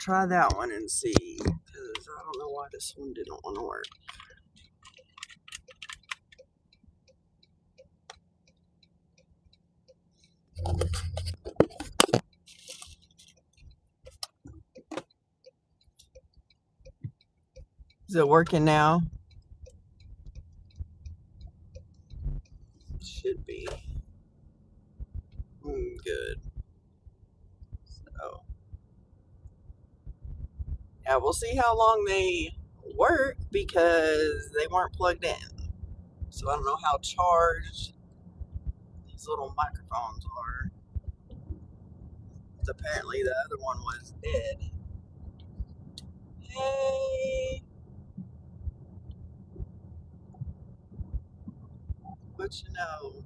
try that one and see, because I don't know why this one didn't want to work. Is it working now? Should be. Good. So, yeah, we'll see how long they work because they weren't plugged in. So I don't know how charged these little microphones are. Apparently the other one was dead. Hey, what you know?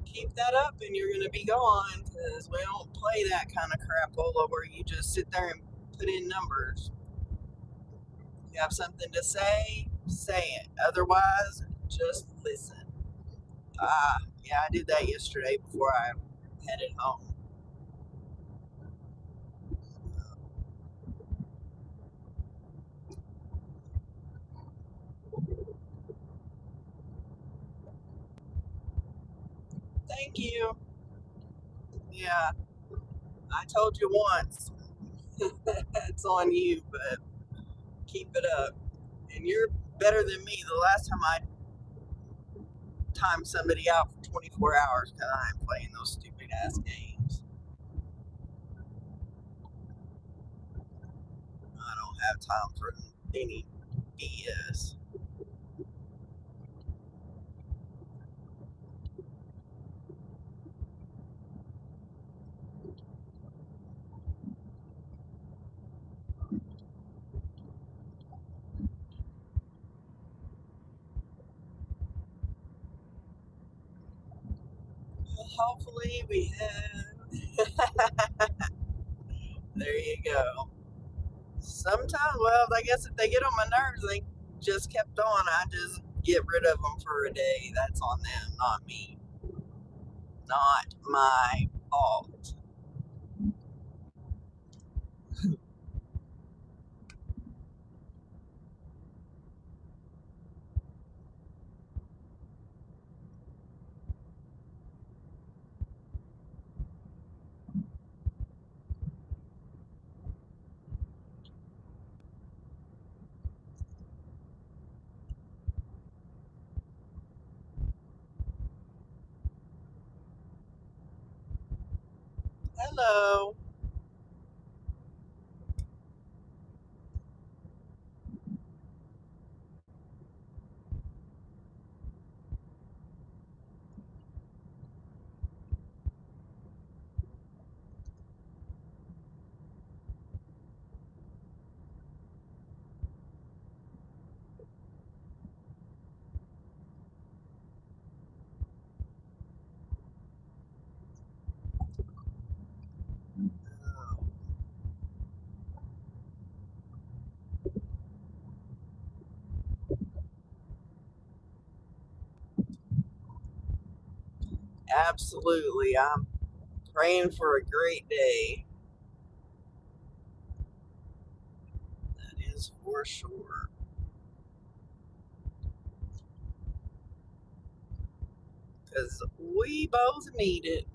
Keep that up and you're going to be gone, because we don't play that kind of crapola where you just sit there and put in numbers. You have something to say it. Otherwise, just listen. Yeah, I did that yesterday before I headed home. Thank you. Yeah, I told you once. It's on you, but keep it up. And you're better than me. The last time I timed somebody out for 24 hours because I ain't playing those stupid ass games. I don't have time for any BS. Well, hopefully we have. There you go. Sometimes, well, I guess if they get on my nerves, they just kept on. I just get rid of them for a day. That's on them, not me. Not my fault. Hello. Absolutely. I'm praying for a great day. That is for sure. Because we both need it.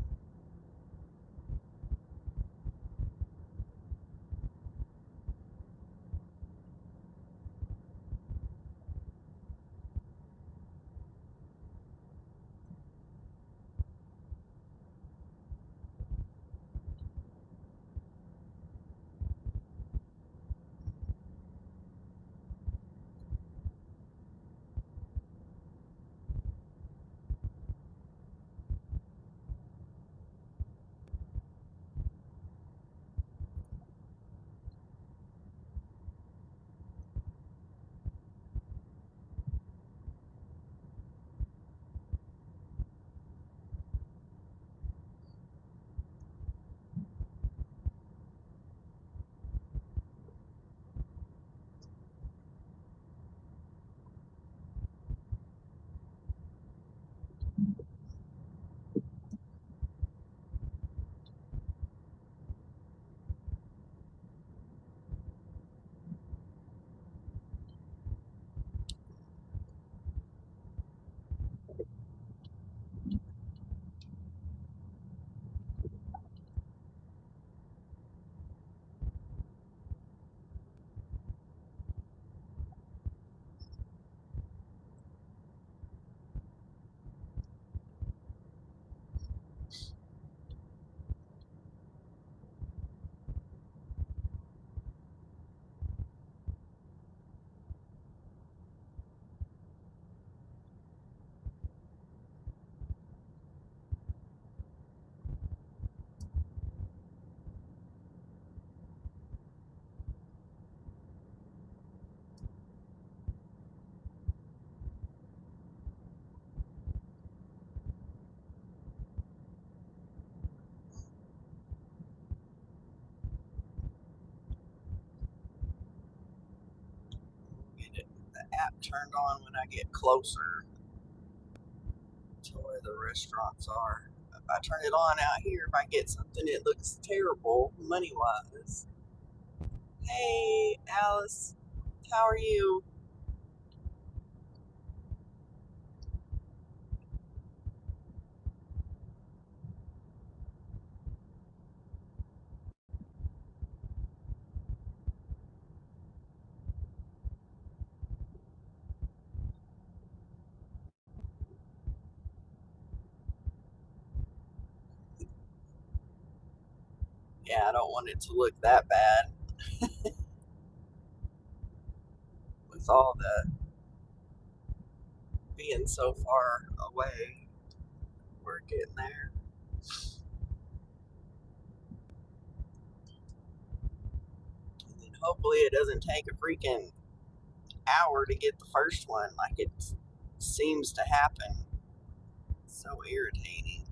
app turned on when I get closer to where the restaurants are. If I turn it on out here, if I get something, it looks terrible money wise. Hey, Alice, how are you? Yeah, I don't want it to look that bad with all the being so far away. We're getting there. And then hopefully it doesn't take a freaking hour to get the first one like it seems to happen. So irritating.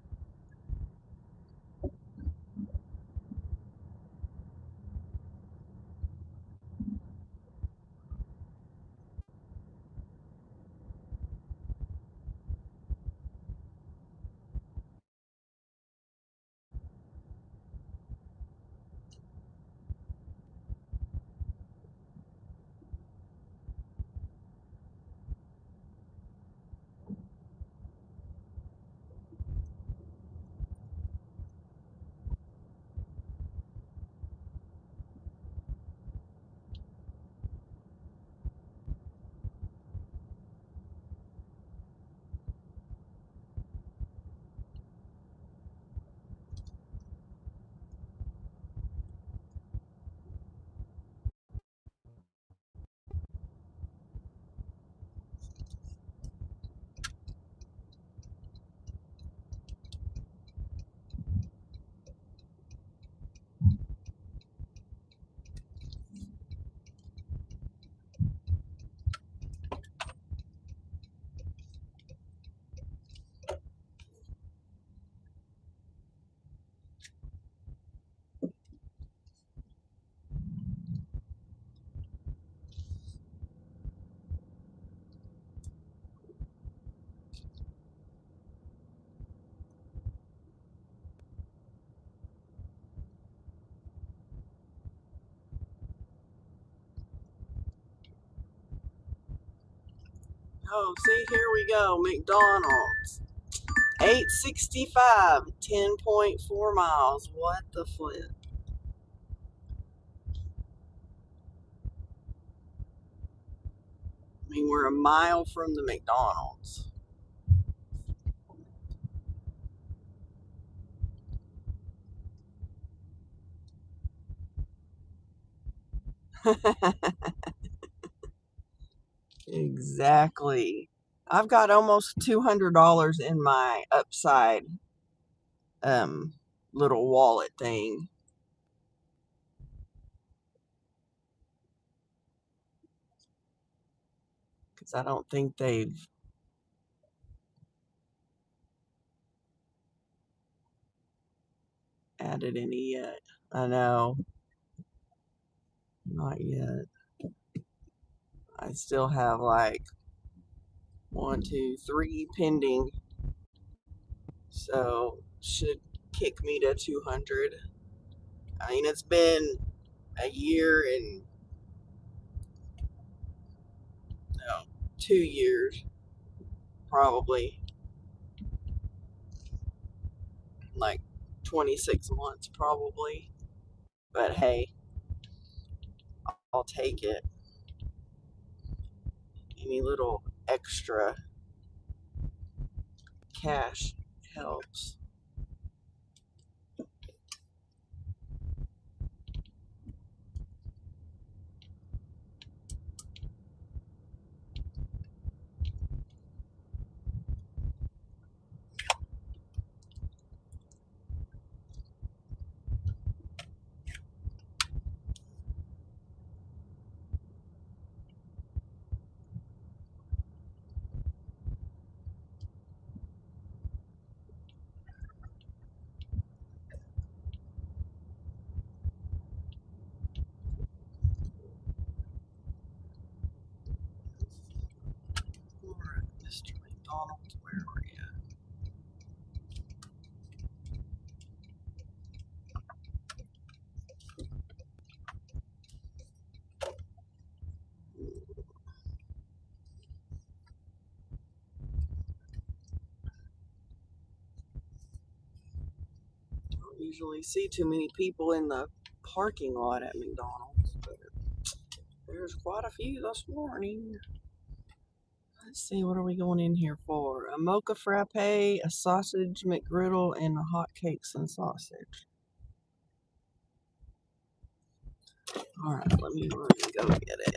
Oh, see, here we go. McDonald's. 865, 10.4 miles. What the flip? I mean, we're a mile from the McDonald's. Exactly. I've got almost $200 in my upside um little wallet thing because I don't think they've added any yet. I know, not yet. I still have like one, two, three pending, so should kick me to 200. I mean, it's been a year and no, 2 years probably, like 26 months probably. But hey, I'll take it. Any little extra cash helps. McDonald's. Where are you? I don't usually see too many people in the parking lot at McDonald's, but there's quite a few this morning. Let's see, what are we going in here for? A mocha frappe, a sausage McGriddle, and a hot cakes and sausage. All right, let me run and go get it.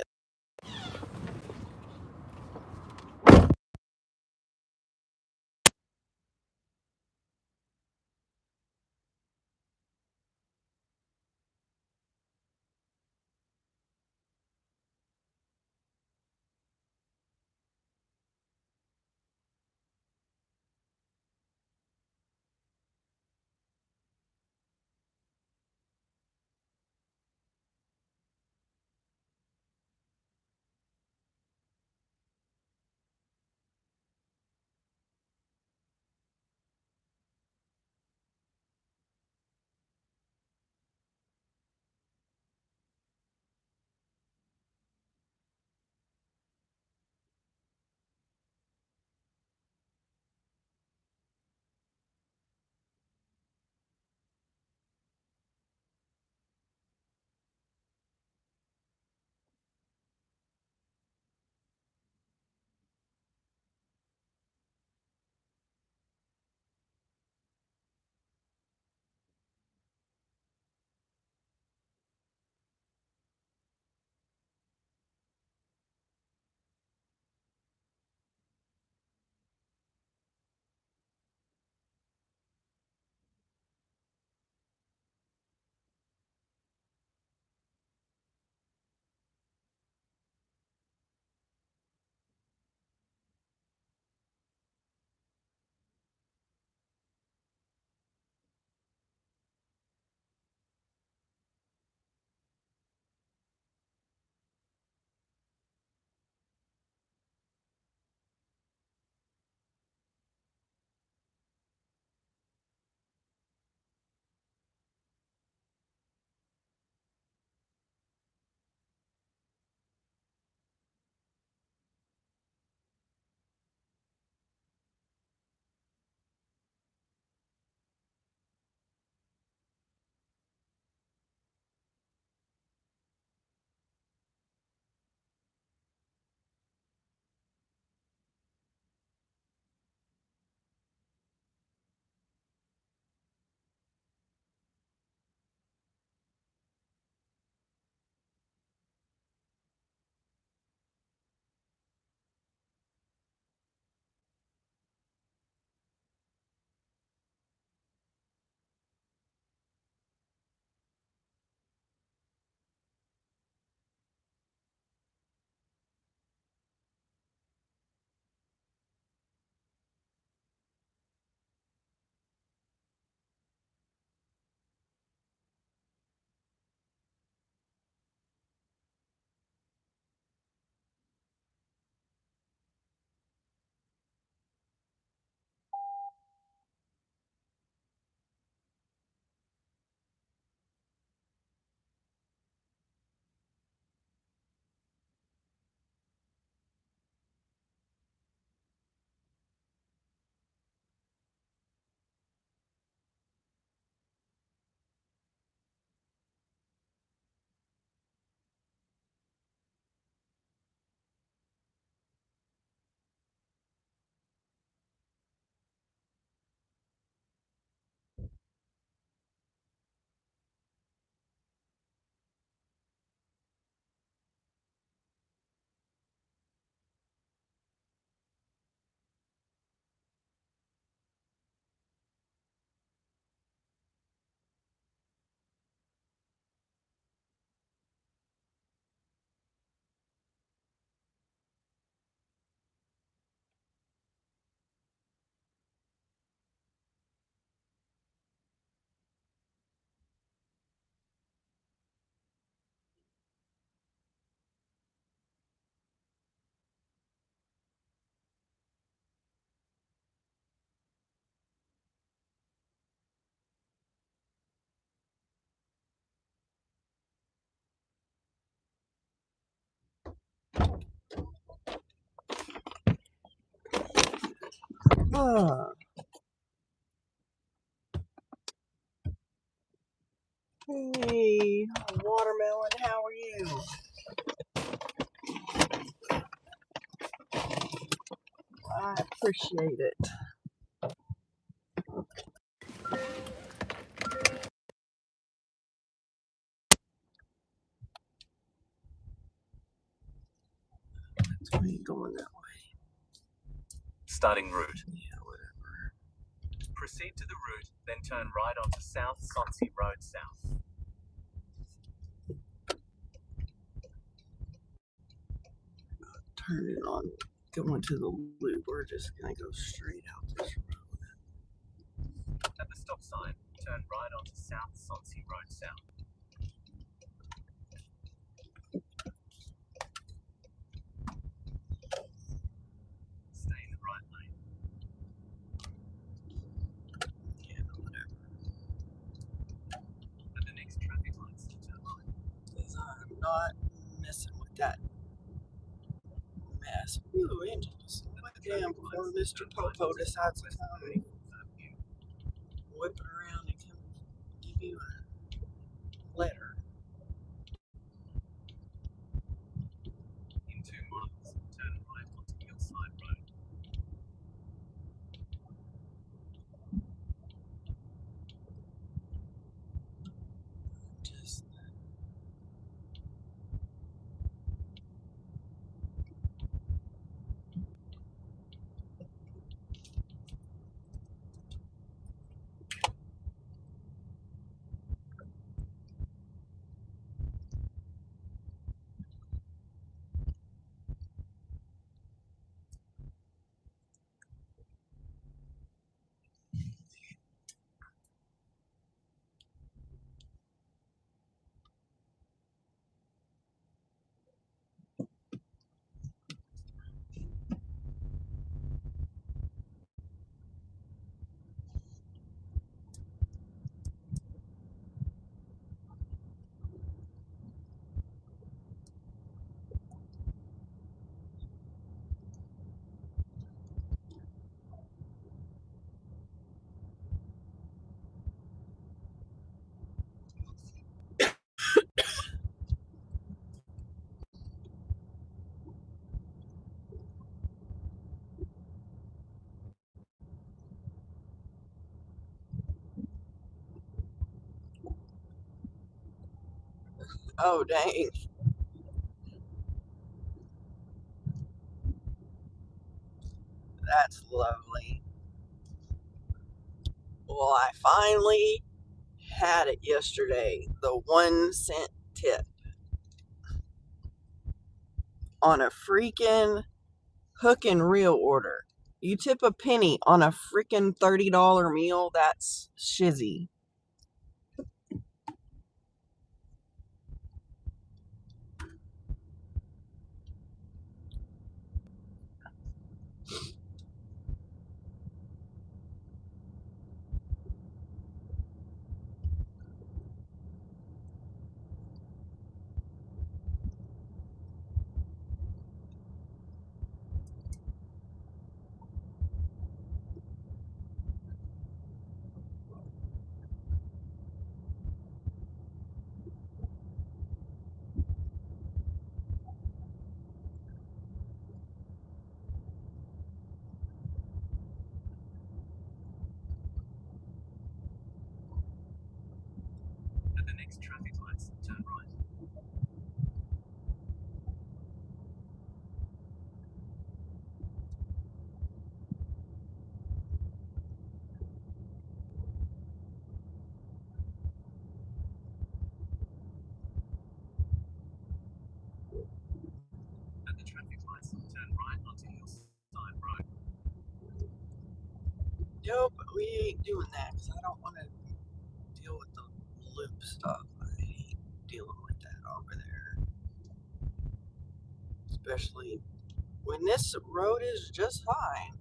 Hey, watermelon, how are you? I appreciate it. We ain't going that way. Starting route. Yeah, whatever. Proceed to the route, then turn right onto South Sonsey Road South. Turn it on. Going to the loop. We're just gonna go straight out this road. At the stop sign, turn right onto South Sonsey Road South. Stay in the right lane. Yeah, whatever. At the next traffic lights, turn right. Because I'm not messing with that mess. Ooh, Angel, slow it down before Mr. Popo decides to come and whip it around and come give you a letter. In 2 miles, turn right onto Hillside Road. Just oh dang, that's lovely. Well, I finally had it yesterday. The 1 cent tip on a freaking hook and reel order. You tip a penny on a freaking $30 meal. That's shizzy. At the next traffic lights, turn right. At the traffic lights, turn right onto Hillside Road. Nope, we ain't doing that because I don't want to deal with the loop stuff. I hate dealing with that over there. Especially when this road is just fine.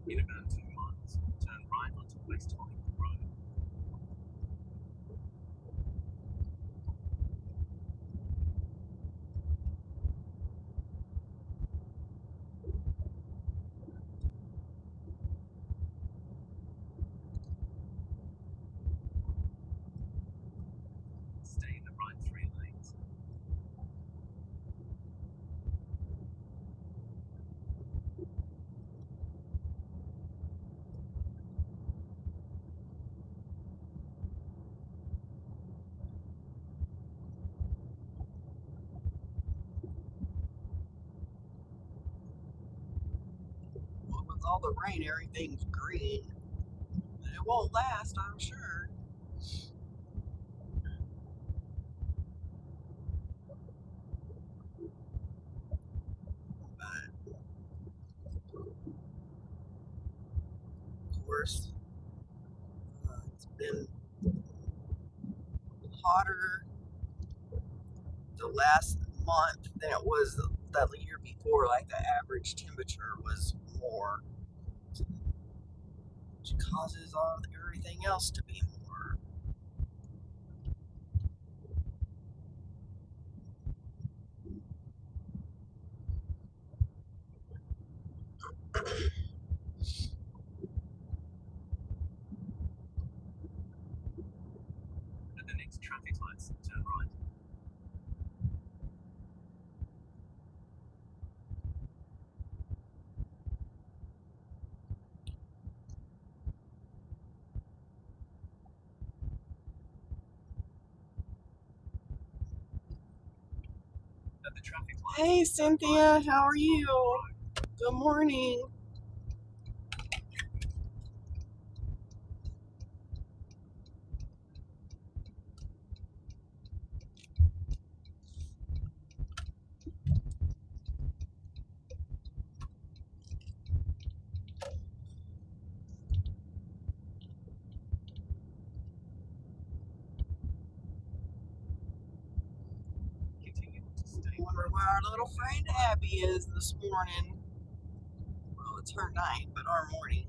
In about 2 miles, turn right onto West Hollywood Road. all the rain, everything's green. It won't last, I'm sure. But of course, it's been hotter the last month than it was the year before. Like the average temperature was more, which causes everything else to be more. At the next traffic lights, turn right. At the traffic lights. Hey Cynthia, how are you? Good morning. Continue to stay. I wonder where our little friend Abby is this morning. Well, it's her night, but our morning.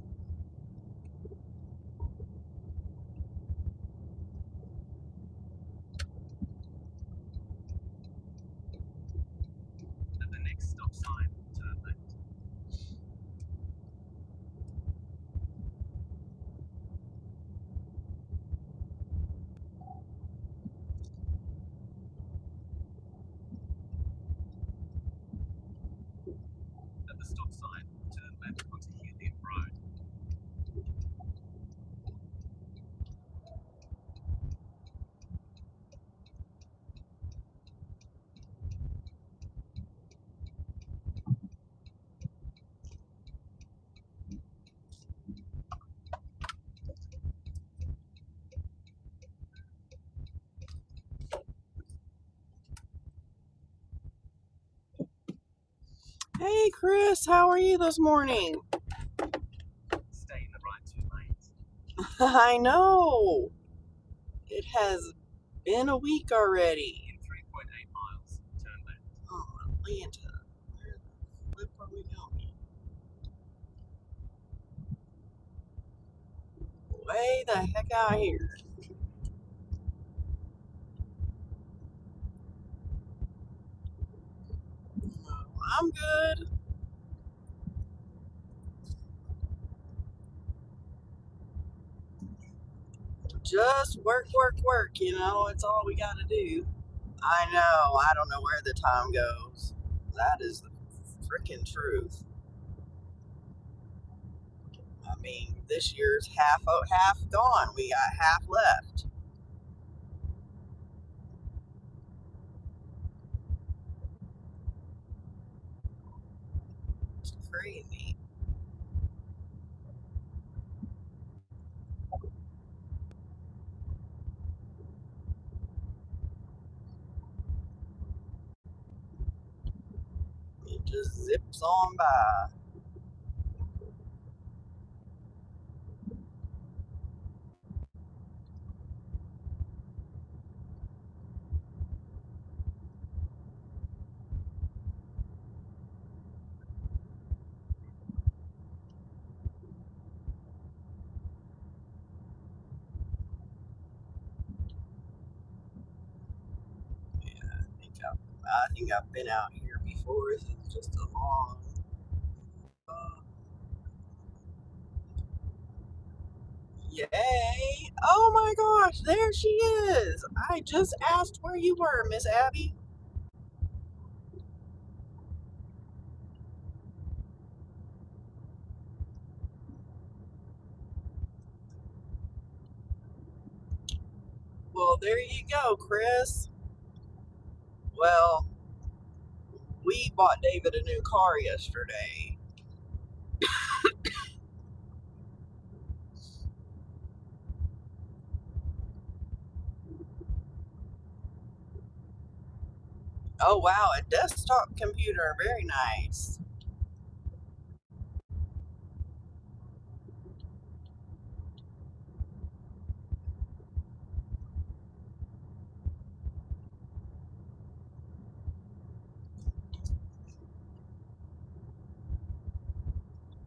At the next stop sign, turn left. At the stop sign, turn left onto Helium Road. Hey Chris, how are you this morning? Stay in the right 2 lanes. I know. It has been a week already. In 3.8 miles, turn left. Oh, Atlanta. Where the flip are we going? Way the heck out here. I'm good. Just work, work, work, it's all we gotta do. I know, I don't know where the time goes. That is the freaking truth. I mean, this year's half gone. We got half left. It's crazy. It just zips on by. I think I've been out here before. This is just a long. Uh, Yay! Oh my gosh, there she is. I just asked where you were, Miss Abby. Well, there you go, Chris. Well, we bought David a new car yesterday. Oh wow, a desktop computer, very nice.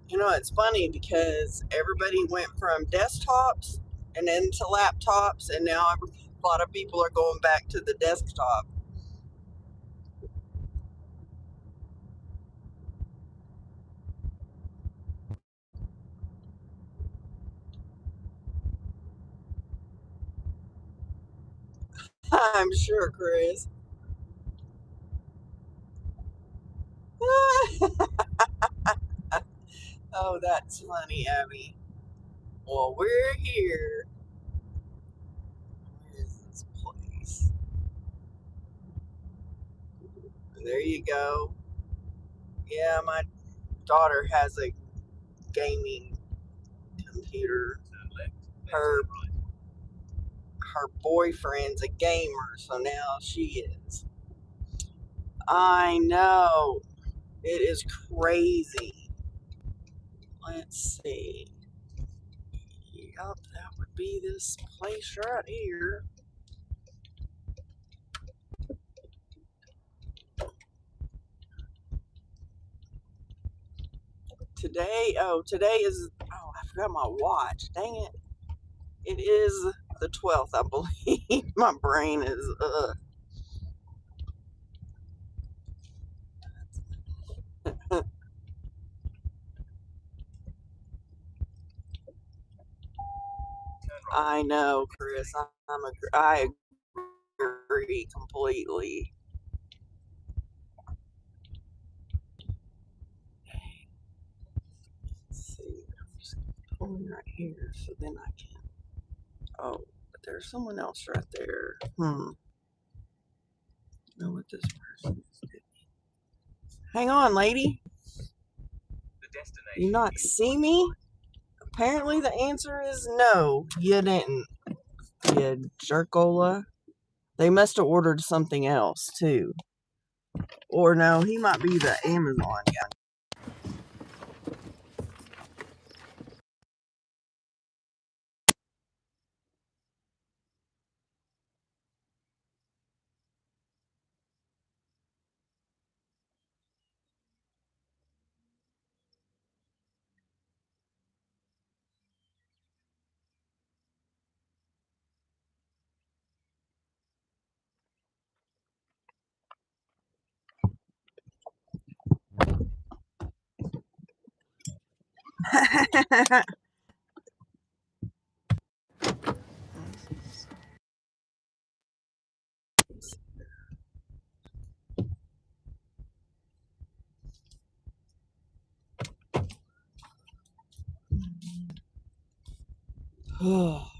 You know, it's funny because everybody went from desktops and then to laptops, and now a lot of people are going back to the desktop. I'm sure, Chris. Oh, that's funny, Abby. Well, we're here. Where is this place? There you go. Yeah, my daughter has a gaming computer. Turn left, then Her turn right. her boyfriend's a gamer, so now she is. I know. It is crazy. Let's see. Yup, that would be this place right here. Today is, oh, I forgot my watch. Dang it. It is the 12th, I believe. My brain is, Turn right. I know, Chris. I agree completely. Let's see. I'm just pulling right here so then I can. Oh, but there's someone else right there. Know what this person is. Hang on, lady. The destination You not is see me? Apparently the answer is no. You didn't. You jerkola. They must have ordered something else too. Or no, he might be the Amazon guy.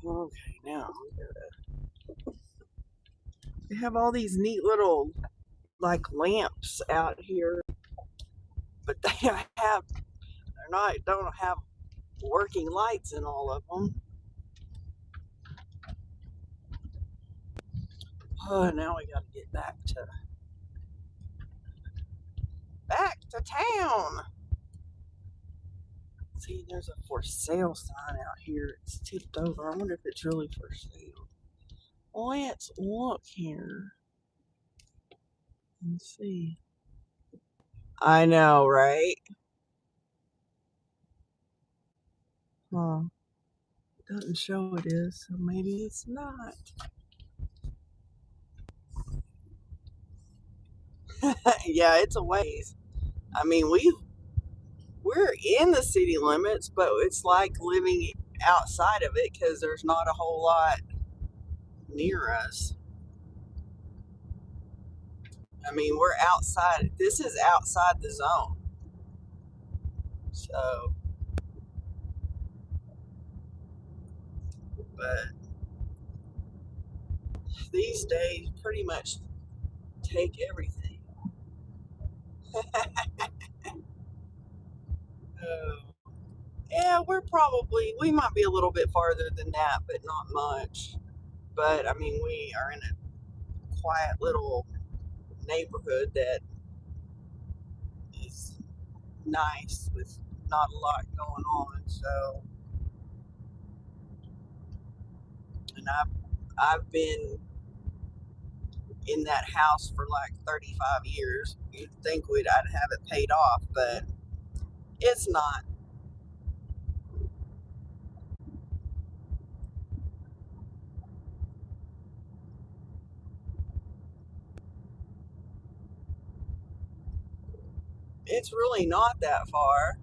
Okay, now they have all these neat little like lamps out here, but don't have working lights in all of them. Oh, now we got to get back to town. See, there's a for sale sign out here. It's tipped over. I wonder if it's really for sale. Let's look here and see. I know, right? Huh. It doesn't show it is, so maybe it's not. Yeah, it's a ways. I mean, we're in the city limits, but it's like living outside of it because there's not a whole lot near us. I mean, we're outside. This is outside the zone. So, but these days pretty much take everything. Uh, yeah, we might be a little bit farther than that, but not much. But I mean, we are in a quiet little neighborhood that is nice with not a lot going on. So, and I've been in that house for like 35 years. You'd think I'd have it paid off, but it's not. It's really not that far.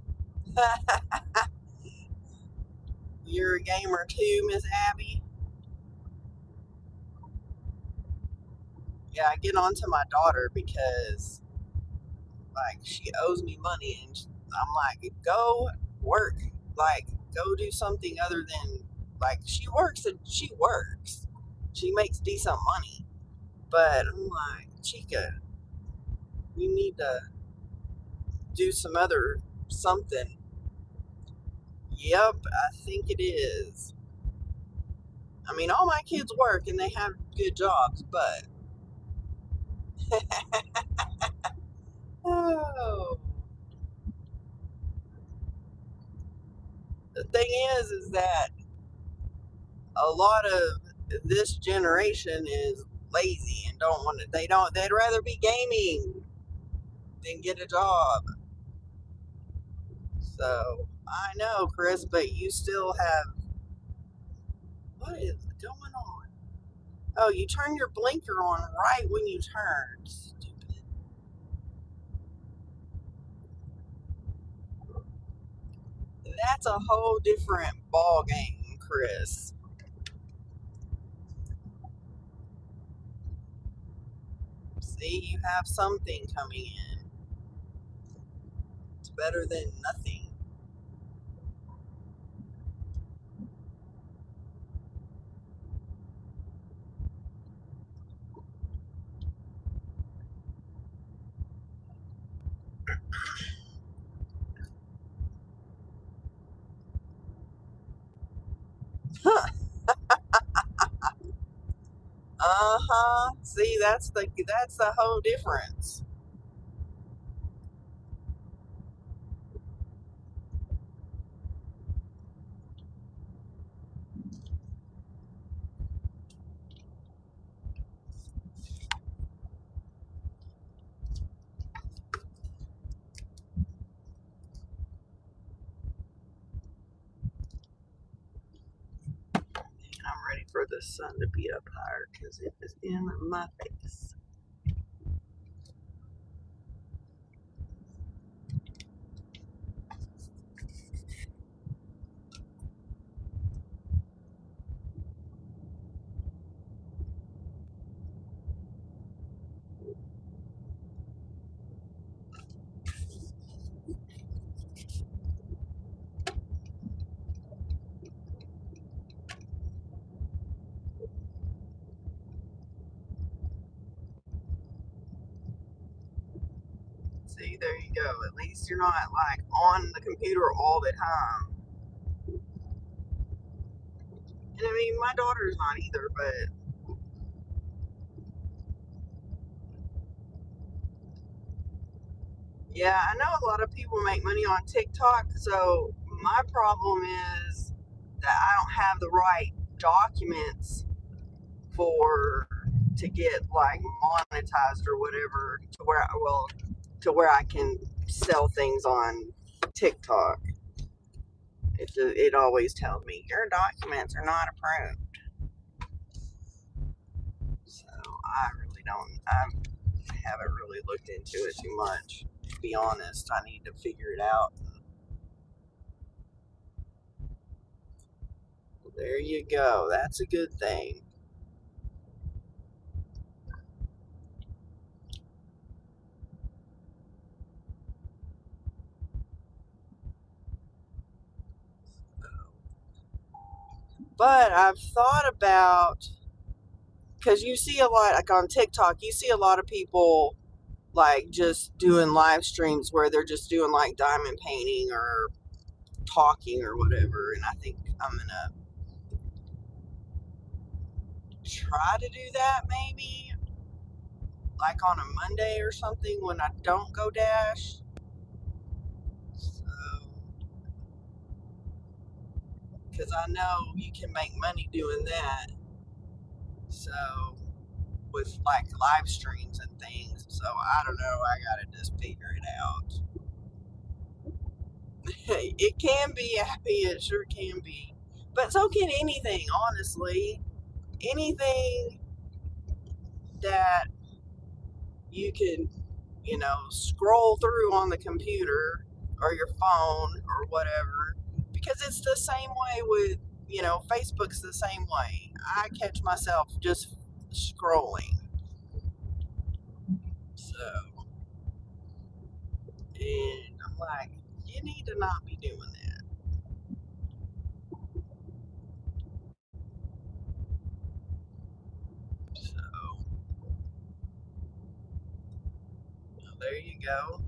You're a gamer too, Miss Abby? Yeah, I get on to my daughter because like she owes me money, and I'm like, go work, like go do something other than like she works and she works. She makes decent money, but I'm like, Chica, you need to do some other something. Yep, I think it is. I mean, all my kids work and they have good jobs, but oh, the thing is that a lot of this generation is lazy and don't want to. They'd rather be gaming than get a job. So I know, Chris, but you still have. What is going on? Oh, you turn your blinker on right when you turn. Stupid. That's a whole different ball game, Chris. See, you have something coming in. It's better than nothing. Uh-huh. See, that's the whole difference. And I'm ready for the sun to be up higher because it is in my face. See, there you go. At least you're not like on the computer all the time. And I mean, my daughter's not either, but yeah, I know a lot of people make money on TikTok. So my problem is that I don't have the right documents for to get like monetized or whatever to where I can sell things on TikTok. It always tells me your documents are not approved. So I really don't. I haven't really looked into it too much. To be honest, I need to figure it out. There you go. That's a good thing. But I've thought about because you see a lot like on TikTok, you see a lot of people like just doing live streams where they're just doing like diamond painting or talking or whatever. And I think I'm gonna try to do that maybe. like on a Monday or something when I don't go dash. So, because I know you can make money doing that. So, with like live streams and things. So, I don't know. I got to just figure it out. It can be happy. It sure can be. But so can anything, honestly. Anything that you can, scroll through on the computer or your phone or whatever. Because it's the same way with, Facebook's the same way. I catch myself just scrolling. So, and I'm like, you need to not be doing that. So, there you go.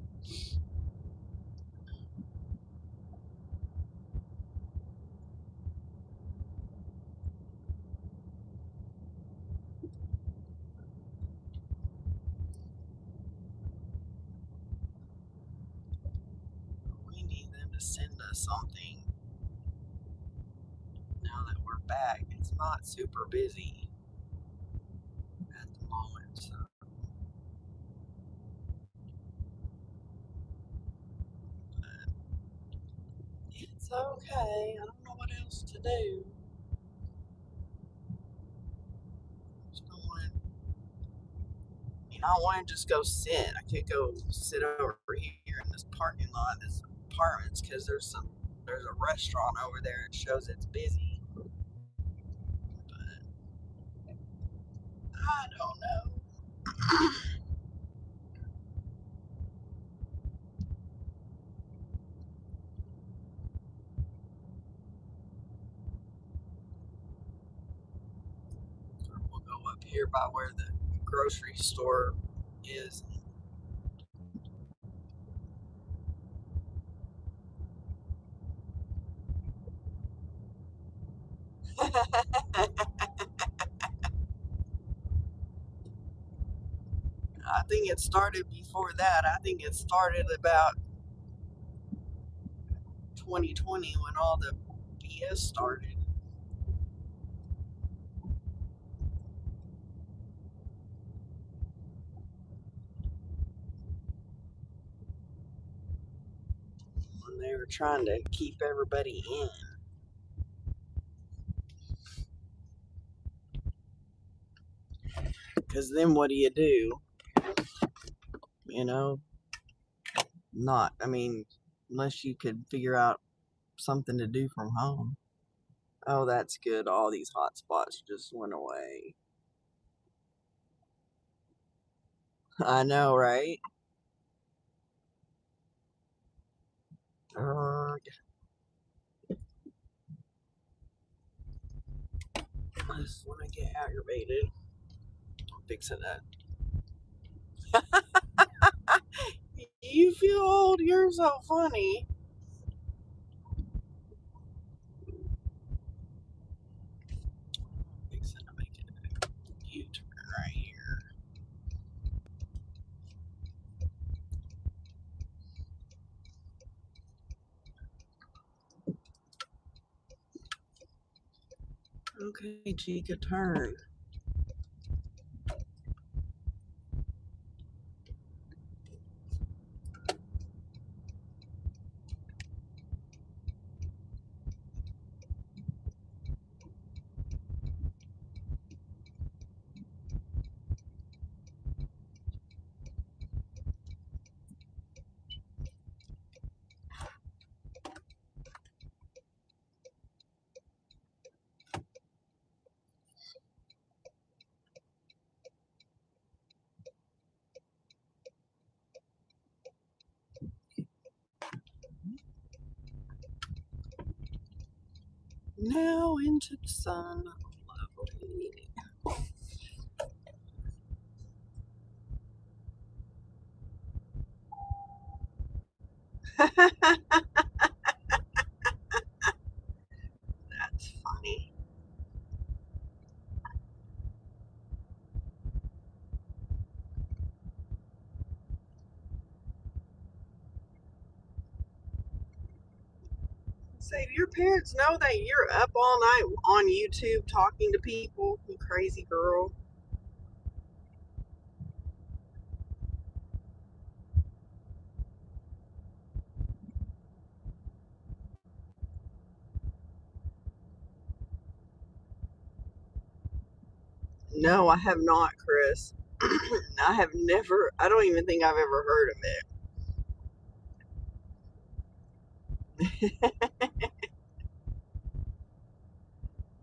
We need them to send us something now that we're back. It's not super busy at the moment. So, it's okay. I don't know what else to do. Just don't want to, I don't want to just go sit. I could go sit over here in this parking lot, this apartments, because there's a restaurant over there. It shows it's busy, but I don't know. We'll go up here by where the grocery store is. I think it started before that. I think it started about 2020 when all the BS started. When they were trying to keep everybody in. Because then what do you do? You know, not, I mean, unless you could figure out something to do from home. Oh, that's good. All these hot spots just went away. I know, right? I just want to get aggravated. I'm fixing that. You feel old? You're so funny. I'm fixing to make it a U-turn right here. Okay, Chica, turn. Now into the sun. Lovely. That's funny. Say, do your parents know that you're up all night on YouTube talking to people? You crazy girl. No, I have not, Chris. I have never, I don't even think I've ever heard of it.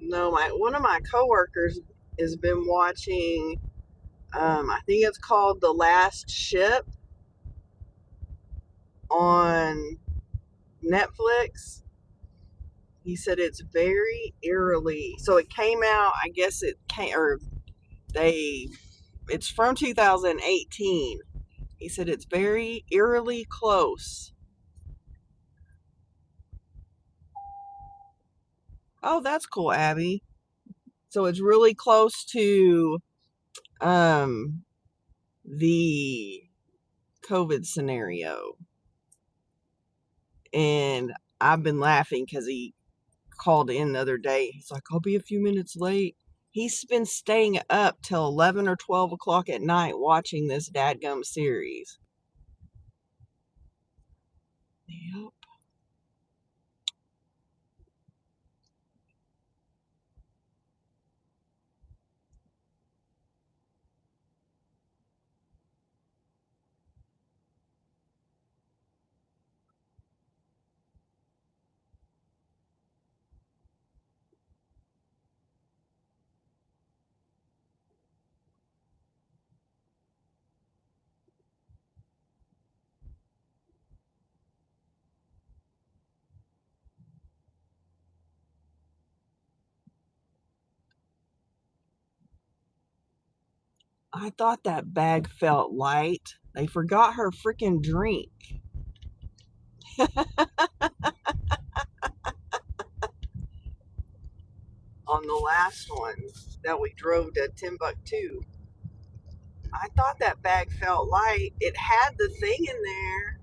No, one of my coworkers has been watching, I think it's called The Last Ship on Netflix. He said it's very eerily. So it came out, I guess it came, or they, it's from 2018. He said it's very eerily close. Oh, that's cool, Abby. So it's really close to um the COVID scenario. And I've been laughing because he called in the other day. He's like, I'll be a few minutes late. He's been staying up till 11 or 12 o'clock at night watching this dadgum series. Yep. I thought that bag felt light. They forgot her freaking drink on the last one that we drove to Timbuktu. I thought that bag felt light. It had the thing in there.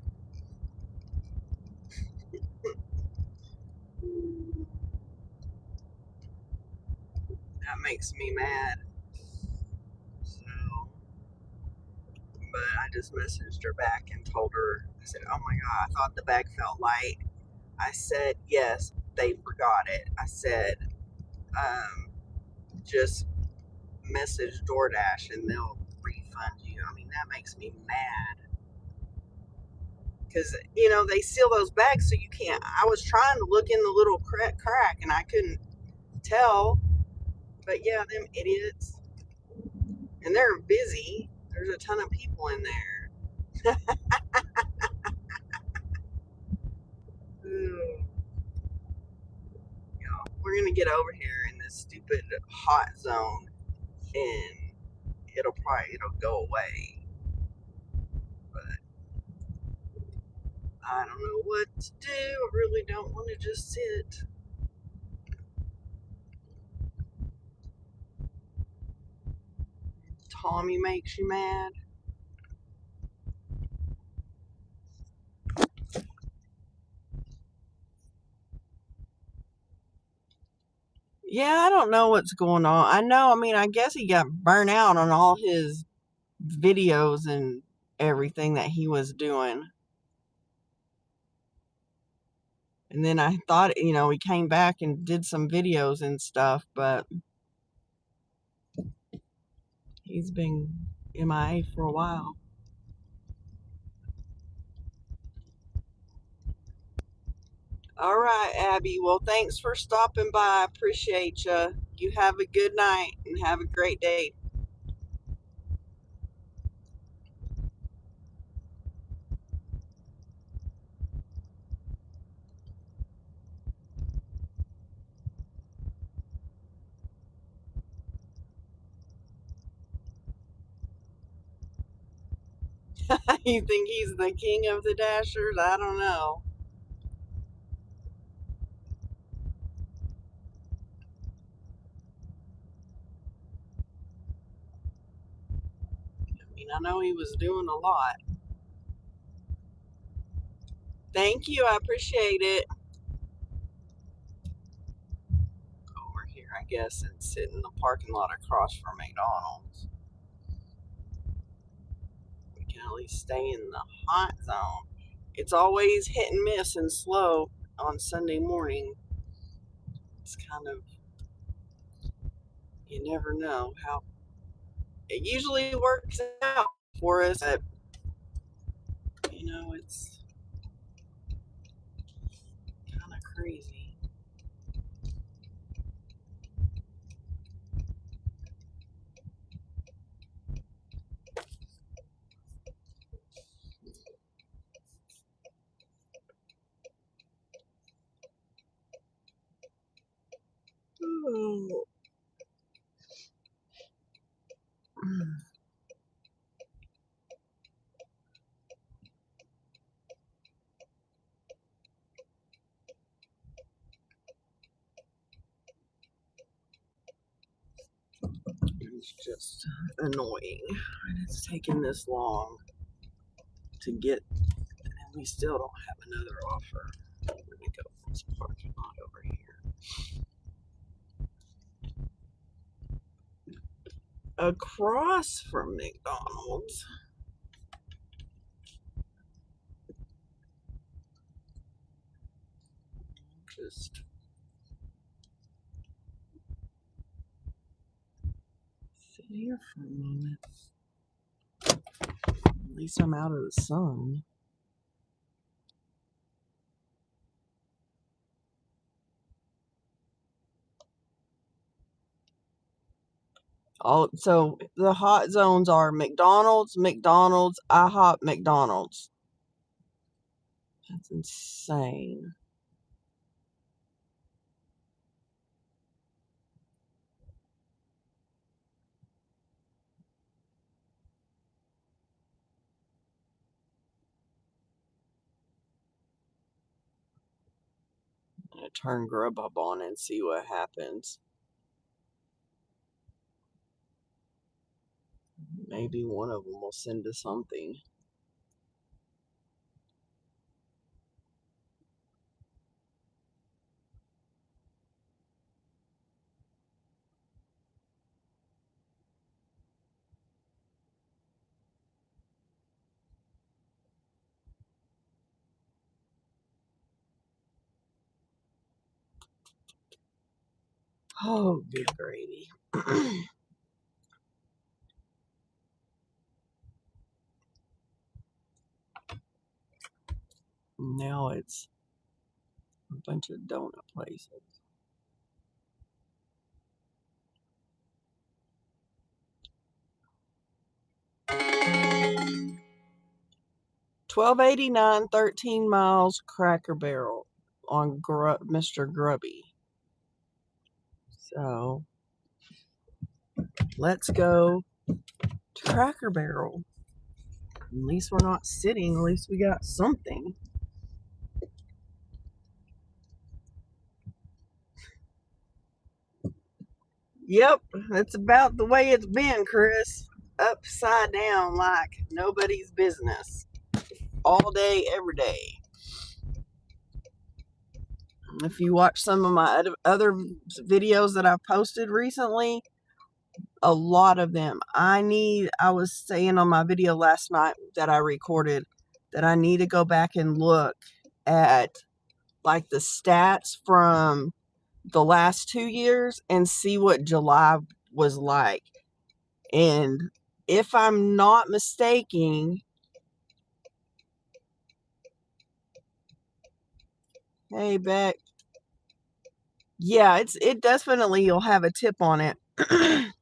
That makes me mad. So, but I just messaged her back and told her, I said, oh my God, I thought the bag felt light. I said, yes, they forgot it. I said, just message DoorDash and they'll refund you. I mean, that makes me mad. Because, they seal those bags so you can't. I was trying to look in the little crack and I couldn't tell. But yeah, them idiots. And they're busy. There's a ton of people in there. Ooh, we're gonna get over here in this stupid hot zone, and it'll go away. But I don't know what to do. I really don't want to just sit. Tommy makes you mad. Yeah, I don't know what's going on. I know. I mean, I guess he got burnt out on all his videos and everything that he was doing. And then I thought, he came back and did some videos and stuff, but he's been MIA for a while. All right, Abby. Well, thanks for stopping by. I appreciate you. You have a good night and have a great day. You think he's the king of the dashers? I don't know. I mean, I know he was doing a lot. Thank you. I appreciate it. guess, and sit in the parking lot across from McDonald's. We can at least stay in the hot zone. It's always hit and miss and slow on Sunday morning. It's kind of, you never know how. It usually works out for us, but it's kind of crazy. Oh. It's just annoying. It's taking this long to get, and we still don't have another offer. Let me go to this parking lot over here. Across from McDonald's. Just sit here for a moment. At least I'm out of the sun. So the hot zones are McDonald's, IHOP, McDonald's. That's insane. I'm gonna turn Grubhub on and see what happens. Maybe one of them will send us something. Oh, good gravy. Now it's a bunch of donut places. $12.89, 13 miles, Cracker Barrel on Mr. Grubby. So let's go to Cracker Barrel. At least we're not sitting. At least we got something. Yep, that's about the way it's been, Chris. Upside down like nobody's business. All day, every day. If you watch some of my other videos that I've posted recently, a lot of them. I was saying on my video last night that I recorded that I need to go back and look at like the stats from the last 2 years and see what July was like. And if I'm not mistaken, hey Beck, yeah, it definitely you'll have a tip on it because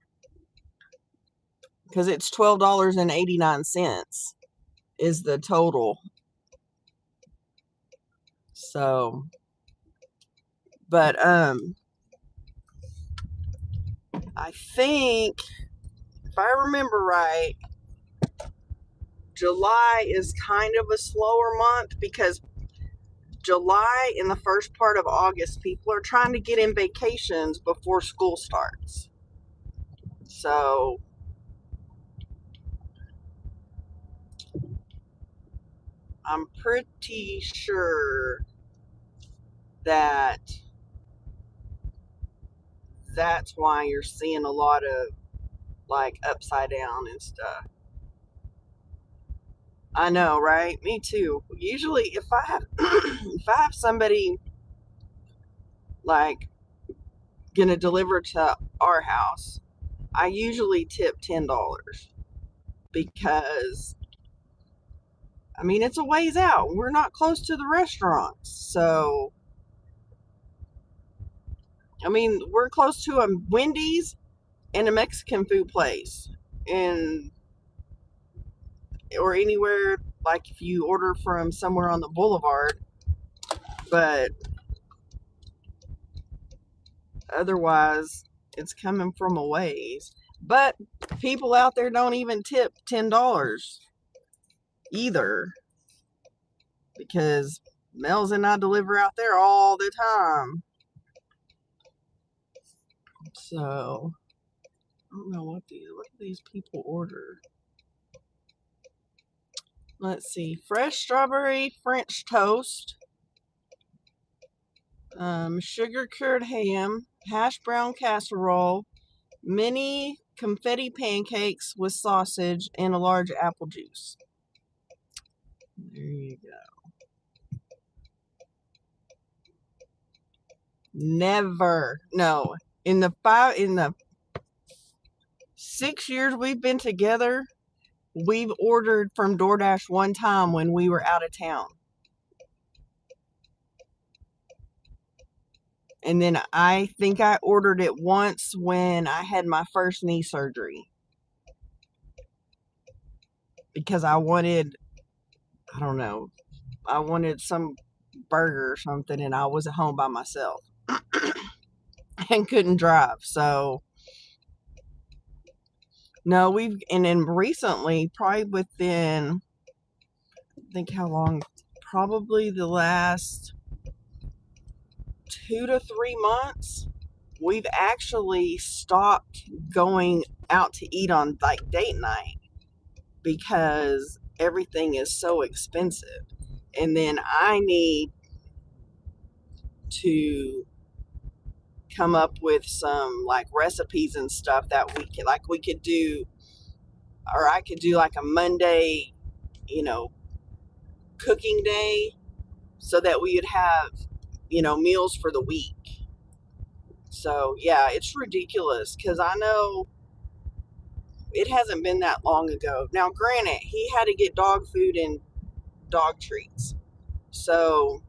it's $12.89 is the total. So, but I think if I remember right, July is kind of a slower month because July and the first part of August, people are trying to get in vacations before school starts. So I'm pretty sure that that's why you're seeing a lot of like upside down and stuff. I know, right? Me too. Usually if I have if I have somebody like gonna deliver to our house, I usually tip $10 because I mean it's a ways out. We're not close to the restaurants. So I mean we're close to a Wendy's and a Mexican food place. And or anywhere like if you order from somewhere on the boulevard, but otherwise it's coming from a ways. But people out there don't even tip $10 either because Mel's and I deliver out there all the time. So I don't know what do these people order. Let's see, fresh strawberry French toast, sugar cured ham, hash brown casserole, mini confetti pancakes with sausage, and a large apple juice. There you go. Never. No. In the 6 years we've been together, we've ordered from DoorDash one time when we were out of town. And then I think I ordered it once when I had my first knee surgery. Because I wanted, I don't know, I wanted some burger or something and I was at home by myself and couldn't drive. So no, and then recently, probably within, I think how long, probably the last 2 to 3 months, we've actually stopped going out to eat on like date night because everything is so expensive. And then I need to come up with some like recipes and stuff that we could do, or I could do like a Monday, you know, cooking day so that we would have, meals for the week. So yeah, it's ridiculous because I know it hasn't been that long ago. Now, granted, he had to get dog food and dog treats. So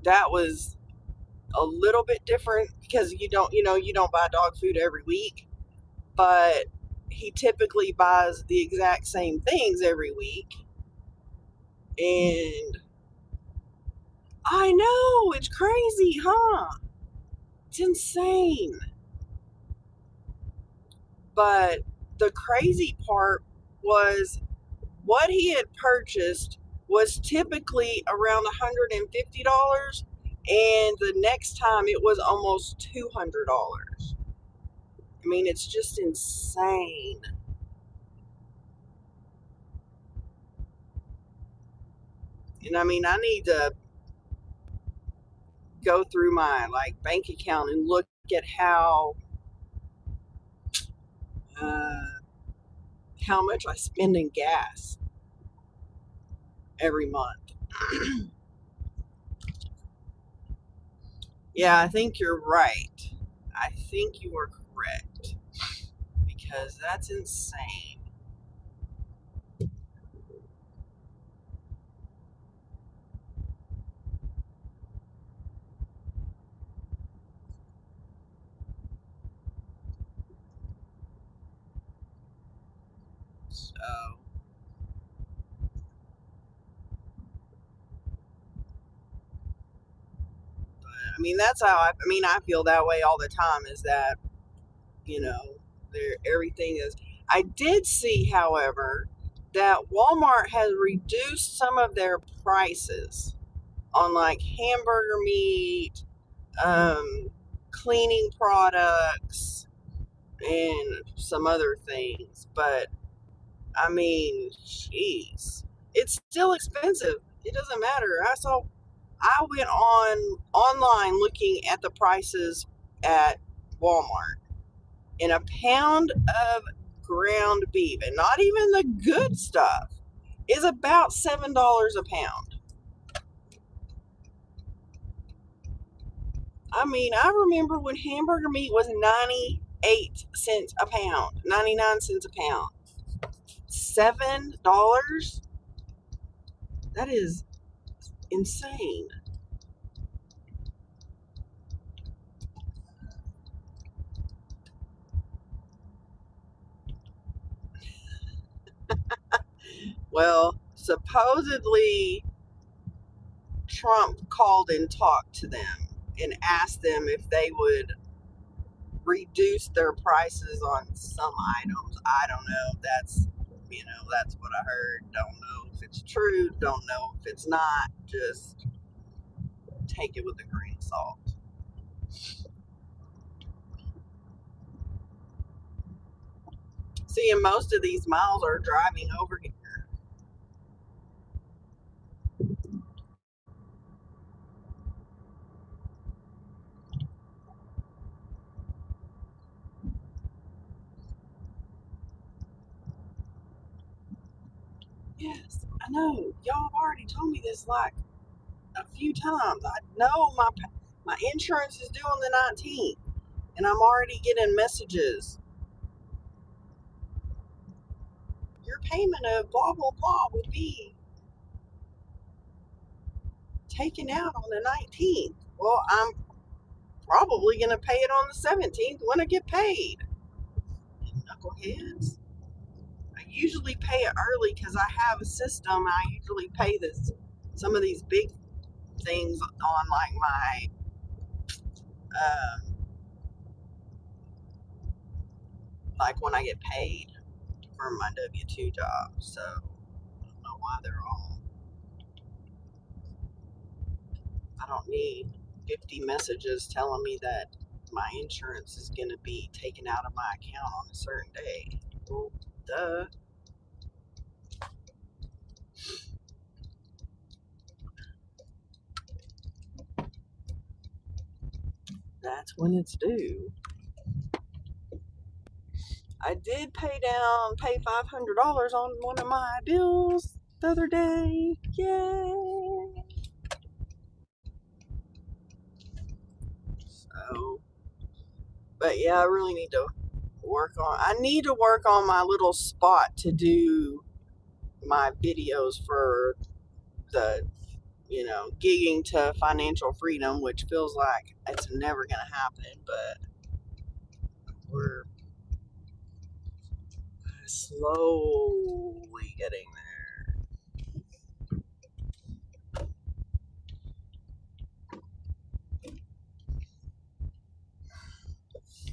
that was a little bit different because you don't buy dog food every week, but he typically buys the exact same things every week. And I know, it's crazy, huh? It's insane. But the crazy part was what he had purchased was typically around $150, and the next time it was almost $200. I mean, it's just insane. And I mean, I need to go through my like bank account and look at uh, how much I spend in gas every month. Yeah, I think you're right. I think you are correct because that's insane. So, I mean, that's how I feel that way all the time is that, you know, everything is. I did see, however, that Walmart has reduced some of their prices on like hamburger meat, cleaning products, and some other things. But I mean, jeez, it's still expensive. It doesn't matter. I went online looking at the prices at Walmart, and a pound of ground beef, and not even the good stuff, is about $7 a pound. I mean, I remember when hamburger meat was 98 cents a pound, 99 cents a pound. $7? That is insane. Well, supposedly Trump called and talked to them and asked them if they would reduce their prices on some items. I don't know. That's what I heard. Don't know if it's true. Don't know if it's not. Just take it with a grain of salt. See, and most of these miles are driving over here. Yes, I know. Y'all have already told me this like a few times. I know my insurance is due on the 19th, and I'm already getting messages. Your payment of blah blah blah will be taken out on the 19th. Well, I'm probably gonna pay it on the 17th when I get paid. Knuckleheads. I usually pay it early because I have a system. I usually pay some of these big things on like my uh, like when I get paid for my W-2 job. So I don't know why they're all. I don't need 50 messages telling me that my insurance is going to be taken out of my account on a certain day. Well, duh. That's when it's due. I did pay $500 on one of my bills the other day. Yay! So, but yeah, I really need to I need to work on my little spot to do my videos for the, gigging to financial freedom, which feels like it's never going to happen, but we're slowly getting there.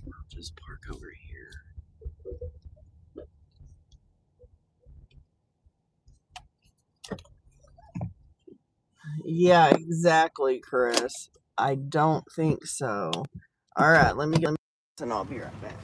I'll just park over here. Yeah, exactly, Chris. I don't think so. All right, let me get and I'll be right back.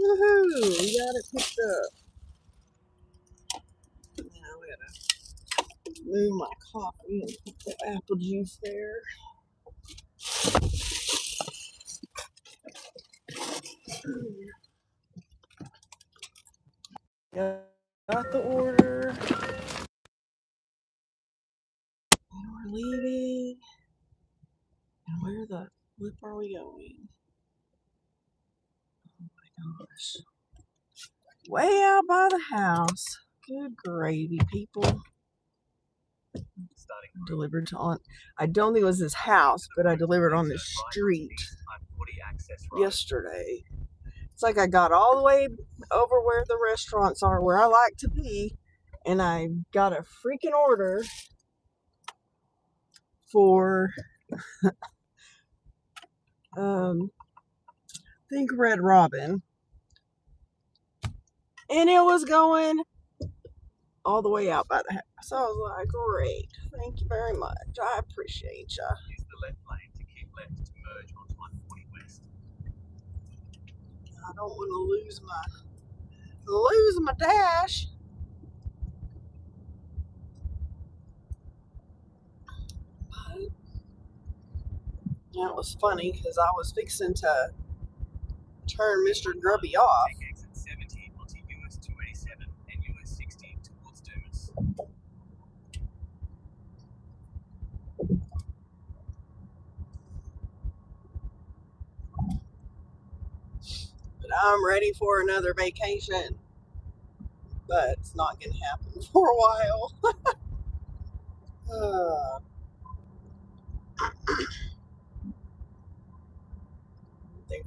Woohoo! We got it picked up. Now we gotta move my coffee and put the apple juice there. Got the order. And we're leaving. And where the flip are we going? Oh my gosh. Way out by the house. Good gravy, people. Delivered to on. I don't think it was his house, but I delivered on the street yesterday. It's like I got all the way over where the restaurants are, where I like to be, and I got a freaking order for I think Red Robin, and it was going all the way out by the house. So I was like, great, thank you very much, I appreciate ya. Use the left lane to keep left to merge onto I-40 West. I don't want to lose my dash. But it was funny because I was fixing to turn Mr. Grubby off. Take exit 70 onto US 287 and US 60 towards Dumas. But I'm ready for another vacation. But it's not going to happen for a while. I think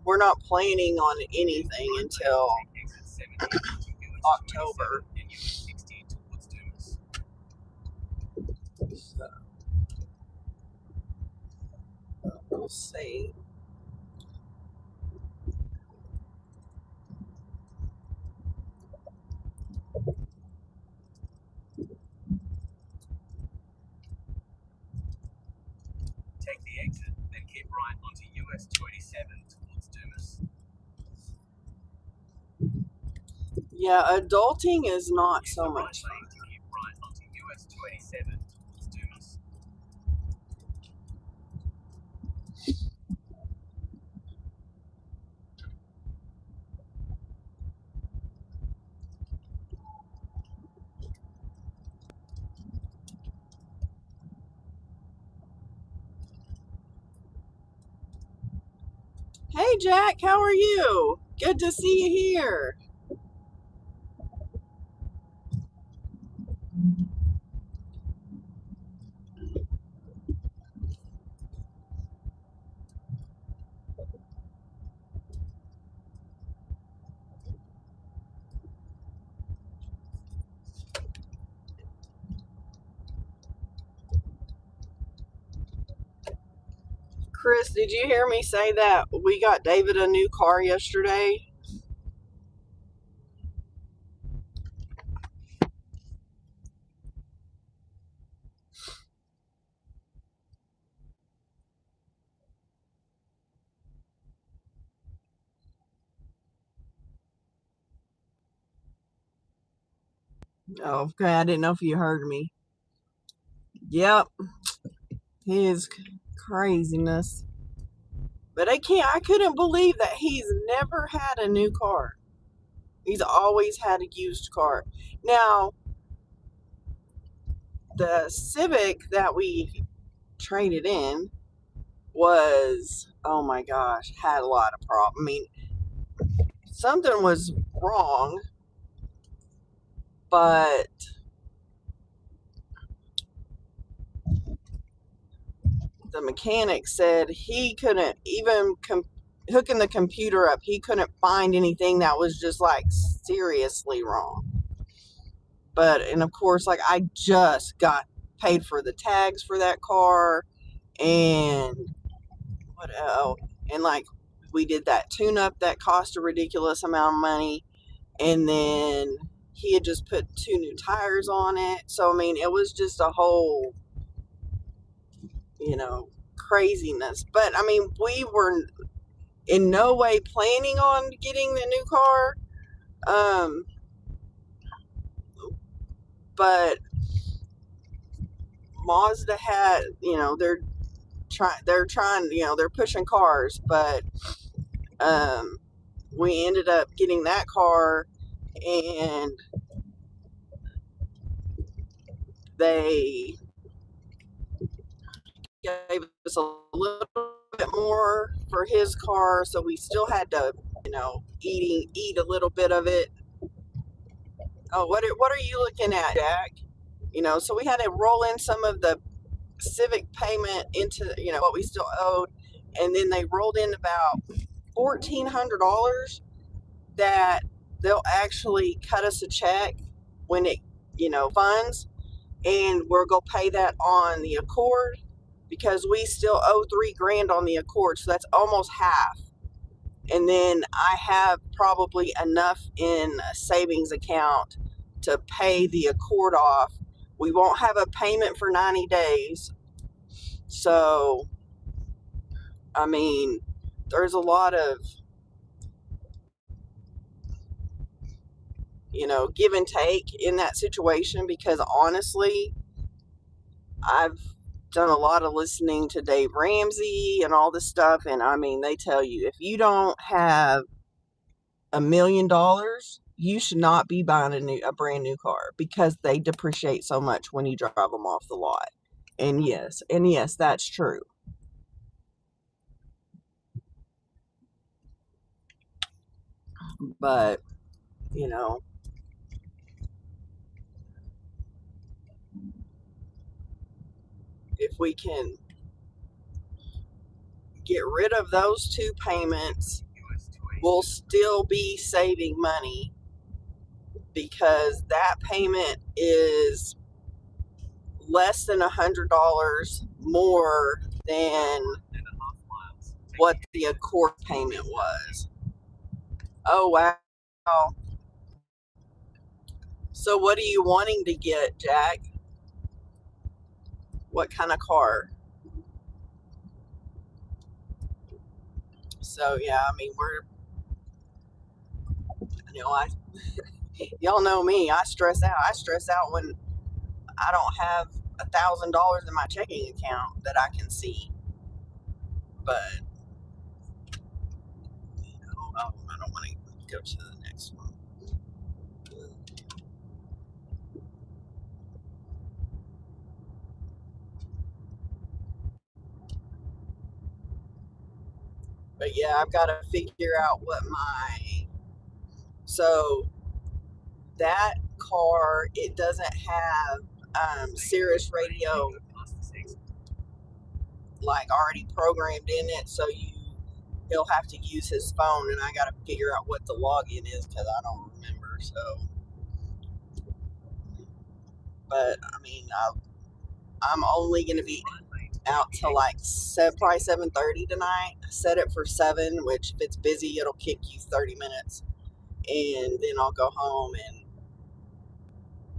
we're not planning on anything until October. And US 60 towards Dumas. So we'll see. Take the exit, then keep right onto US 287 towards Dumas. Yeah, adulting is not Use so the much right fun. lane to keep right onto US 287 towards Dumas. Hey Jack, how are you? Good to see you here. Chris, did you hear me say that we got David a new car yesterday? Oh, okay, I didn't know if you heard me. Yep, his craziness. But I couldn't believe that he's never had a new car. He's always had a used car. Now, the Civic that we traded in was, oh my gosh, had a lot of problems. I mean, something was wrong, but the mechanic said he couldn't even hooking the computer up, he couldn't find anything that was just like seriously wrong. But, and of course, like I just got paid for the tags for that car, and what else? And like we did that tune up that cost a ridiculous amount of money, and then he had just put 2 new tires on it. So I mean, it was just a whole, craziness. But I mean, in no way planning on getting the new car. But Mazda had, they're trying, they're pushing cars, but um, we ended up getting that car, and they gave us a little bit more for his car, so we still had to, eat a little bit of it. Oh, what are you looking at, Jack? So we had to roll in some of the civic payment into, what we still owed, and then they rolled in about $1,400 that they'll actually cut us a check when it, funds, and we're gonna pay that on the Accord because we still owe $3,000 on the Accord, so that's almost half. And then I have probably enough in a savings account to pay the Accord off. We won't have a payment for 90 days. So, I mean, there's a lot of, give and take in that situation because honestly, I've done a lot of listening to Dave Ramsey and all this stuff. And I mean, they tell you if you don't have $1,000,000, you should not be buying a brand new car because they depreciate so much when you drive them off the lot. And yes, that's true. But, you know, if we can get rid of those two payments, we'll still be saving money because that payment is less than $100 more than what the Accord payment was. Oh, wow. So what are you wanting to get, Jack? What kind of car? So yeah, I mean, I y'all know me. I stress out. I stress out when I don't have $1,000 in my checking account that I can see. But I don't want to go to the next one. But yeah, I've got to figure out so that car, it doesn't have Sirius radio like already programmed in it, so he'll have to use his phone, and I got to figure out what the login is because I don't remember. So, but I mean, I'm only gonna be out till like probably 7:30 tonight. I set it for 7, which if it's busy, it'll kick you 30 minutes, and then I'll go home and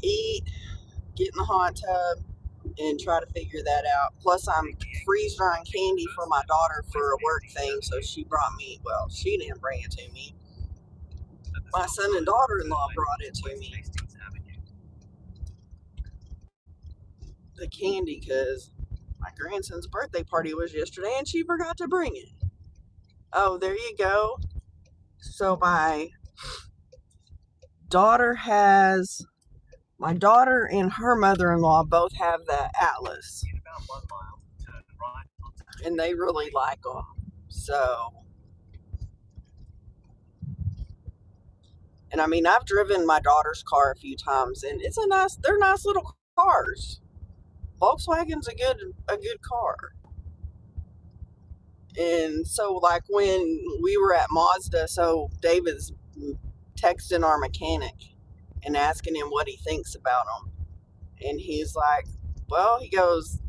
eat, get in the hot tub, and try to figure that out. Plus, I'm freeze drying candy for my daughter for a work thing, so she brought me. Well, she didn't bring it to me. My son and daughter-in-law brought it to me. The candy, because my grandson's birthday party was yesterday, and she forgot to bring it. Oh, there you go. So my daughter and her mother-in-law both have the Atlas, and they really like them. So, and I mean, I've driven my daughter's car a few times, and they're nice little cars. Volkswagen's a good car. And so, like when we were at Mazda, so David's texting our mechanic and asking him what he thinks about them, and he's like, "Well," he goes,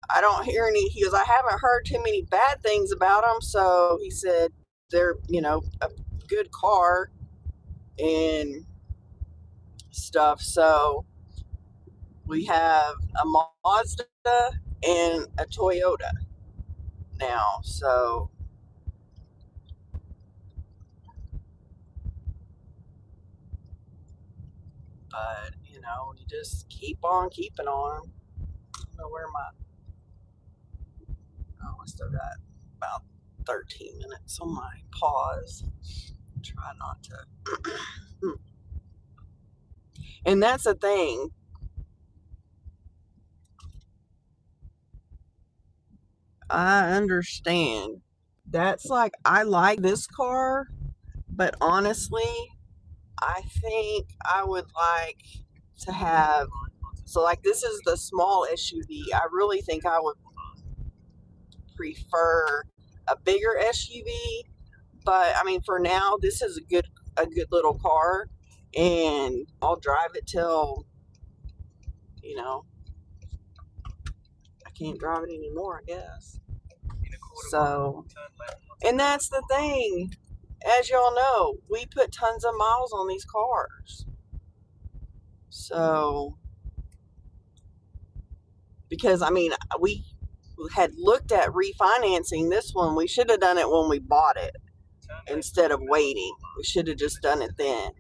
"I don't hear any." He goes, "I haven't heard too many bad things about them." So he said they're a good car and stuff. So we have a Mazda and a Toyota now. So But, you just keep on keeping on. I don't know where I still got about 13 minutes on my pause. Try not to. And that's the thing. I understand. That's like, I like this car, but honestly, I think I would like to have, so like this is the small SUV. I really think I would prefer a bigger SUV, but I mean for now this is a good little car, and I'll drive it till I can't drive it anymore, I guess. So, and that's the thing. As y'all know, we put tons of miles on these cars. So, because I mean, we had looked at refinancing this one. We should have done it when we bought it instead of waiting. We should have just done it then,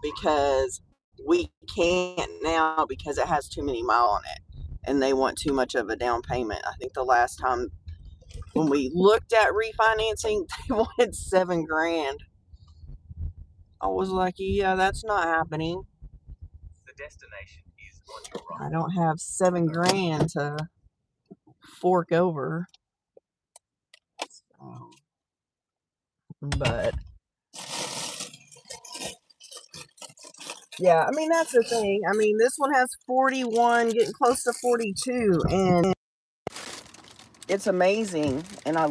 because we can't now because it has too many miles on it and they want too much of a down payment. I think the last time when we looked at refinancing, they wanted $7,000. I was like, yeah, that's not happening. The destination is on your right. I don't have $7,000 to fork over. But yeah, I mean that's the thing. I mean this one has 41, getting close to 42, and it's amazing. And all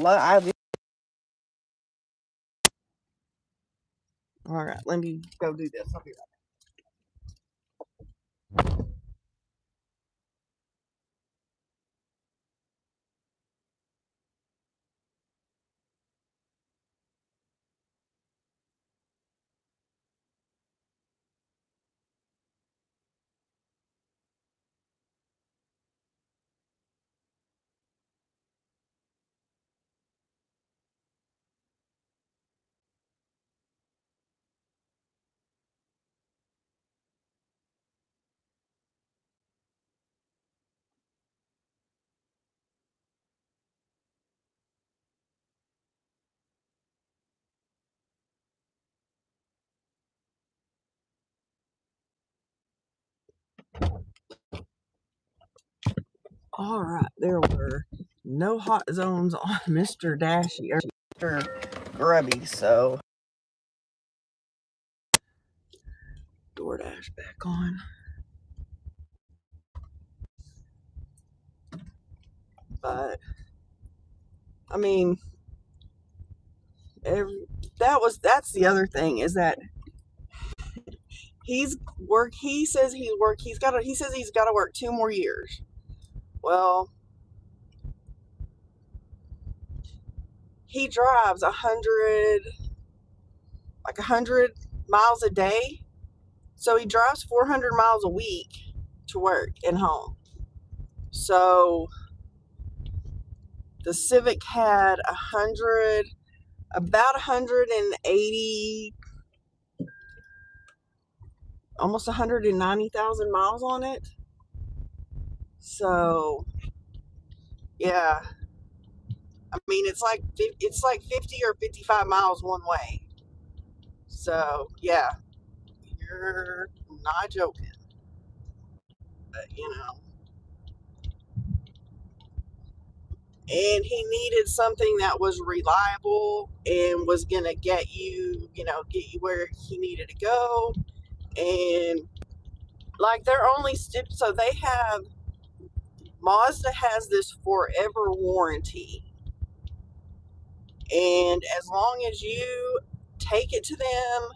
right, let me go do this. I'll be right back. All right, there were no hot zones on Mr. Dashy or Mr. Grubby, so DoorDash back on. But I mean, that's the other thing, is that he says he's got to work 2 more years. Well, he drives 100 miles a day, so he drives 400 miles a week to work and home. So the Civic had about 180, almost 190,000 miles on it. So yeah, I mean it's like 50 or 55 miles one way. So yeah, you're not joking. But and he needed something that was reliable and was gonna get you where he needed to go. And like they're only so they have, Mazda has this forever warranty, and as long as you take it to them,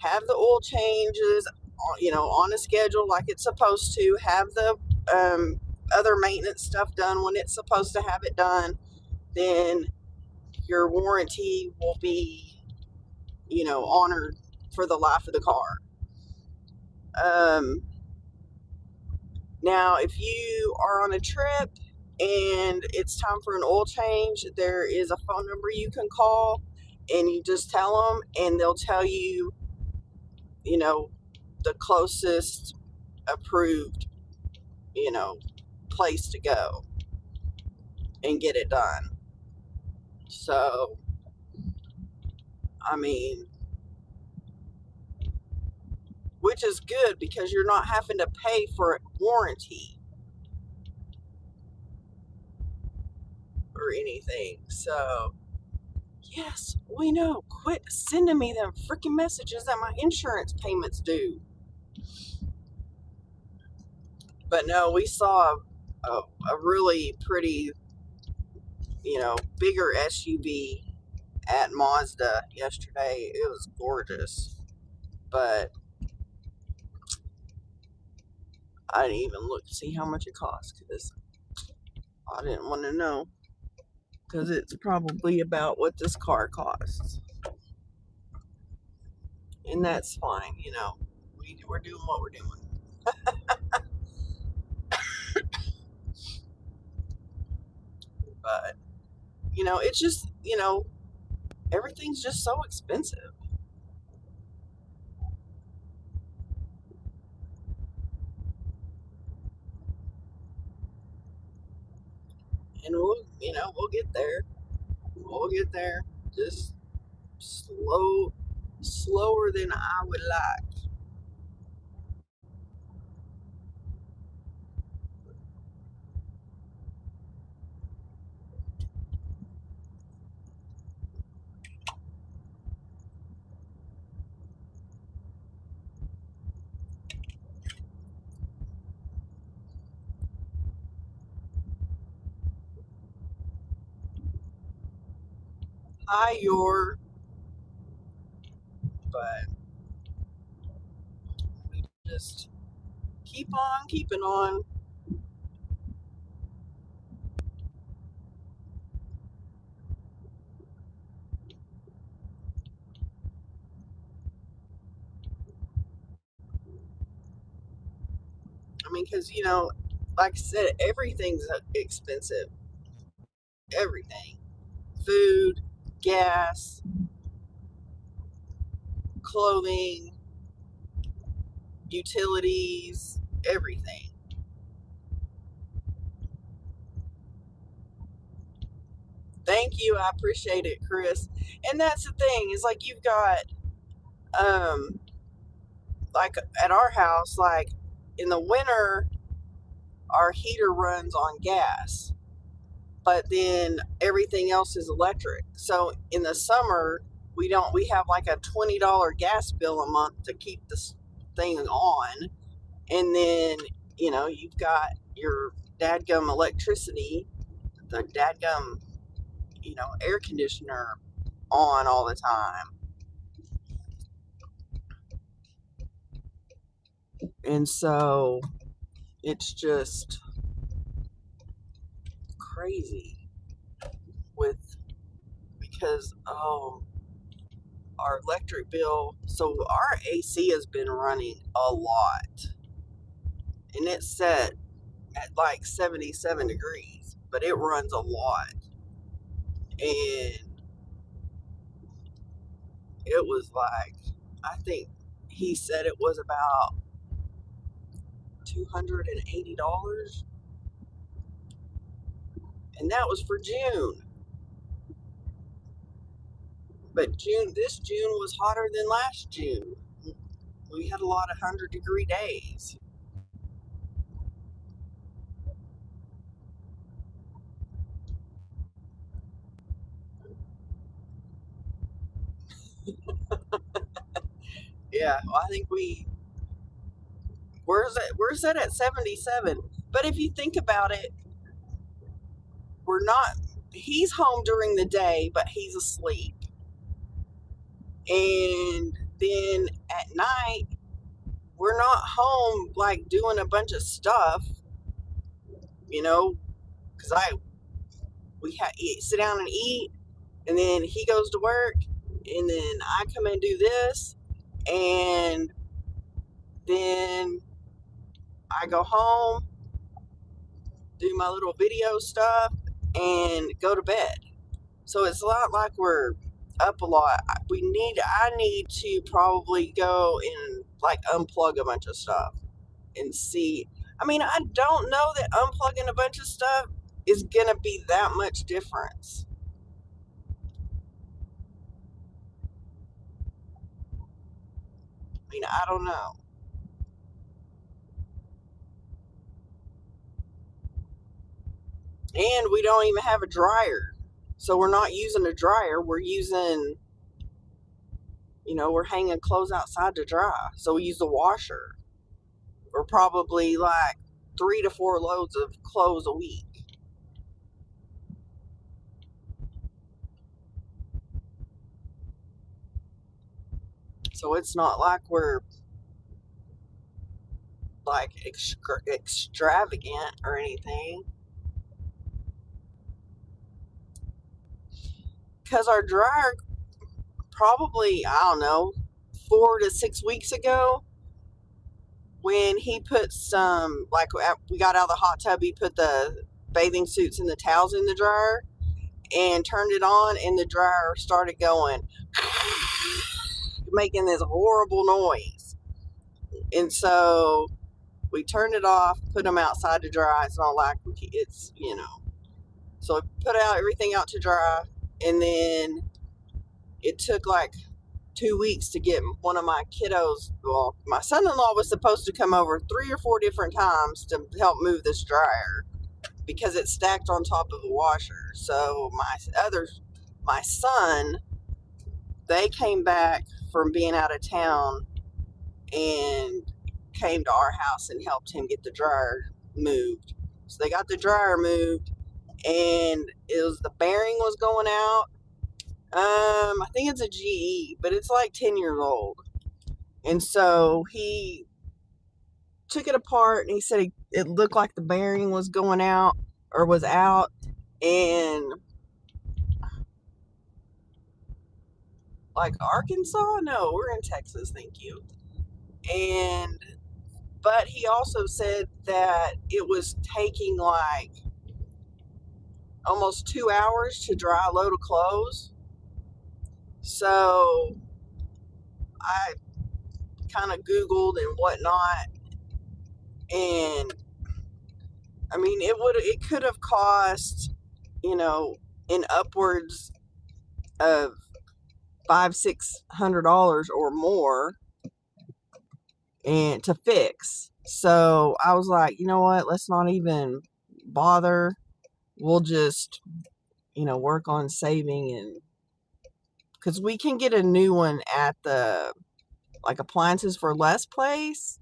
have the oil changes on a schedule like it's supposed to, have the other maintenance stuff done when it's supposed to have it done, then your warranty will be honored for the life of the car. Now if you are on a trip and it's time for an oil change, there is a phone number you can call, and you just tell them and they'll tell you the closest approved, place to go and get it done. So, I mean, which is good because you're not having to pay for warranty or anything. So, yes, we know. Quit sending me them freaking messages that my insurance payments due. But no, we saw a really pretty, bigger SUV at Mazda yesterday. It was gorgeous. But I didn't even look to see how much it cost because I didn't want to know. Because it's probably about what this car costs. And that's fine, we're doing what we're doing. But, it's just, everything's just so expensive. And we'll get there. We'll get there. Just slower than I would like. Hi, but we just keep on keeping on. I mean, because, like I said, everything's expensive. Everything. Food, gas, clothing, utilities, everything. Thank you. I appreciate it, Chris. And that's the thing, is like you've got um like at our house, like in the winter our heater runs on gas, but then everything else is electric. So in the summer we have like a $20 gas bill a month to keep this thing on. And then, you've got your dadgum electricity, the dadgum, air conditioner on all the time. And so it's just crazy with because our electric bill, so our AC has been running a lot and it's set at like 77 degrees, but it runs a lot. And it was like, I think he said it was about $280, and that was for June. But this June was hotter than last June. We had a lot of 100-degree days. Yeah, well, I think we're set at 77. But if you think about it, we're not. He's home during the day, but he's asleep. And then at night, we're not home like doing a bunch of stuff, because we sit down and eat, and then he goes to work, and then I come and do this, and then I go home, do my little video stuff, and go to bed. So it's not like we're up a lot. I need to probably go and like unplug a bunch of stuff and see. I mean, I don't know that unplugging a bunch of stuff is gonna be that much difference. I mean, I don't know. And we don't even have a dryer. So we're not using a dryer. We're using, we're hanging clothes outside to dry. So we use the washer. We're probably like 3 to 4 loads of clothes a week. So it's not like we're like extravagant or anything. Because our dryer, probably, I don't know, 4 to 6 weeks ago, when he put some, like, we got out of the hot tub, he put the bathing suits and the towels in the dryer and turned it on, and the dryer started going, making this horrible noise. And so we turned it off, put them outside to dry. It's not like So I put out everything out to dry, and then it took like 2 weeks to get one of my kiddos. Well, my son-in-law was supposed to come over 3 or 4 different times to help move this dryer because it's stacked on top of the washer. So my son, they came back from being out of town and came to our house and helped him get the dryer moved. So they got the dryer moved, and the bearing was going out. I think it's a GE, but it's like 10 years old. And so he took it apart, and he said it looked like the bearing was going out or was out. And like Arkansas? No, we're in Texas, thank you. But he also said that it was taking like almost 2 hours to dry a load of clothes. So I kind of Googled and whatnot, and I mean, it could have cost, in upwards of $500-600 or more, and to fix. So I was like, you know what? Let's not even bother. We'll just, work on saving, and because we can get a new one at the like appliances for less place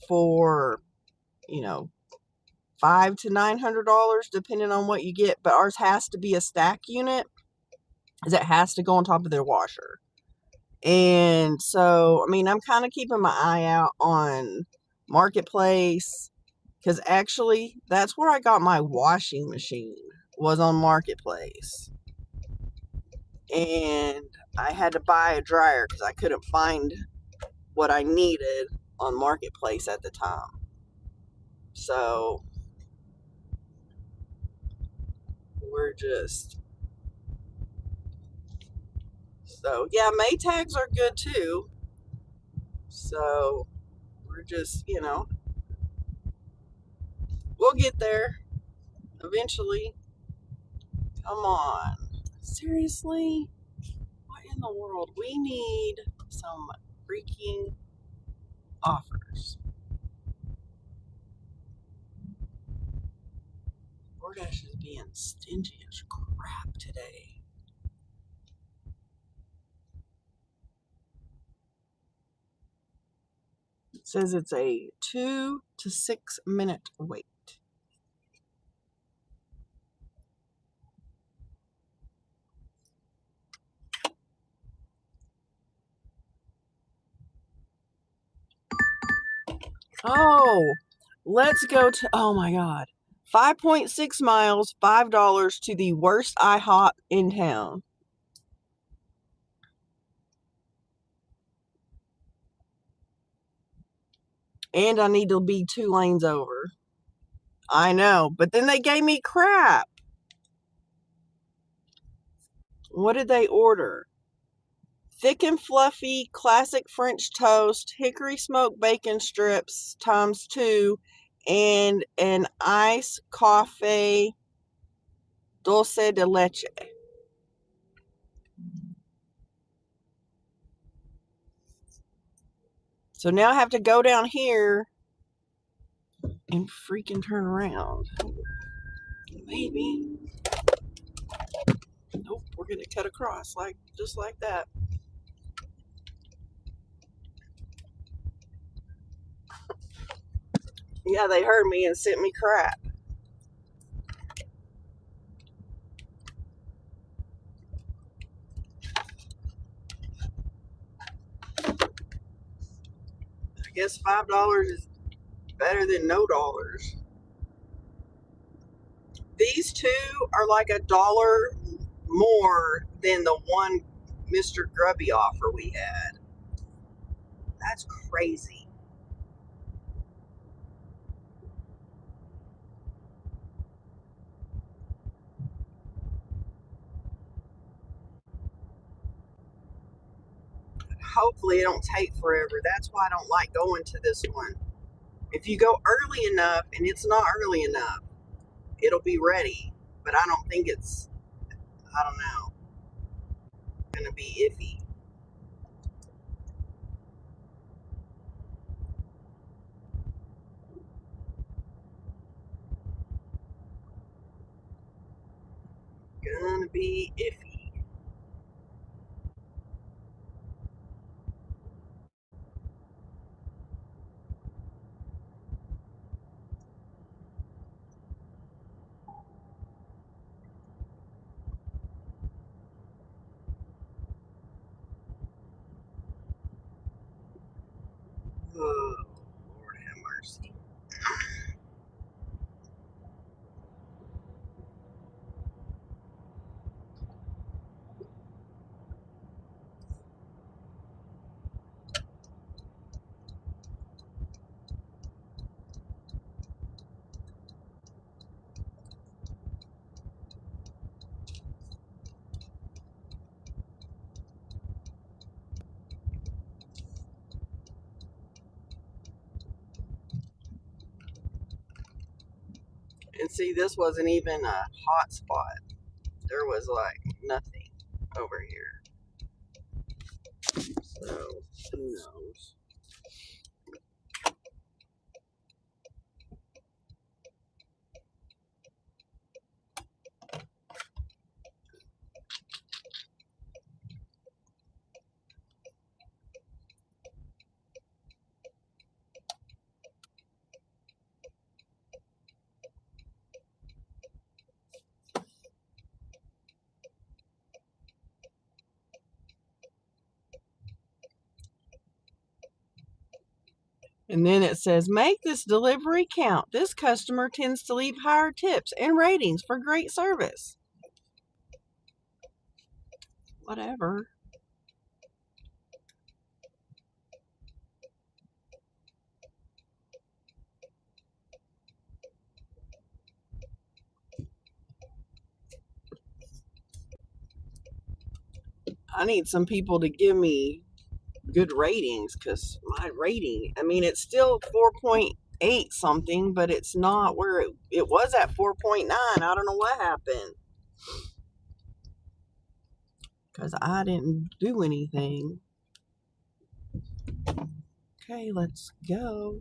for, you know, $500 to $900 depending on what you get. But ours has to be a stack unit, because it has to go on top of their washer. And so, I mean, I'm kind of keeping my eye out on Marketplace, because actually that's where I got my washing machine, was on Marketplace. And I had to buy a dryer because I couldn't find what I needed on Marketplace at the time. So we're just yeah, Maytags are good too. So we're just, we'll get there eventually. Come on. Seriously? What in the world? We need some freaking offers. DoorDash is being stingy as crap today. It says it's a 2 to 6 minute wait. Oh, let's go to, oh my God, 5.6 miles, $5 to the worst IHOP in town. And I need to be 2 lanes over. I know, but then they gave me crap. What did they order? thick and fluffy classic French toast, hickory smoked bacon strips times 2, and an iced coffee dulce de leche. So now I have to go down here and freaking turn around. Maybe. Nope, we're gonna cut across just like that. Yeah, they heard me and sent me crap. I guess $5 is better than no dollars. These two are like $1 more than the one Mr. Grubby offer we had. That's crazy. Hopefully it don't take forever. That's why I don't like going to this one. If you go early enough and it's not early enough, it'll be ready. But I don't think it's, I don't know, gonna be iffy. Gonna be iffy. Oh, Lord have mercy. And see, this wasn't even a hot spot. There was like nothing over here. So, who knows? And then it says, make this delivery count. This customer tends to leave higher tips and ratings for great service. Whatever. I need some people to give me good ratings because my rating, I mean, it's still 4.8 something, but it's not where it was at 4.9. I don't know what happened because I didn't do anything. Okay, let's go.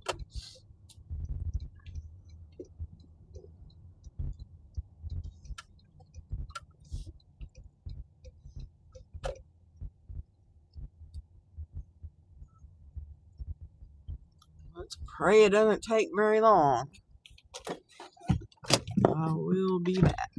Let's pray it doesn't take very long. I will be back.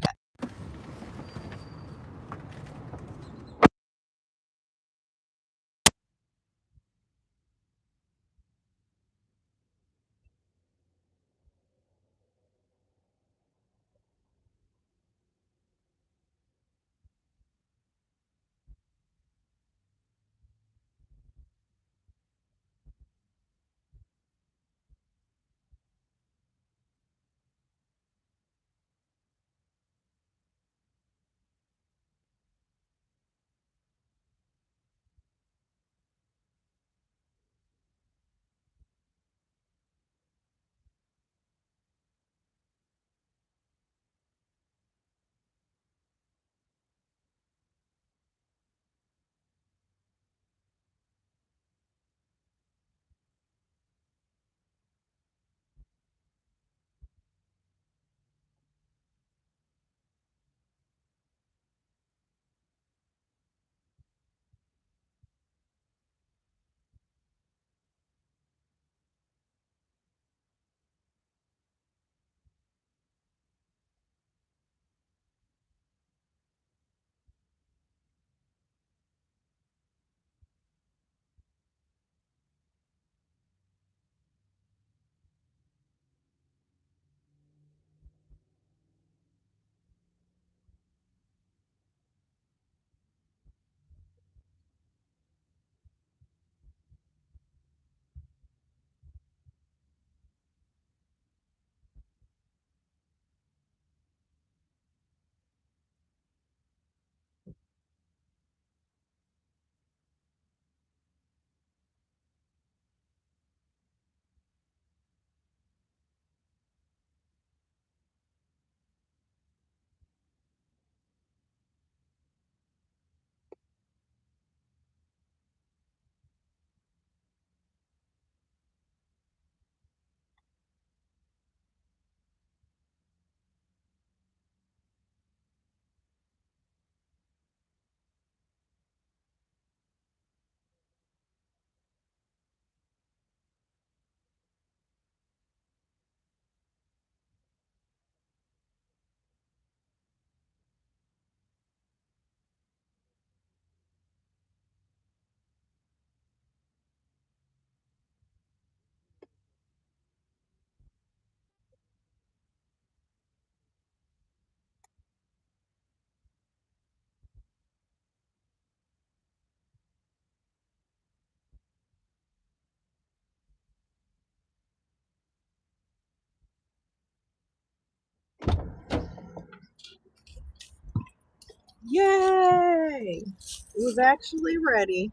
Yay! It was actually ready.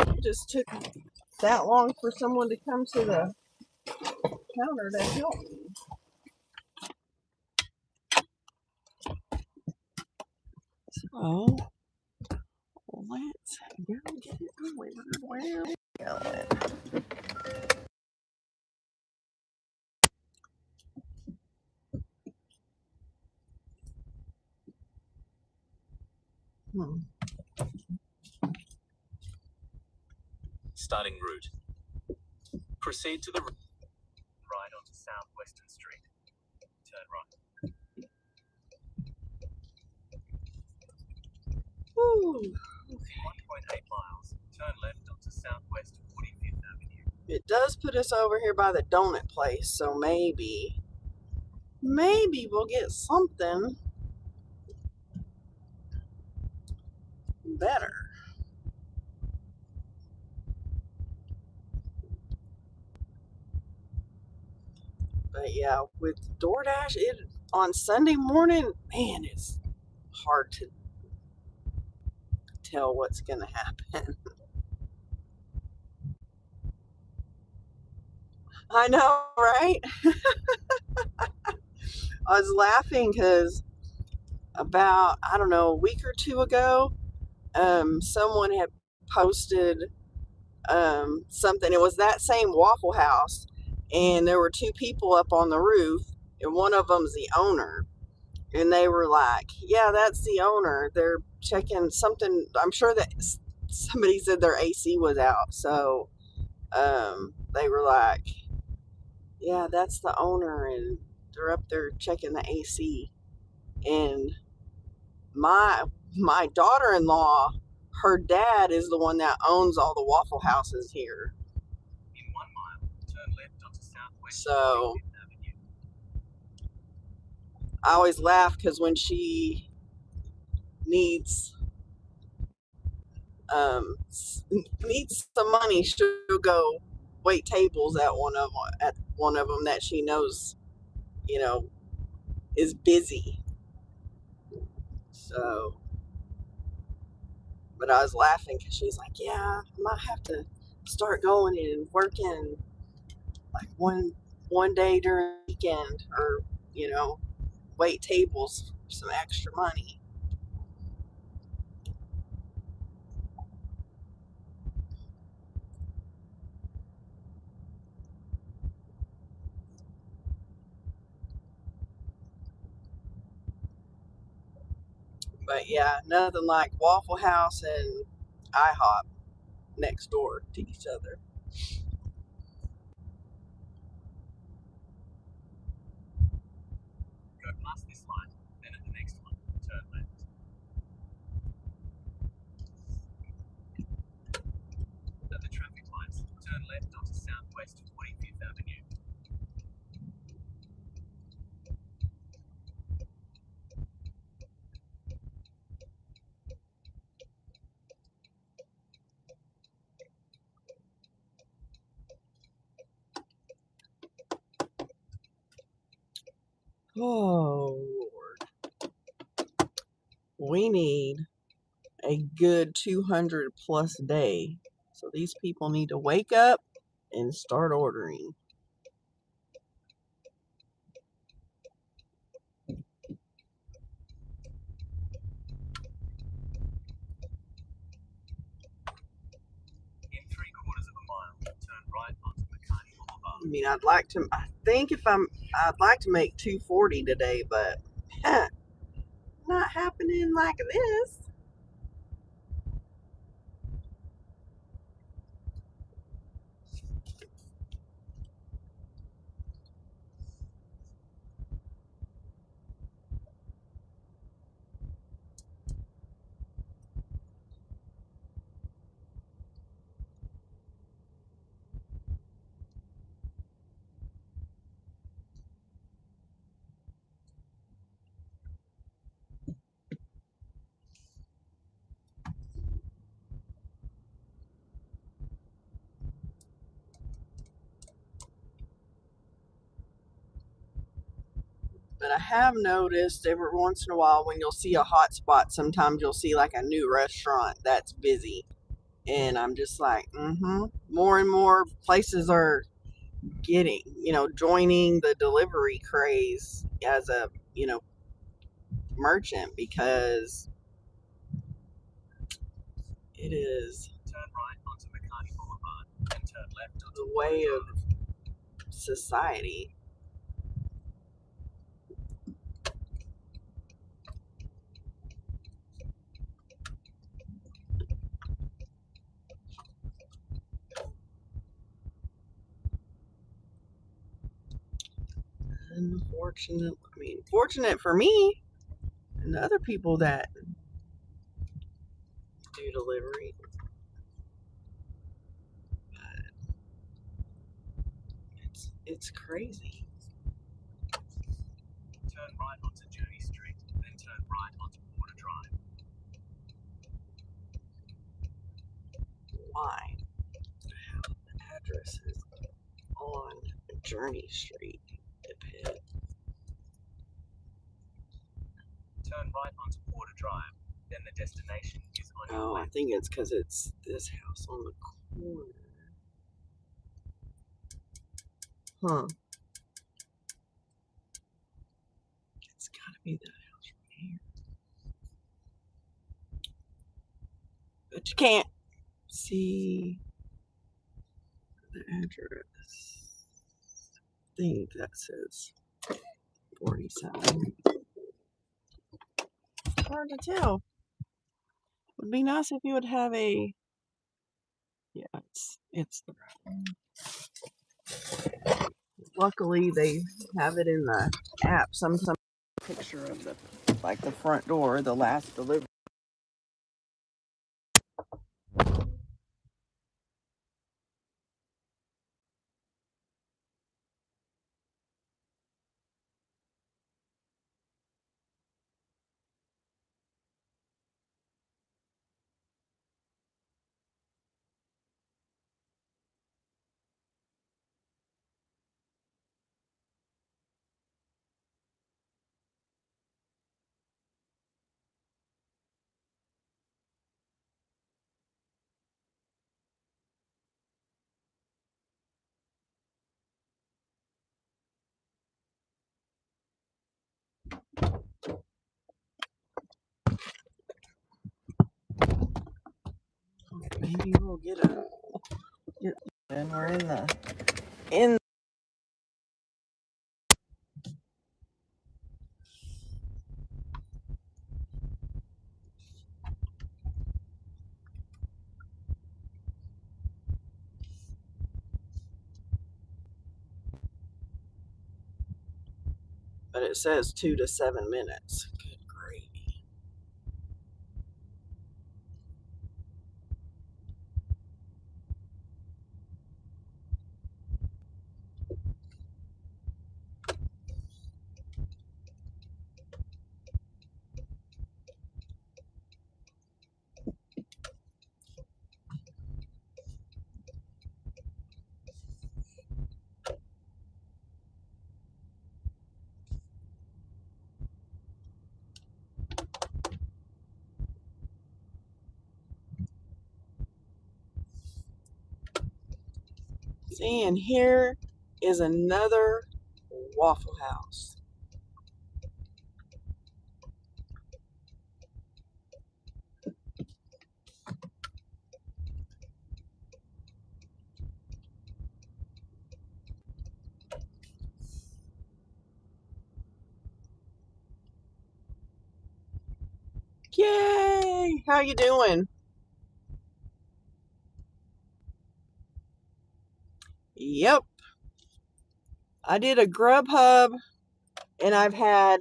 It just took that long for someone to come to the counter to help me. So let's go get it delivered. Where are we going? Hmm. Starting route. Proceed to the right onto Southwestern Street. Turn right. Whew. 1.8 miles. Turn left onto Southwest 45th Avenue. It does put us over here by the donut place, so maybe we'll get something better. But yeah, with DoorDash, it on Sunday morning, man, it's hard to tell what's gonna happen. I know, right? I was laughing because about, I don't know, a week or two ago, someone had posted something. It was that same Waffle House, and there were two people up on the roof, and one of them's the owner. And they were like, "Yeah, that's the owner. They're checking something." I'm sure that somebody said their AC was out, so they were like, "Yeah, that's the owner," and they're up there checking the AC. And my my daughter-in-law, her dad is the one that owns all the Waffle Houses here. In 1 mile, turn left onto Southwest So 45th Avenue. I always laugh because when she needs um, needs some money, she'll go wait tables at one of them that she knows, you know, is busy. So, but I was laughing because she's like, "Yeah, I might have to start going and working like one day during the weekend, or you know, wait tables for some extra money." But yeah, nothing like Waffle House and IHOP next door to each other. Go past this line, then at the next one, turn left. At the traffic lights, turn left onto Southwest 45th Avenue. Oh Lord, we need a good 200 plus day. So these people need to wake up and start ordering. In 3/4 of a mile, turn right onto McCartney Boulevard. I mean, I think I'd like to make 240 today, but not happening like this. But I have noticed every once in a while when you'll see a hot spot, sometimes you'll see like a new restaurant that's busy. And I'm just like, more and more places are getting, joining the delivery craze as a, merchant, because it is Turn right onto McCartney Boulevard and turn left onto the way of society. Fortunate for me and the other people that do delivery. It's crazy. Turn right onto Journey Street, then turn right onto Water Drive. Why the address is on Journey Street? Turn right onto Water Drive, then the destination is on your Oh, I left. think it's because it's this house on the corner. Huh. It's gotta be that house right here. But you can't see the address. I think that says 47. It's hard to tell. Would be nice if you would have a. Yeah, it's the right one. Luckily, they have it in the app. Sometimes picture of the front door, the last delivery. Maybe we'll get. And we're in. But it says 2 to 7 minutes. Good gravy. See, and here is another Waffle House. Yay! How you doing? Yep. I did a Grubhub and I've had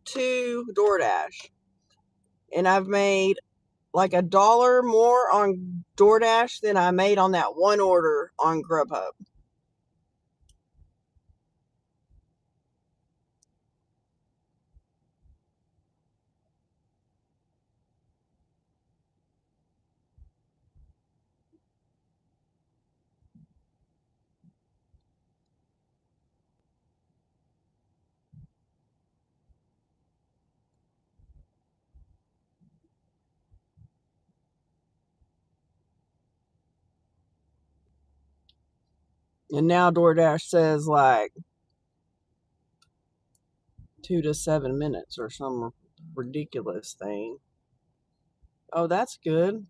2 DoorDash. And I've made like $1 more on DoorDash than I made on that one order on Grubhub. And now DoorDash says like 2 to 7 minutes or some ridiculous thing. Oh, that's good.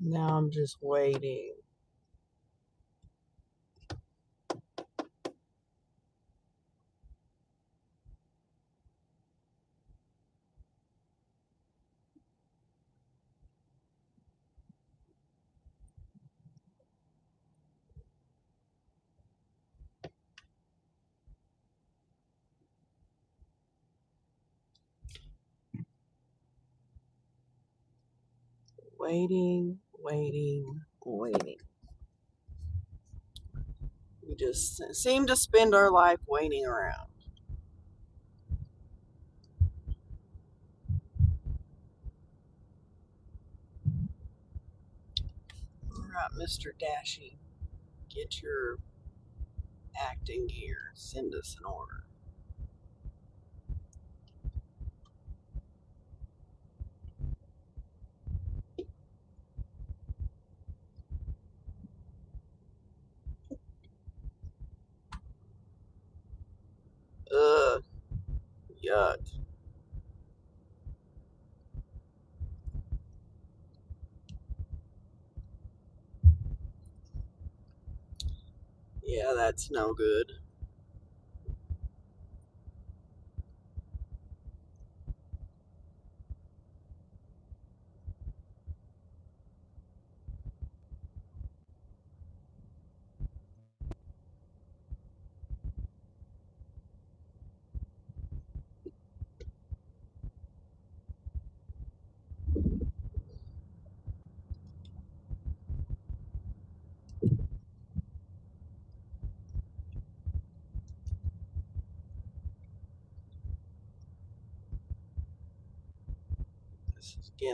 Now I'm just waiting. Waiting, waiting, waiting. We just seem to spend our life waiting around. All right, Mr. Dashy, get your acting gear. Send us an order. Ugh, yuck. Yeah, that's no good.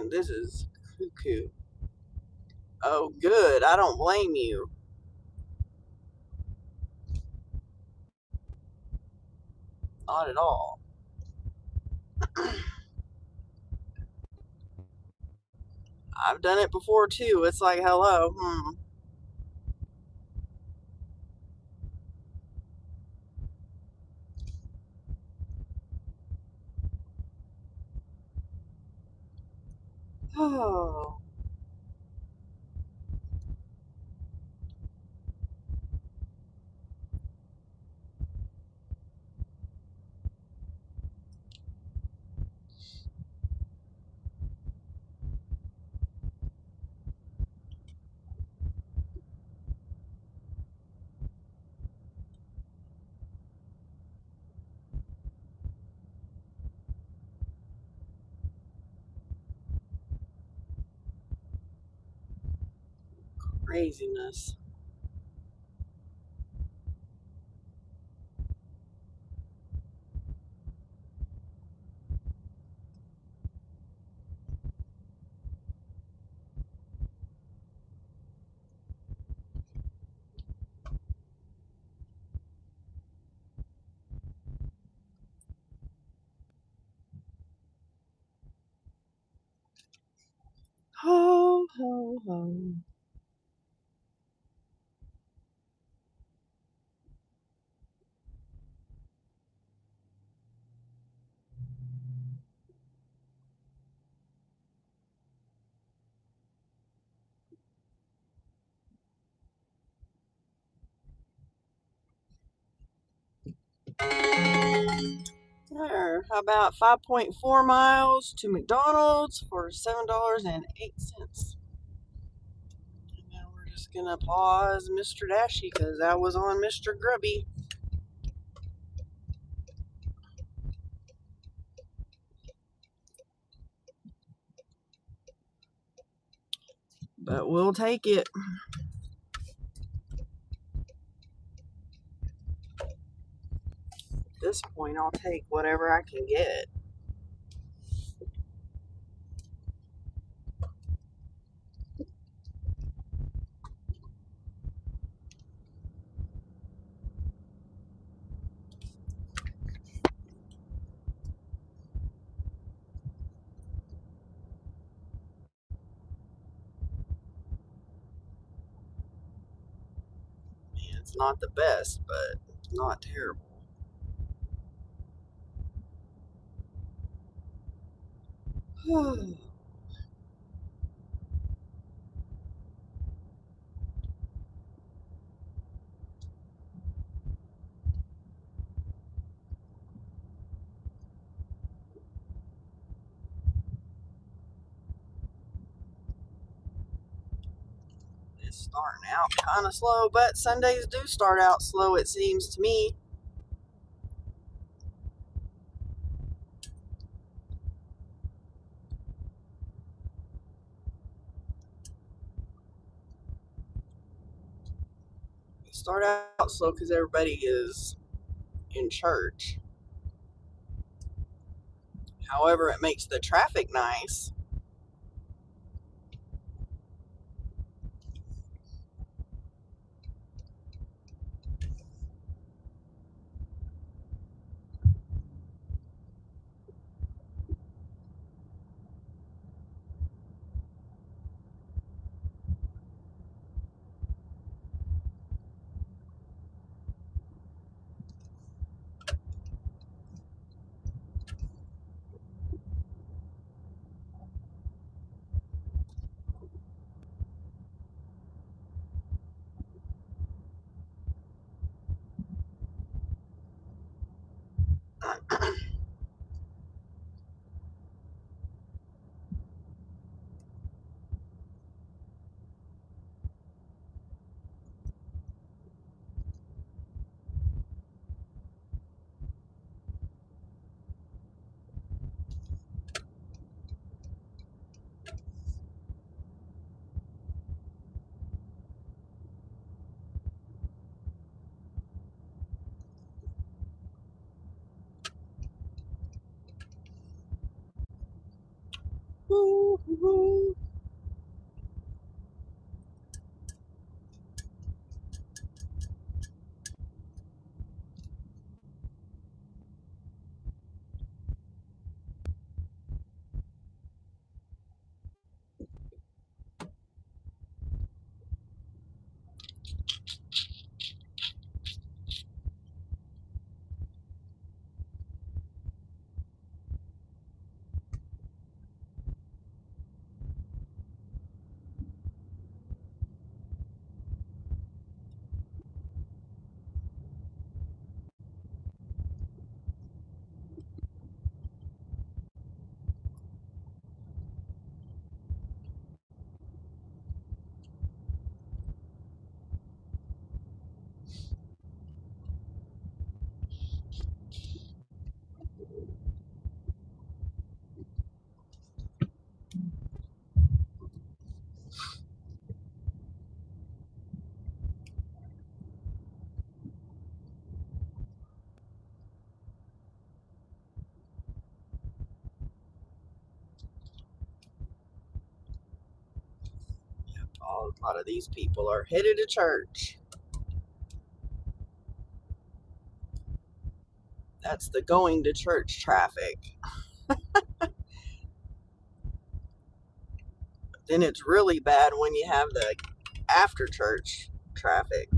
This is cuckoo. Oh, good. I don't blame you. Not at all. I've done it before too. It's like, hello. Oh, craziness. Ho, ho, ho. There. How about 5.4 miles to McDonald's for $7.08? And now we're just gonna pause Mr. Dashy because that was on Mr. Grubby. But we'll take it. At this point, I'll take whatever I can get. It's not the best, but not terrible. It's starting out kind of slow, but Sundays do start out slow, it seems to me. They start out slow because everybody is in church. However, it makes the traffic nice. A lot of these people are headed to church. That's the going to church traffic. Then it's really bad when you have the after church traffic.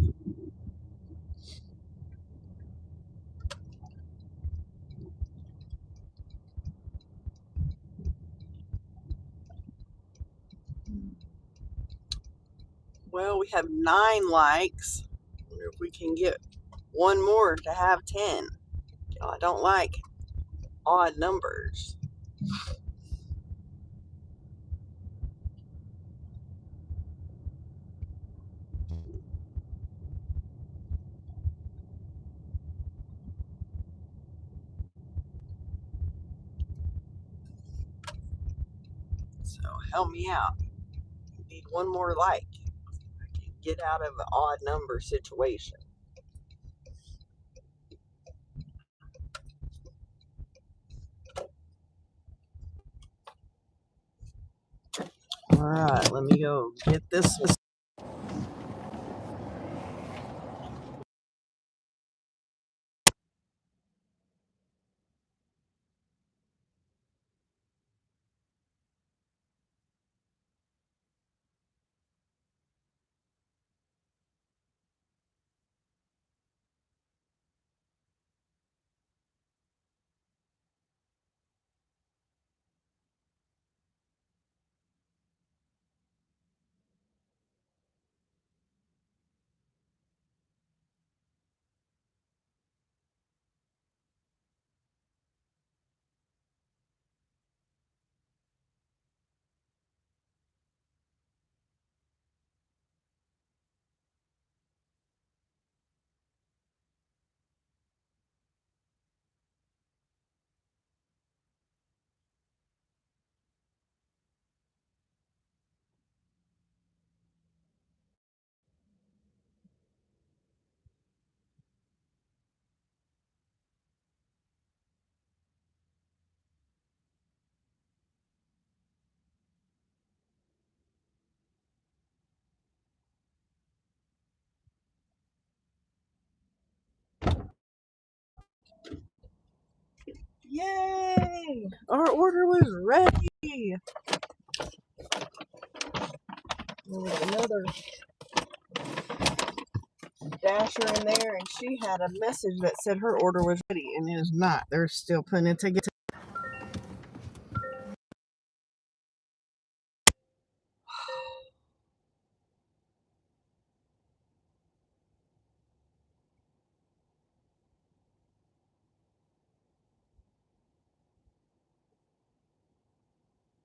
Well, we have 9 likes. Wonder if we can get one more to have 10. I don't like odd numbers. So help me out. Need one more like. I can get out of an odd number situation. All right, let me go get this. Yay! Our order was ready. There was another dasher in there, and she had a message that said her order was ready, and it is not. They're still putting it together.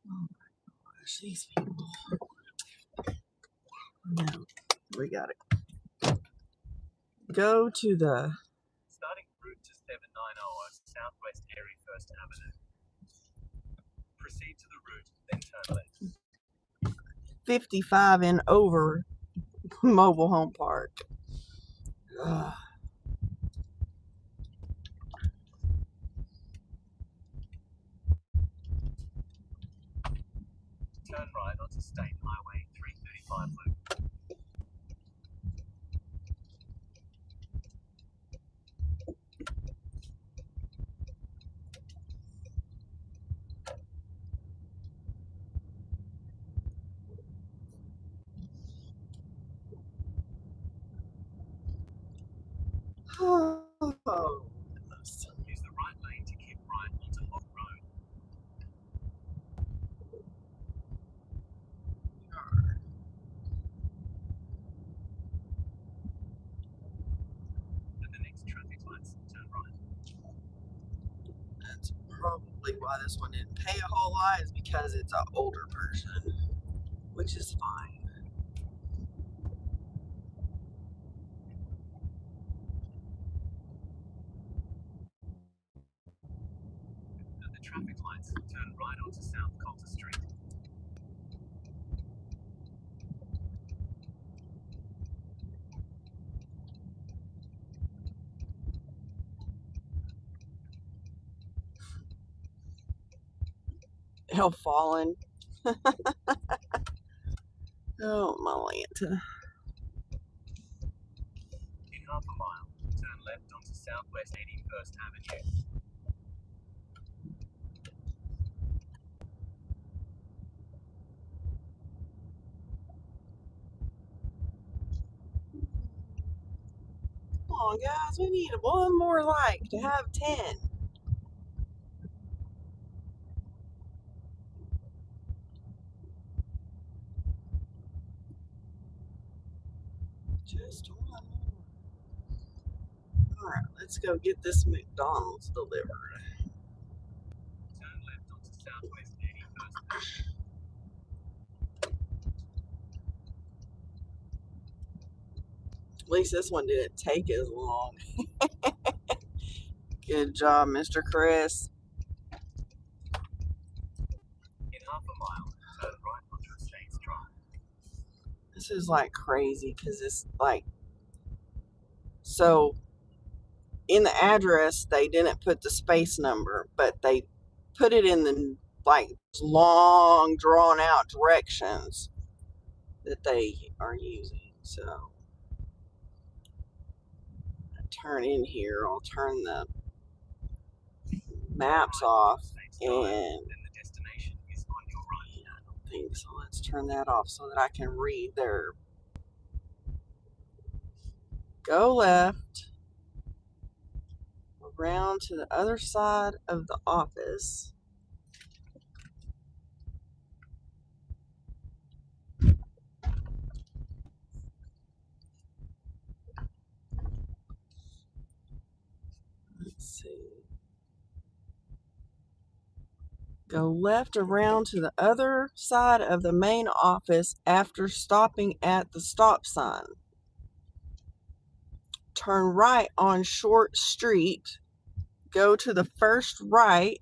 Oh my gosh, these people. No, we got it. Go to the Starting route to 790 Southwest Erie 1st Avenue. Proceed to the route, then turn left. 55 and over mobile home park. Ugh. Turn right onto State Highway 335 loop. Oh. Use the right lane to keep right onto Hog Road. At the next traffic lights, turn right. That's probably why this one didn't pay a whole lot, is because it's an older person, which is fine. At the traffic lights, turn right onto South Coulter Street. Hell, fallen. Oh, my Lanta. In half a mile, turn left onto Southwest 81st Avenue. Come on, guys. We need one more like to have 10. Just one more. Alright, let's go get this McDonald's delivered. Turn left onto Southwest 81st Avenue. At least this one didn't take as long. Good job, Mr. Chris. In half a mile, turn right onto Estates Drive. This is like crazy because it's like, so in the address they didn't put the space number, but they put it in the like long drawn out directions that they are using. So I turn in here, I'll turn the maps off, and Then the destination is on your right. I don't think so. Let's turn that off so that I can read their go left around to the other side of the office. Let's see. Go left around to the other side of the main office after stopping at the stop sign. Turn right on Short Street. Go to the first right.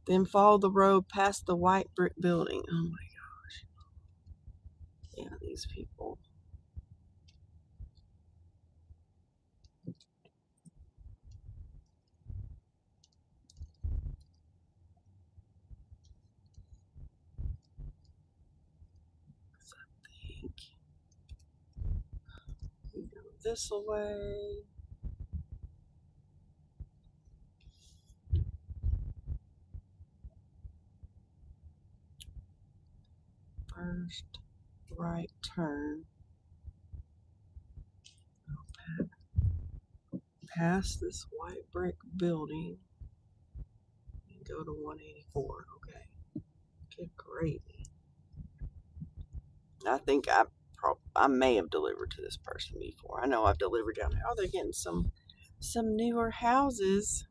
Then follow the road past the white brick building. Oh my gosh. Yeah, these people. I think we go this way. First right turn. Past this white brick building and go to 184. Okay. Good gravy. I think I may have delivered to this person before. I know I've delivered down there. Oh, they're getting some newer houses.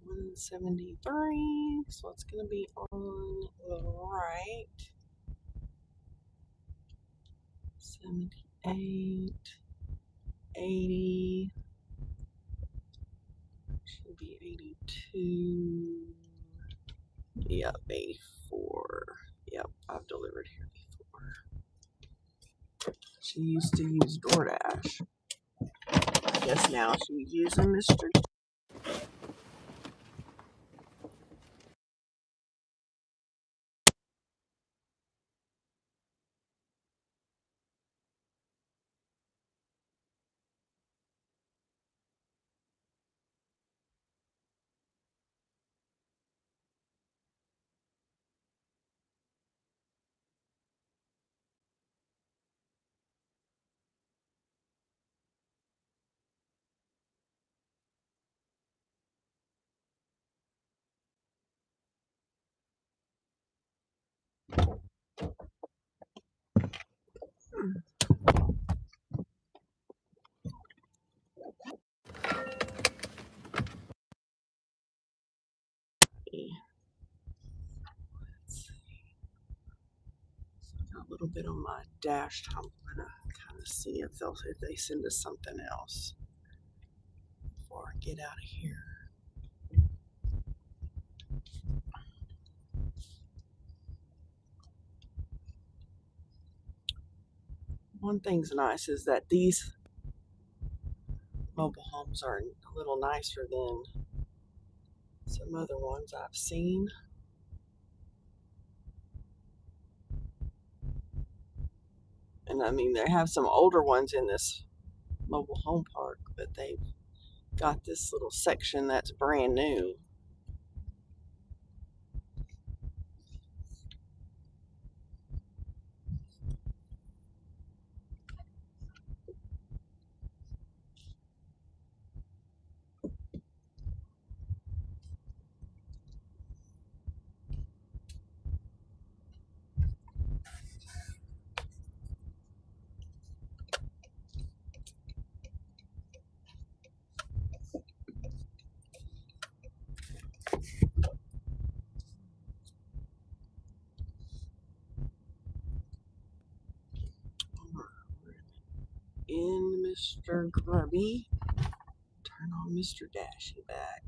173. So it's gonna be on the right. 78, 80. Should be 82. Yep, 84. Yep, I've delivered here before. She used to use DoorDash. I guess now she's using Mr. A little bit on my dash top. I'm gonna kind of see if they send us something else before I get out of here. One thing's nice is that these mobile homes are a little nicer than some other ones I've seen. And I mean, they have some older ones in this mobile home park, but they've got this little section that's brand new. In Mr. Grubby. Turn on Mr. Dashy back.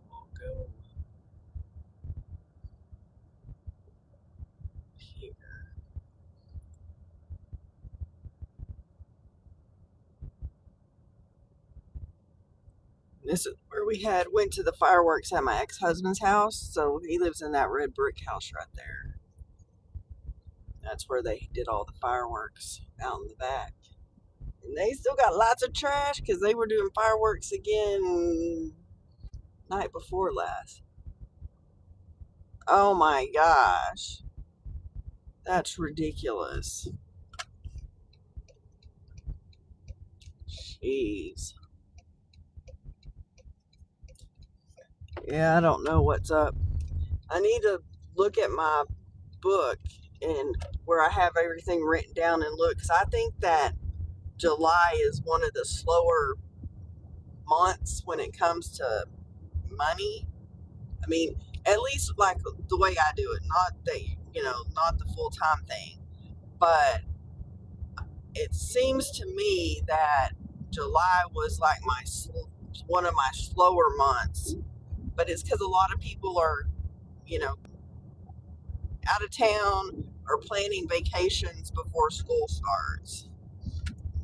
We'll go here. This is where we went to the fireworks at my ex-husband's house. So he lives in that red brick house right there. That's where they did all the fireworks out in the back. And they still got lots of trash because they were doing fireworks again night before last. Oh my gosh. That's ridiculous. Jeez. Yeah, I don't know what's up. I need to look at my book and where I have everything written down and look, because I think that July is one of the slower months when it comes to money. I mean, at least like the way I do it, not that, not the full time thing, but it seems to me that July was like one of my slower months, but it's because a lot of people are, you know, out of town or planning vacations before school starts.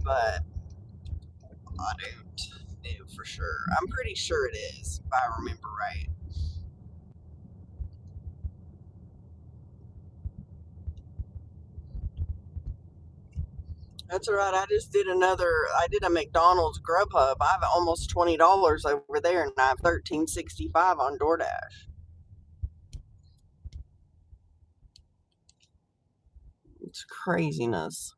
But I don't know for sure. I'm pretty sure it is, if I remember right. That's all right. I did a McDonald's Grubhub. I have almost $20 over there, and I have $13.65 on DoorDash. It's craziness.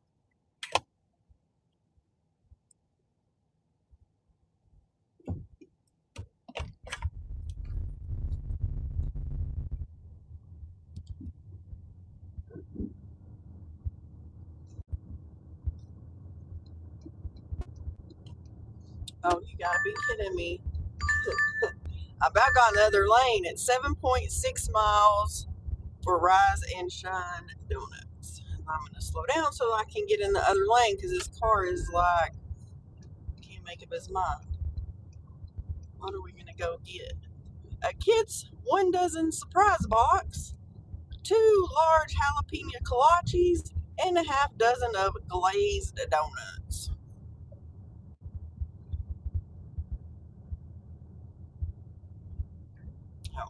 Oh, you gotta be kidding me. I back on the other lane at 7.6 miles for Rise and Shine Donuts. And I'm gonna slow down so I can get in the other lane because this car is like, can't make up his mind. What are we gonna go get? A kid's 1 dozen surprise box, 2 large jalapeno kolaches, and a half dozen of glazed donuts.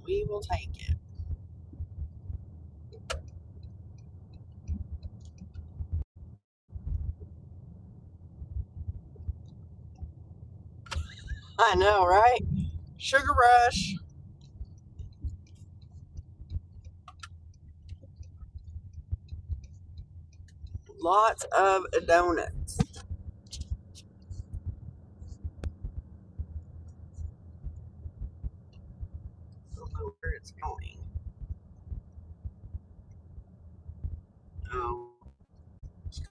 We will take it. I know, right? Sugar rush. Lots of donuts. I don't know where it's going. Oh, it's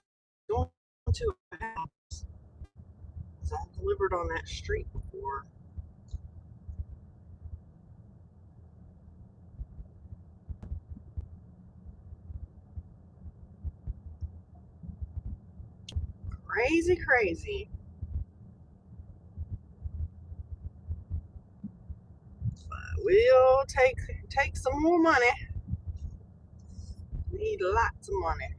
going to a house. I delivered on that street before. Crazy, crazy. We'll take some more money. Need lots of money.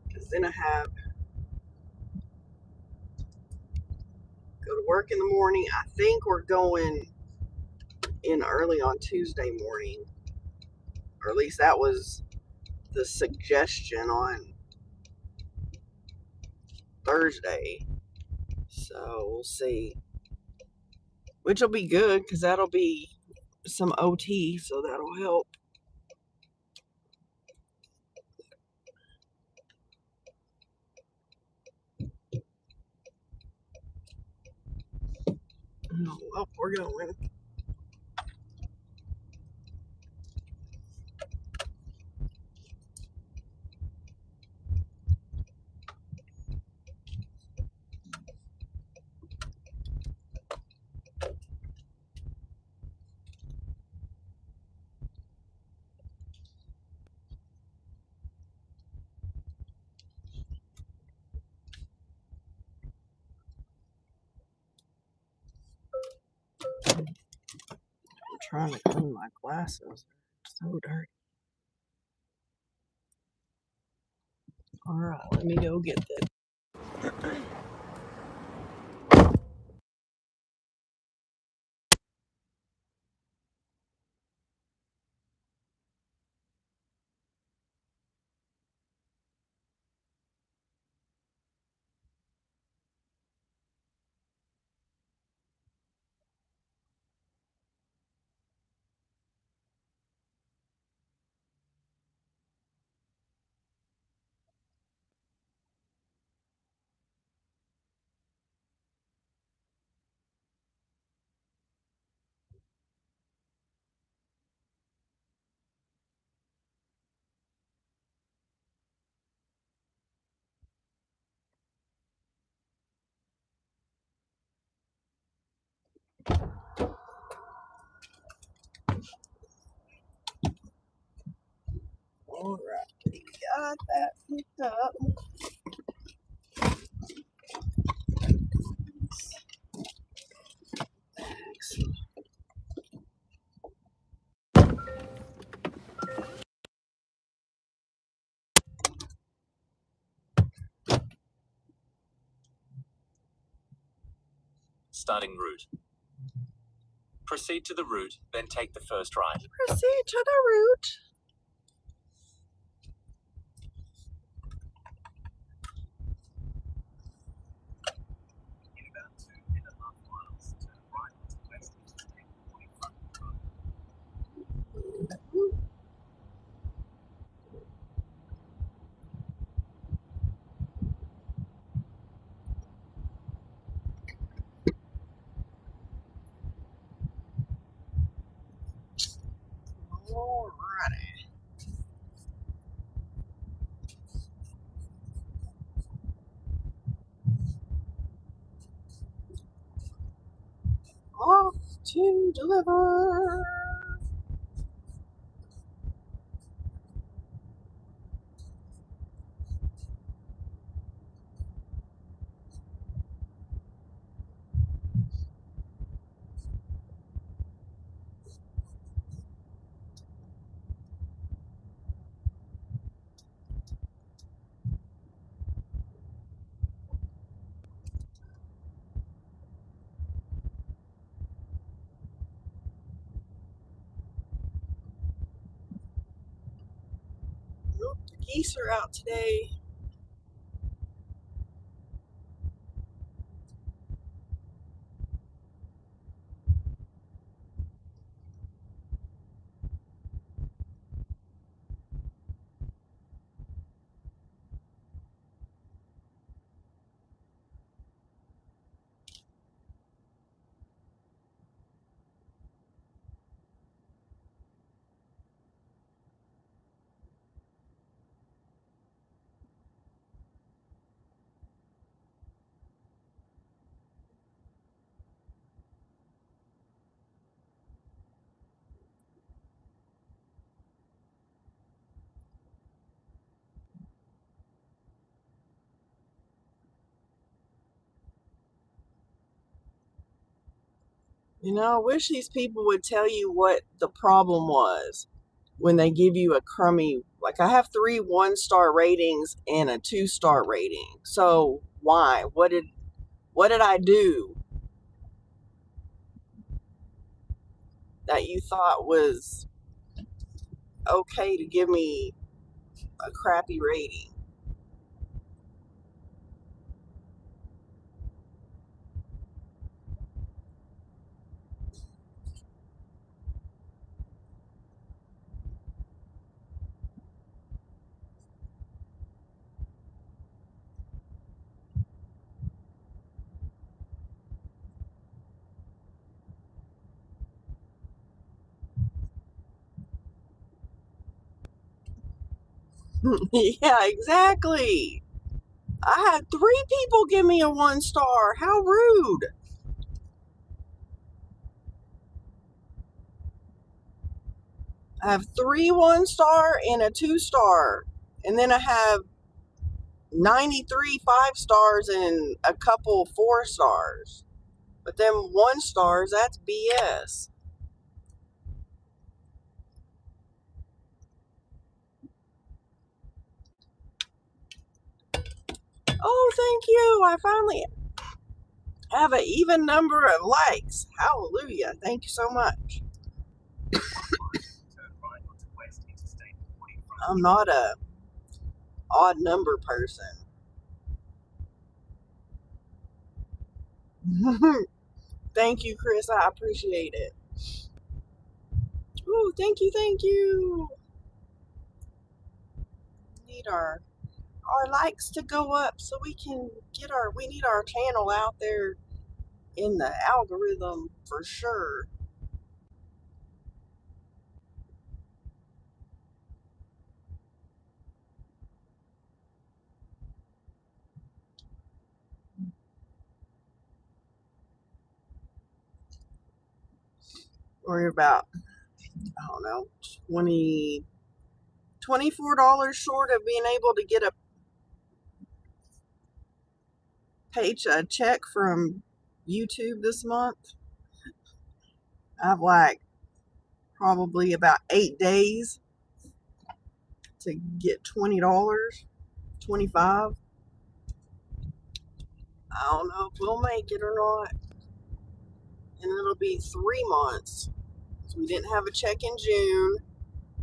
Because then I have go to work in the morning. I think we're going in early on Tuesday morning, or at least that was the suggestion on Thursday. So we'll see, which will be good because that'll be some OT, so that'll help. Oh, we're going. I'm trying to clean my glasses. They're so dirty. All right, let me go get this. got that picked up. Starting route. Proceed to the route, then take the first right. Proceed to the route. In about 2.5 miles, turn right onto West Interstate 45 Road. Alrighty. Off to deliver. Nope, the geese are out today. You know, I wish these people would tell you what the problem was when they give you a crummy, like I have 3 1-star ratings and a 2-star rating. So why? What did I do that you thought was okay to give me a crappy rating? Yeah, exactly. I had 3 people give me a 1-star. How rude. I have 3 1-star and a 2-star. And then I have 93 5-stars and a couple 4-stars. But them 1-stars, that's BS. Oh, thank you. I finally have an even number of likes. Hallelujah. Thank you so much. Turn right onto West Interstate 45. I'm not a odd number person. Thank you, Chris. I appreciate it. Ooh, thank you, thank you. We need our likes to go up so we can we need our channel out there in the algorithm for sure. We're about, I don't know, 20 $24 short of being able to get a check from YouTube this month. I have like probably about 8 days to get $20, $25. I don't know if we'll make it or not. And it'll be 3 months. So we didn't have a check in June.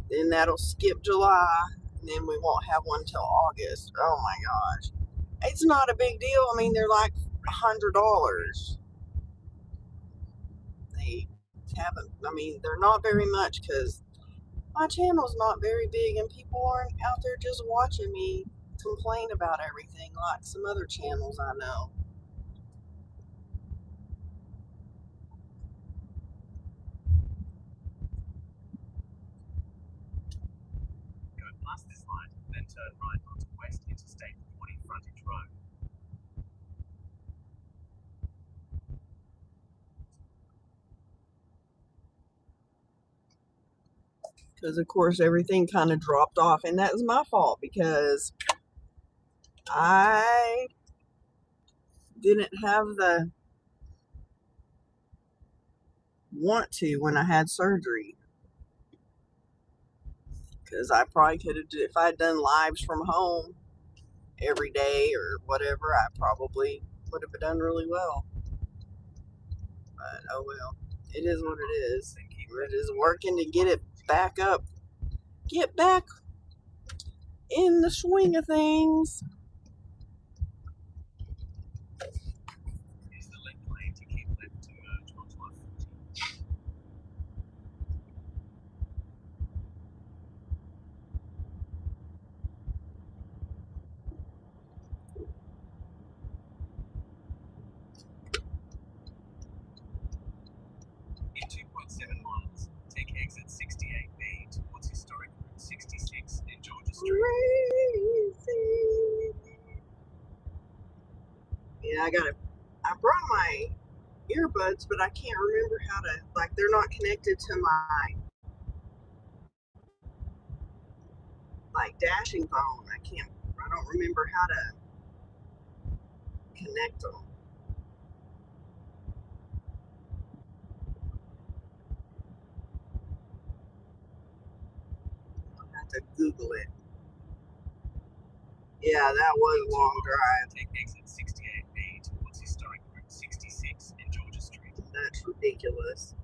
Then that'll skip July. And then we won't have one till August. Oh my gosh. It's not a big deal. I mean, they're like $100. They haven't, I mean, they're not very much because my channel's not very big and people aren't out there just watching me complain about everything like some other channels I know. Go past this light, then turn right onto West Interstate 40 frontage road. Because of course everything kind of dropped off, and that was my fault because I didn't have the want to when I had surgery. Because I probably could have, if I'd done lives from home every day or whatever, I probably would have done really well. But oh well, it is what it is. We're just working to get it back up, get back in the swing of things. Use the left lane to keep left to merge onto I-40. In 2.7 miles, take exit 68B towards historic Route 66 in Georgia Street. Yeah, I brought my earbuds, but I can't remember how to, like, they're not connected to my, like, dashing phone. I don't remember how to connect them. I'll have to Google it. Yeah, that was a long drive. Take exit 68B towards historic Route 66 in Georgia Street. That's ridiculous.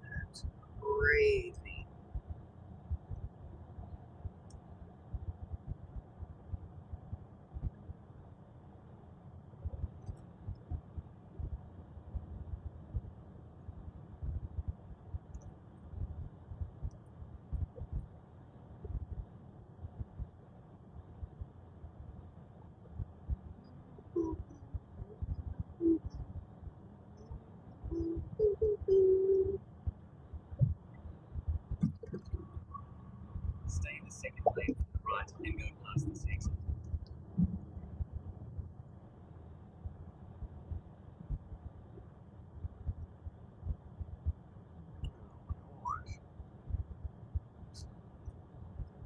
That's crazy. Stay in the second lane to the right and go past this exit.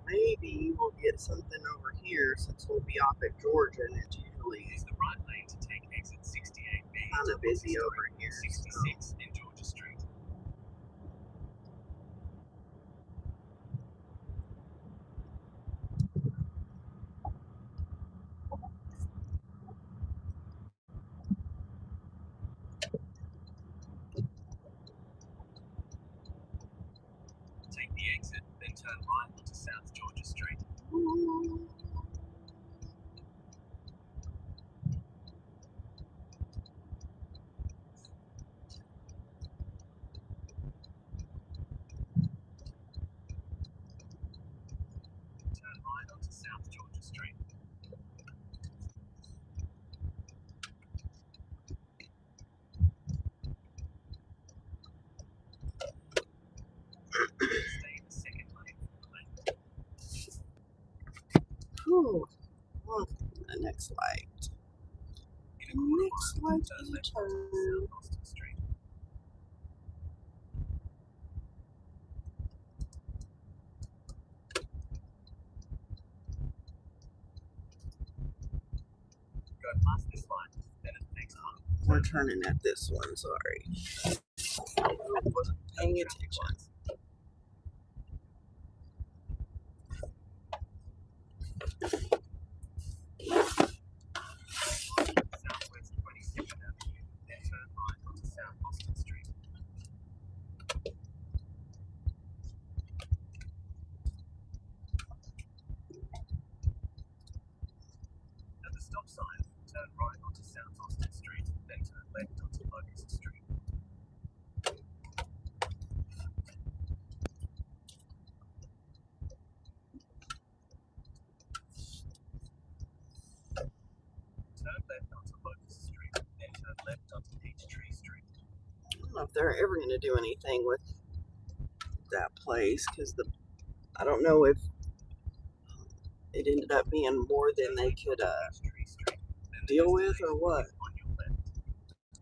Maybe we'll get something over here since we'll be off at Georgia, and it's usually Use the right lane to take exit 68B kind of busy over here. 66 in Georgia Street. Take the exit, then turn right onto South Georgia Street. Turn right onto South Georgia Street. Whew. Okay, the next light. In a quarter Next mile, light turn left onto U-turn. South Austin Street. Go past this line, then at the next one. We're turning at this one, sorry. I wasn't paying attention. Southwest 22nd Avenue, then turn right onto South Austin Street. At the stop sign, turn right onto South Austin Street, then turn left onto Locust Street. Turn left onto Locust Street, then turn left onto Peachtree Street. I don't know if they're ever going to do anything with that place because I don't know if it ended up being more than they could deal with or what.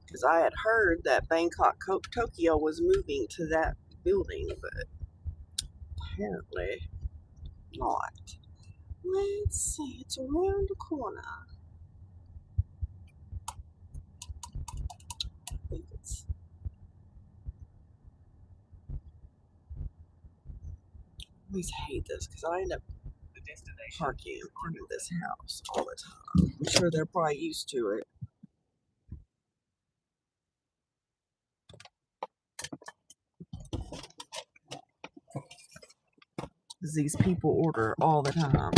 Because I had heard that Bangkok Tokyo was moving to that building, but apparently not. Let's see, it's around the corner. I think it's. I always hate this because I end up parking in front of this house all the time. I'm sure they're probably used to it. Because these people order all the time.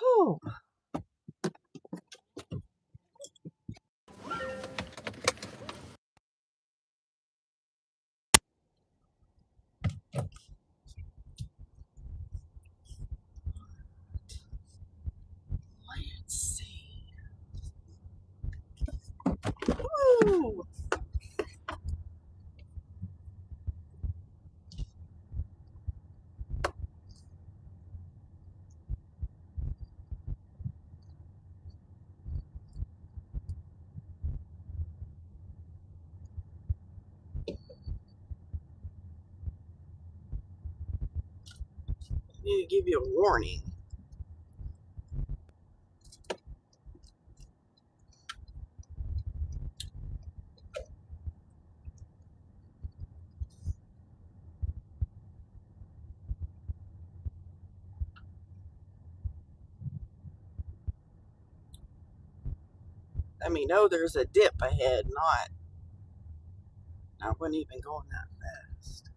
Oh, let's see. Woo! I need to give you a warning. Let me know there's a dip ahead, not. I wasn't even going that fast.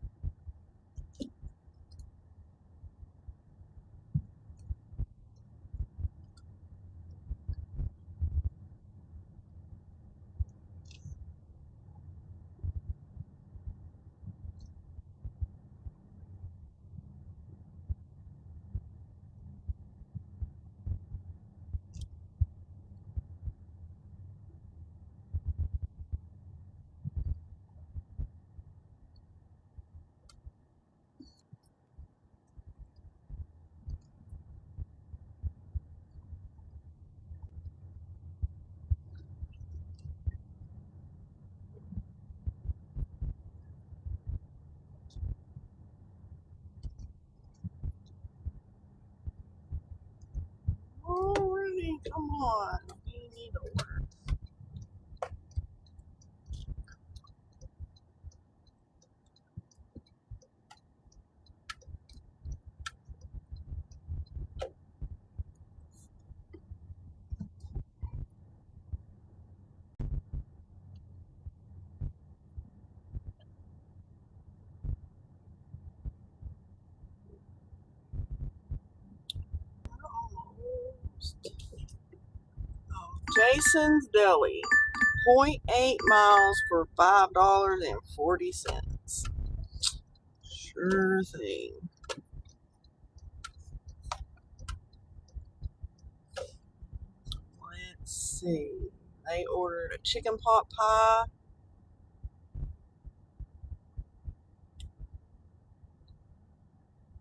Jason's Deli. 0.8 miles for $5.40. Sure thing. Let's see. They ordered a chicken pot pie.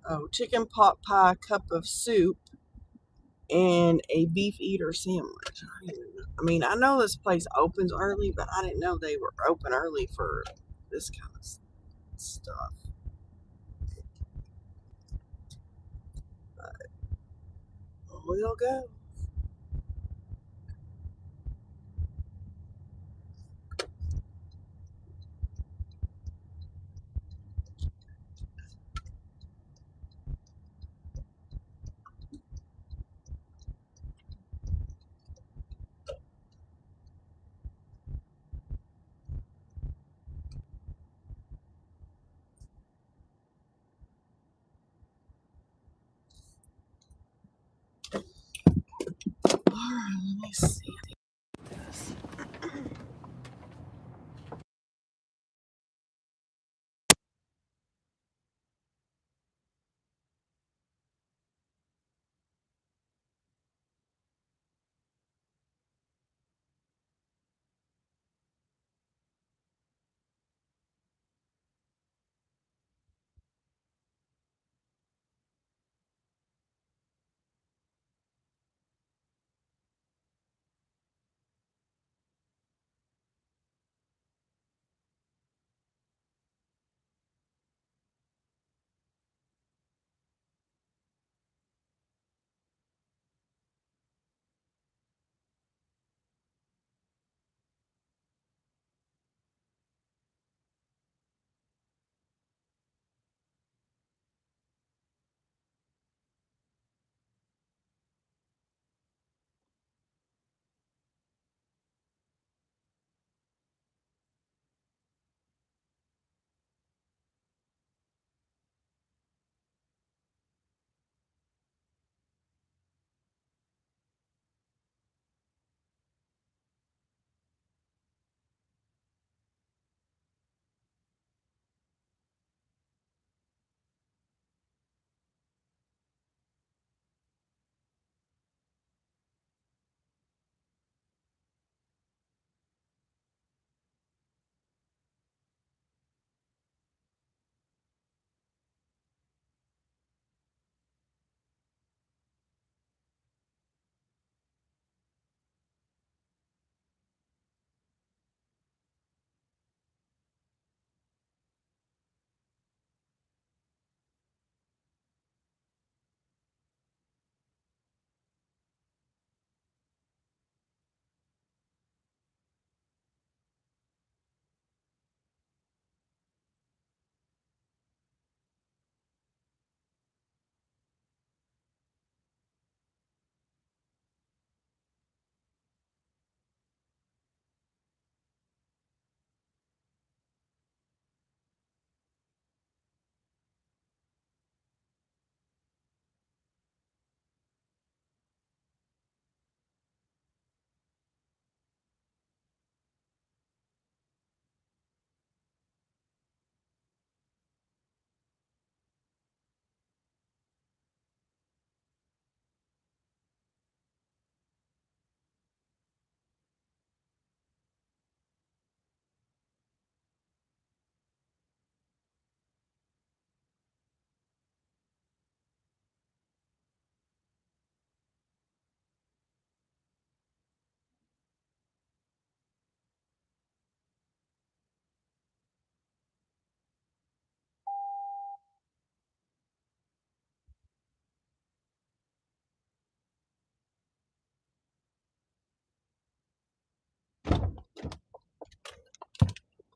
Oh, chicken pot pie, cup of soup, and a beef eater sandwich. I mean, I know this place opens early, but I didn't know they were open early for this kind of stuff. But we'll go. All right, let me see this.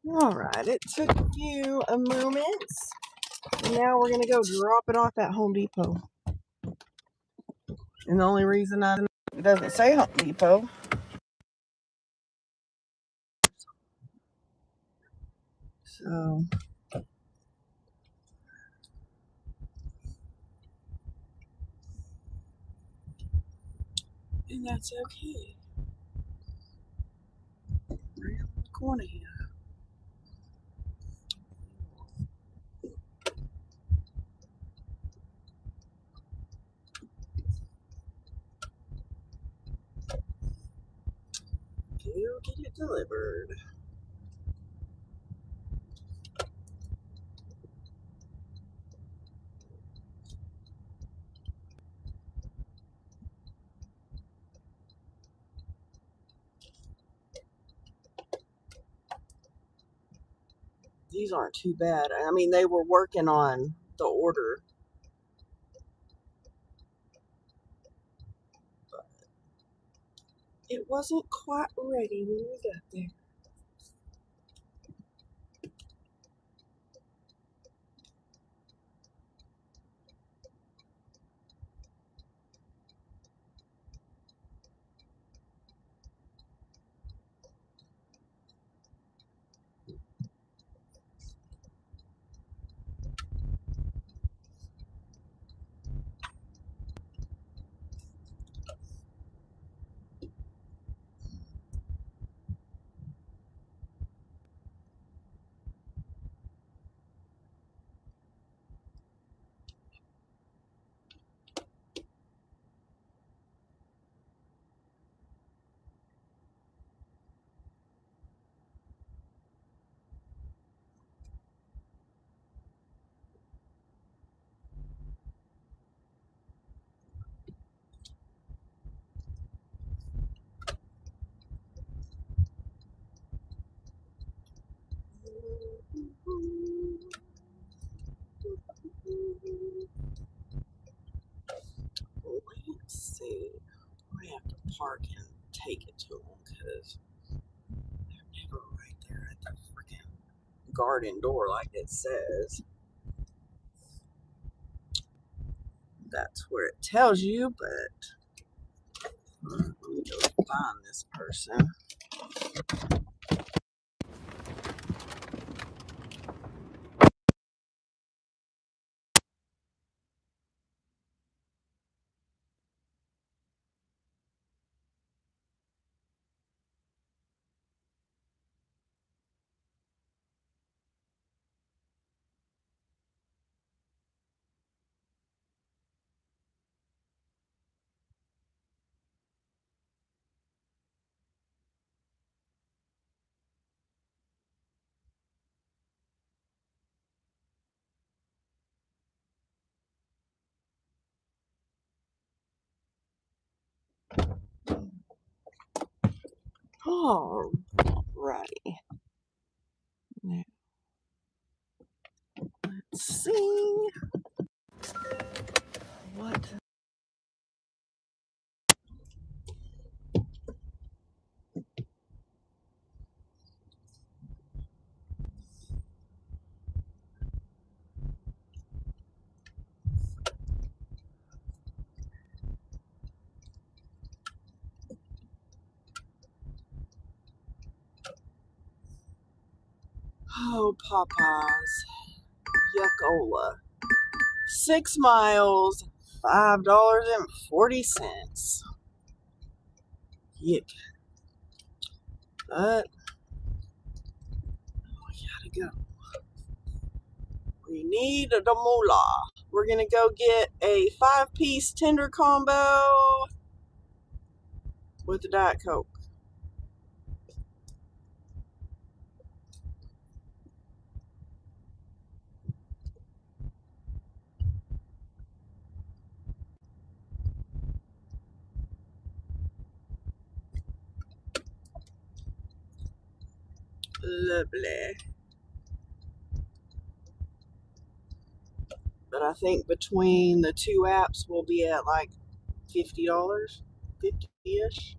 All right, it took you a moment. And now we're going to go drop it off at Home Depot. And the only reason it doesn't say Home Depot. So, and that's okay. corner here. Go get it delivered. These aren't too bad. I mean, they were working on the order. But it wasn't quite ready when we got there. Let's see. We have to park and take it to them because they're never right there at the freaking garden door like it says. That's where it tells you, but let me go find this person. Alrighty. Let's see what. Oh, Popeyes. Yuckola. 6 miles, $5.40. Yuck. But we gotta go. We need the moolah. We're gonna go get a 5-piece tender combo with a Diet Coke. Lovely. But I think between the two apps we'll be at like $50, 50-ish.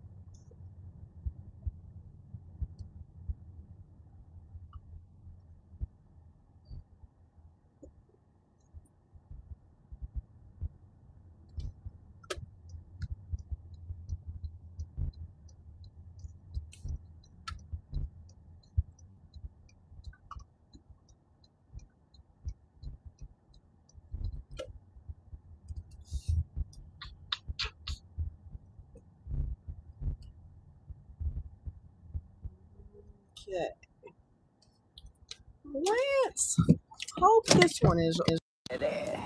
Okay. Let's hope this one is ready.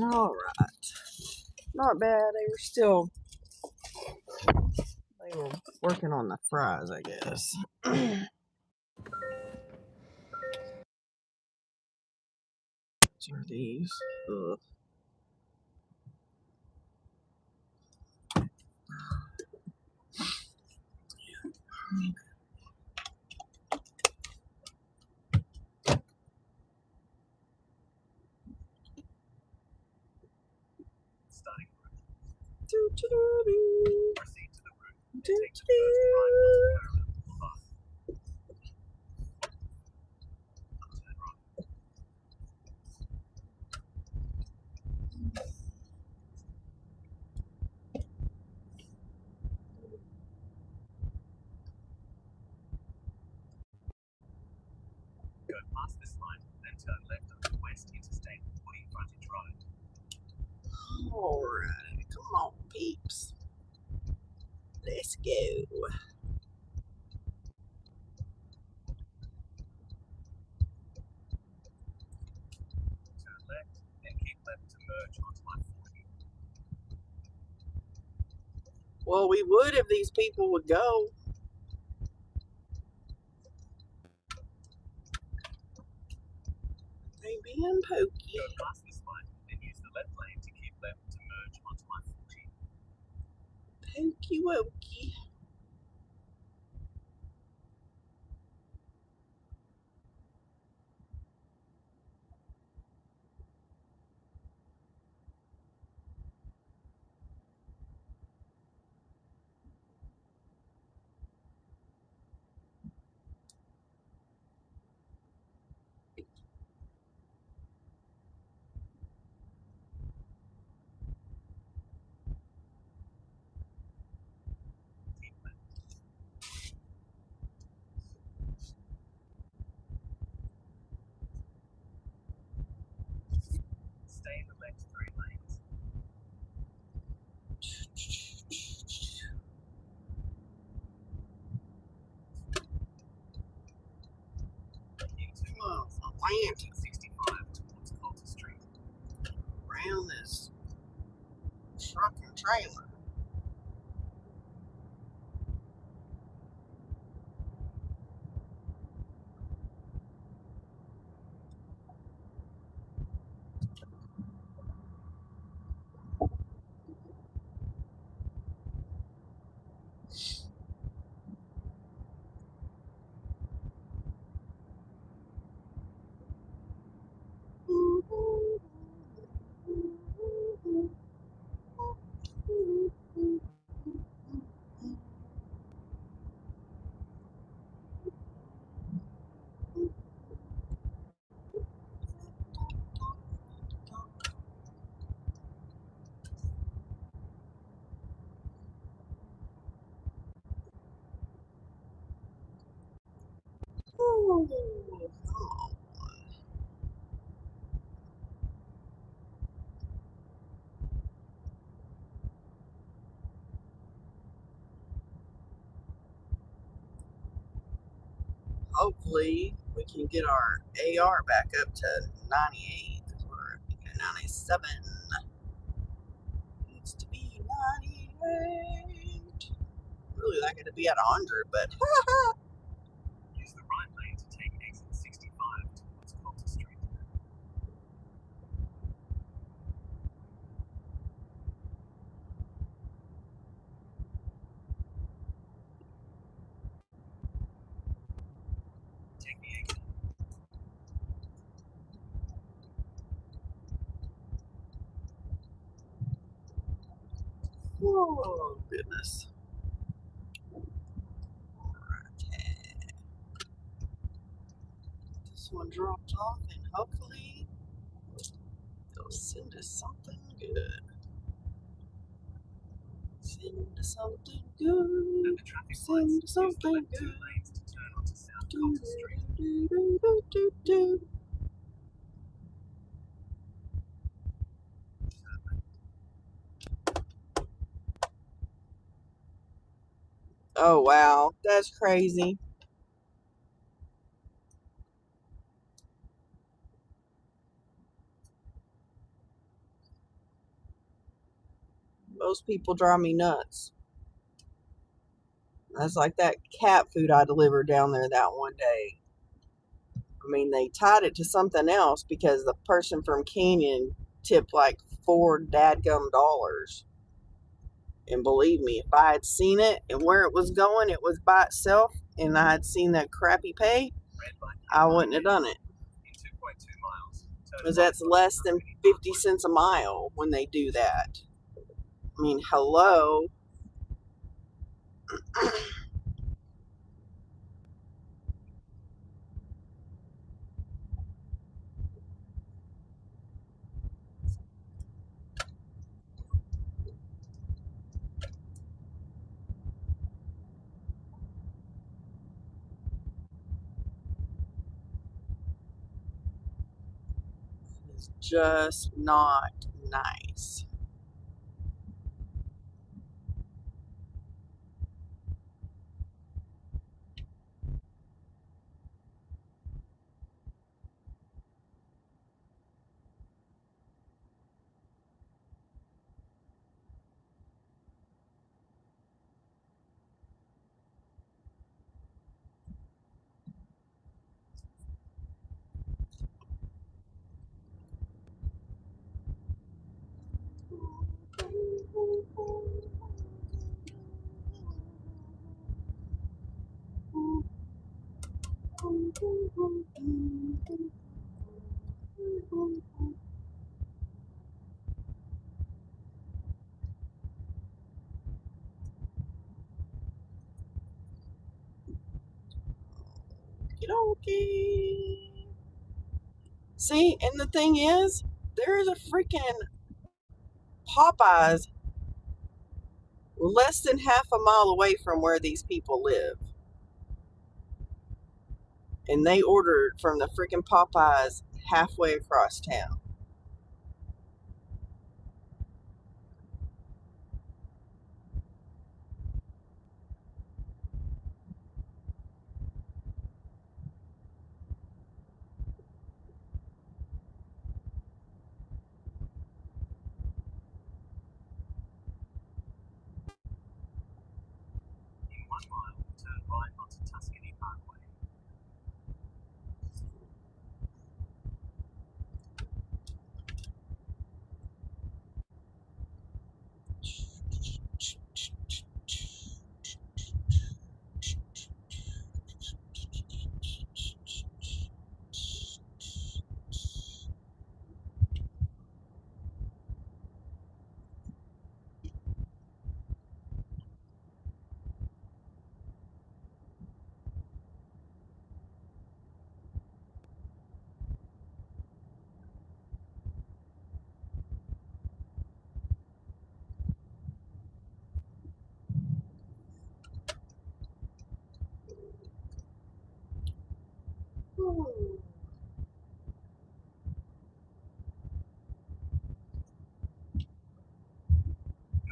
All right. Not bad. They were working on the fries, I guess. Which are these? Ugh. Starting route. Doo-doo-doo. Proceed to the route, then take the first right onto parallel path. Turn right. Go past this line, then turn left onto West Interstate 40 frontage road. Alright, come on, peeps. Let's go. Turn left, then keep left to merge onto I-40. Well, we would if these people would go. They being pokey. Go past this line, then use the left lane to keep left to merge onto I-40. Pokey wokey. Keep left. Stay in the next 3 lanes. Into Oh, Atlanta. 65 towards Coulter Street. Around this truck and trailer. Oh, come on. Hopefully, we can get our AR back up to 98. We're at 97. Needs to be 98. Really like it to be at 100, but Use the right lane to take exit 65 towards Coulter Street. Take the exit. oh goodness. This one dropped off, and hopefully they'll send us something good. Send us something At good. the traffic lights, Send us use the something left 2 good. lanes to turn onto South Do, Coulter Street. do, do, do, do, do. Oh wow, that's crazy. Most people drive me nuts. That's like that cat food I delivered down there that one day. I mean, they tied it to something else because the person from Canyon tipped like $4 And believe me, if I had seen it and where it was going, it was by itself, and I had seen that crappy pay, I wouldn't have done it. In 2.2 miles, Because that's less than 50 cents a mile when they do that. I mean, hello. It's just not nice. Okay. See, and the thing is, there is a freaking Popeyes less than half a mile away from where these people live. And they ordered from the freaking Popeyes halfway across town. In 1 mile, turn right onto Tuscany Parkway.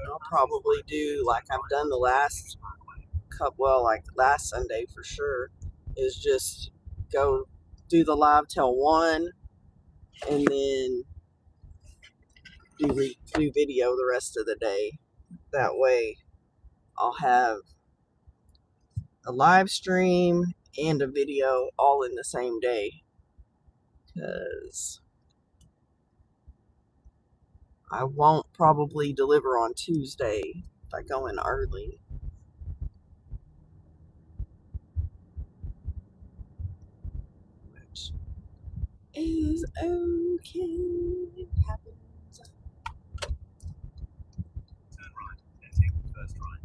I'll probably do like I've done the last well, like last Sunday for sure, is just go do the live till 1 and then do video the rest of the day. That way I'll have a live stream and a video all in the same day. Because I won't probably deliver on Tuesday if I go in early. Which is okay. It happens. Turn right, then take the first right.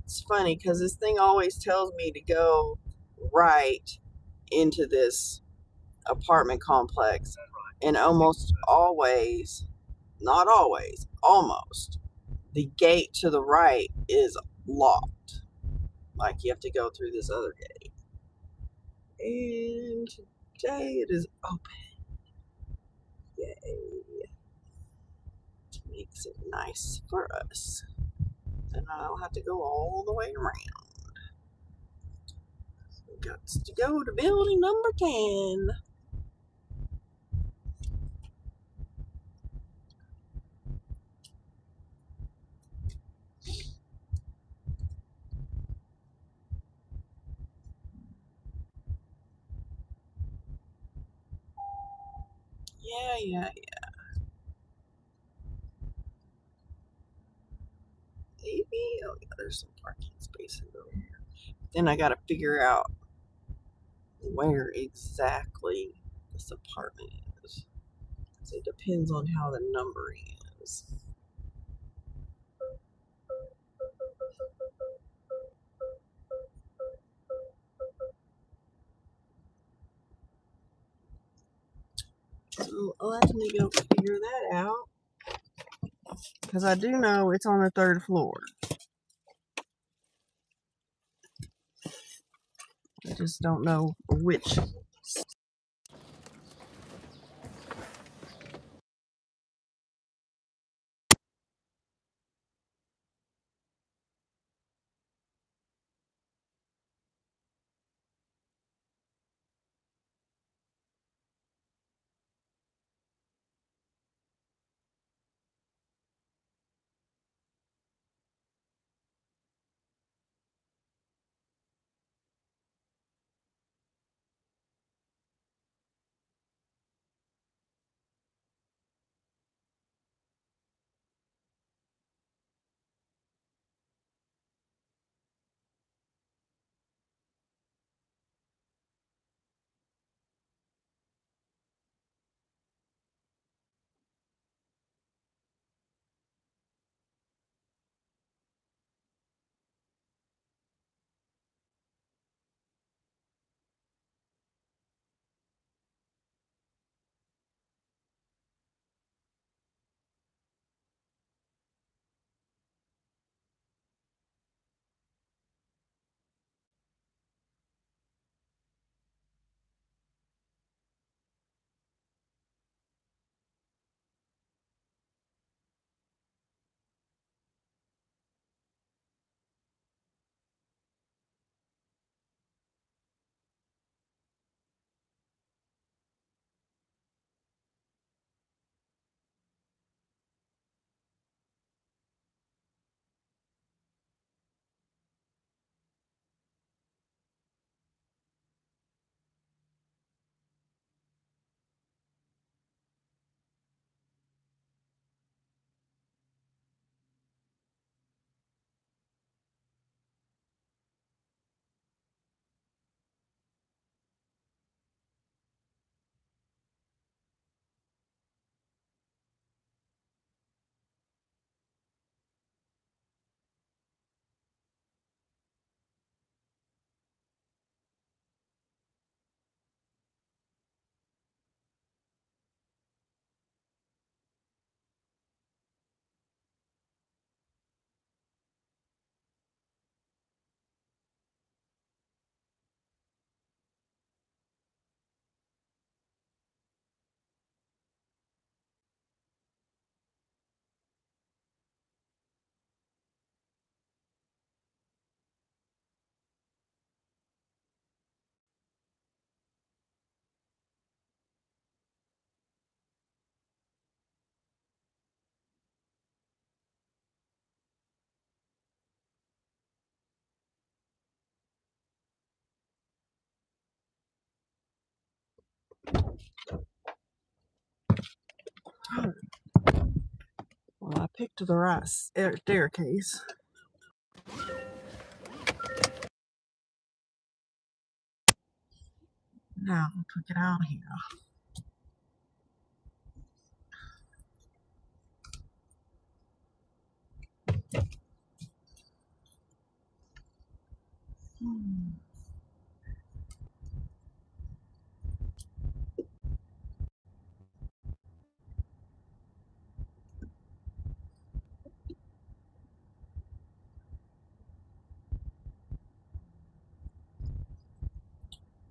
It's funny because this thing always tells me to go right into this apartment complex, and almost always, not always, almost, the gate to the right is locked. Like you have to go through this other gate. And today it is open. Yay. Which makes it nice for us. And I don't have to go all the way around. Got to go to building number 10. Yeah. Maybe. Oh, yeah, there's some parking spaces over here. Then I gotta figure out where exactly this apartment is. So it depends on how the numbering is. So I'll have to go figure that out. Because I do know it's on the 3rd floor. I just don't know which. Well, I picked the right staircase. Now to get out of here.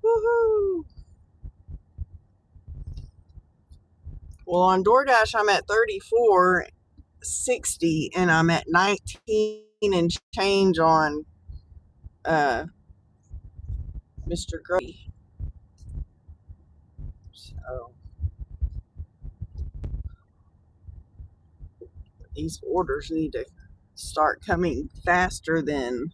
Woohoo! Well, on DoorDash, I'm at 34.60, and I'm at 19 and change on Mr. Grady. So these orders need to start coming faster than,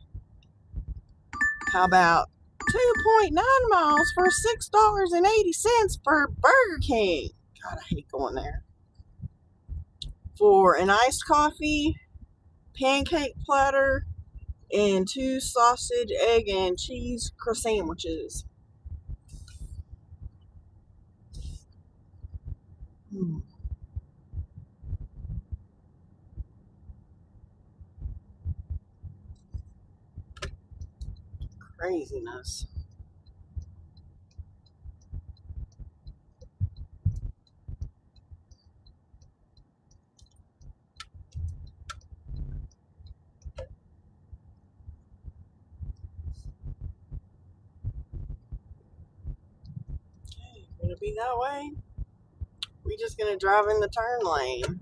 how about 2.9 miles for $6.80 for Burger King? God, I hate going there. For an iced coffee, pancake platter, and 2 sausage, egg, and cheese sandwiches. Craziness. Okay, gonna be that way. We just gonna drive in the turn lane.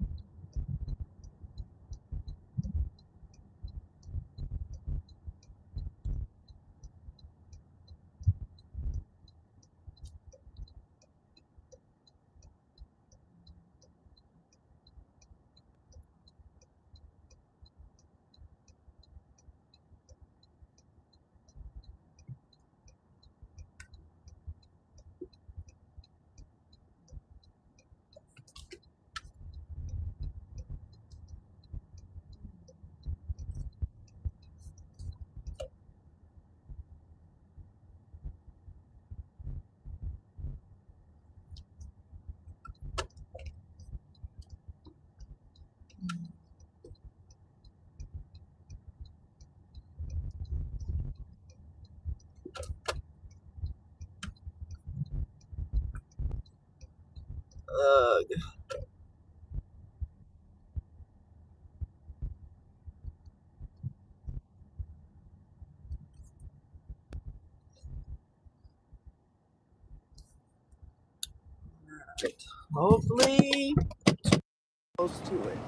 Ugh. Right. Hopefully, close to it.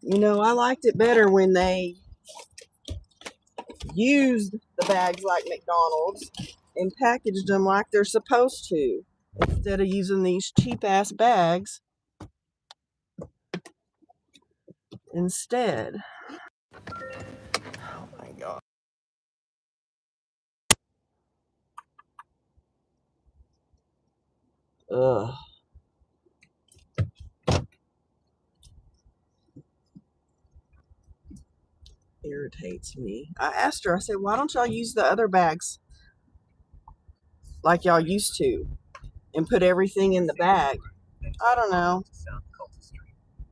You know, I liked it better when they used the bags like McDonald's and packaged them like they're supposed to, instead of using these cheap ass bags instead. Oh my god. Ugh. Irritates me. I asked her, I said, why don't y'all use the other bags like y'all used to and put everything in the bag? I don't know.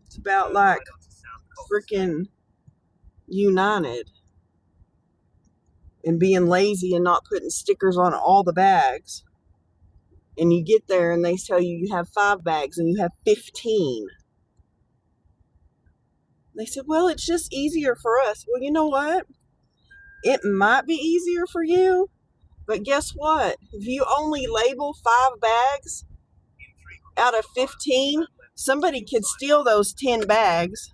It's about like freaking United and being lazy and not putting stickers on all the bags. And you get there and they tell you you have 5 bags and you have 15. They said, well, it's just easier for us. Well, you know what? It might be easier for you, but guess what? If you only label 5 bags out of 15, somebody could steal those 10 bags.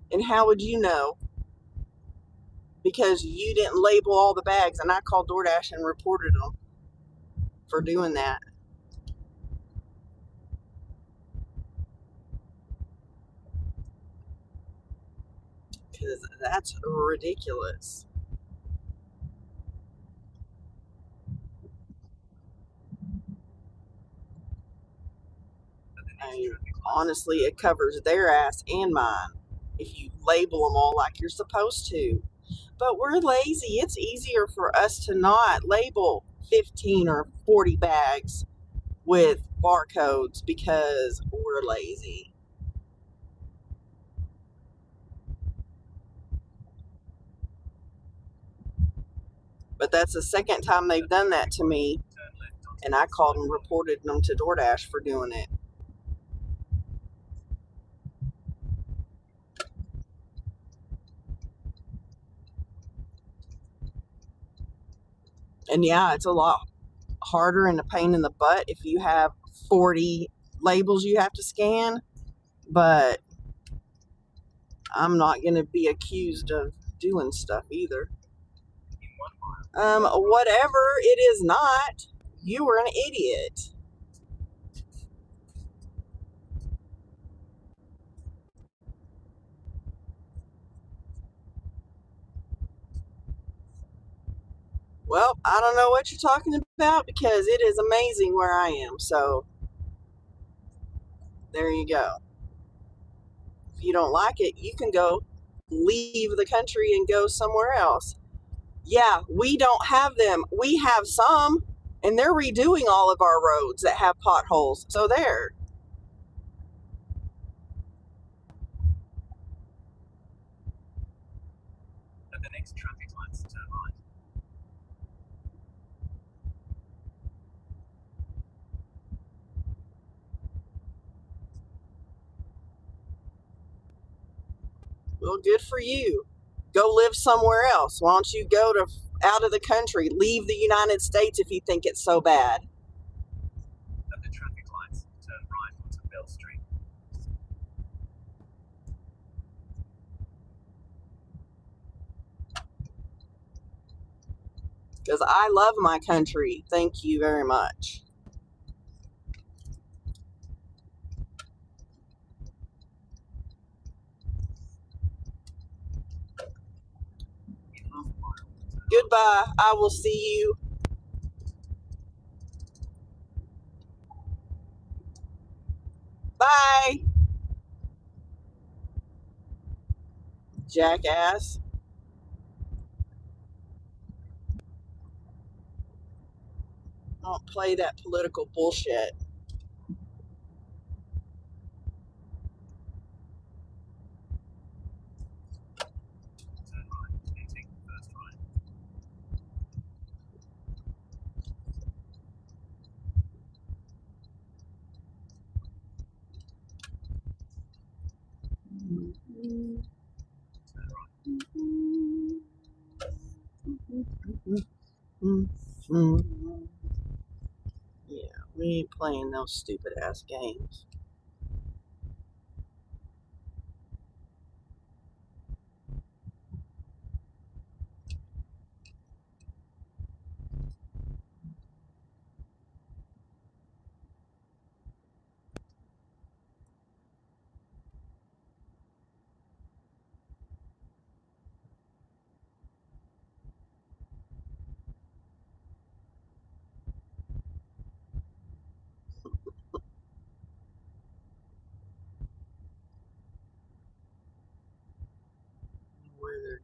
And how would you know? Because you didn't label all the bags, and I called DoorDash and reported them for doing that. Because that's ridiculous. I mean, honestly, it covers their ass and mine if you label them all like you're supposed to. But we're lazy. It's easier for us to not label 15 or 40 bags with barcodes because we're lazy. But that's the second time they've done that to me, and I called and reported them to DoorDash for doing it. And yeah, it's a lot harder and a pain in the butt if you have 40 labels you have to scan, but I'm not going to be accused of doing stuff either. Whatever it is not, you were an idiot. Well, I don't know what you're talking about because it is amazing where I am. So there you go. If you don't like it, you can go leave the country and go somewhere else. Yeah, we don't have them. We have some, and they're redoing all of our roads that have potholes. So there. At the next traffic lights, turn right. Well, good for you. Go live somewhere else. Why don't you go to out of the country? Leave the United States if you think it's so bad. At the traffic lights, turn right onto Bell Street. Because I love my country. Thank you very much. Goodbye. I will see you. Bye. Jackass. Don't play that political bullshit. Turn right, then take the first right. Turn right. Yeah, we ain't playing those stupid ass games.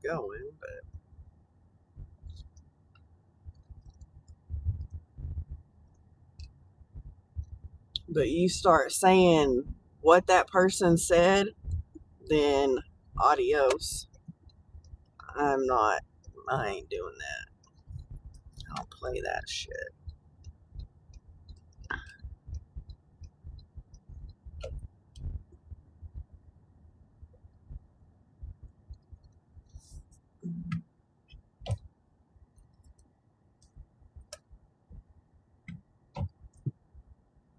going, but you start saying what that person said, then adios. I ain't doing that. I don't play that shit.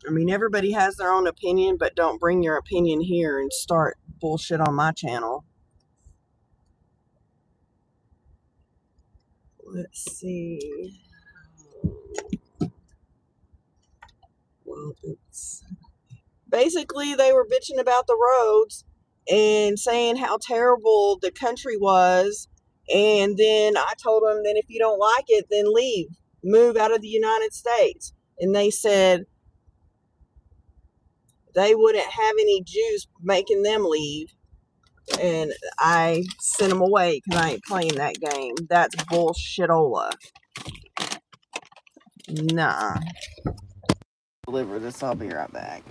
I mean, everybody has their own opinion, but don't bring your opinion here and start bullshit on my channel. Let's see. Well, it's basically they were bitching about the roads and saying how terrible the country was. And then I told them, then if you don't like it, then leave, move out of the United States. And they said they wouldn't have any Jews making them leave. And I sent them away because I ain't playing that game. That's bullshitola. Nah. Deliver this. I'll be right back.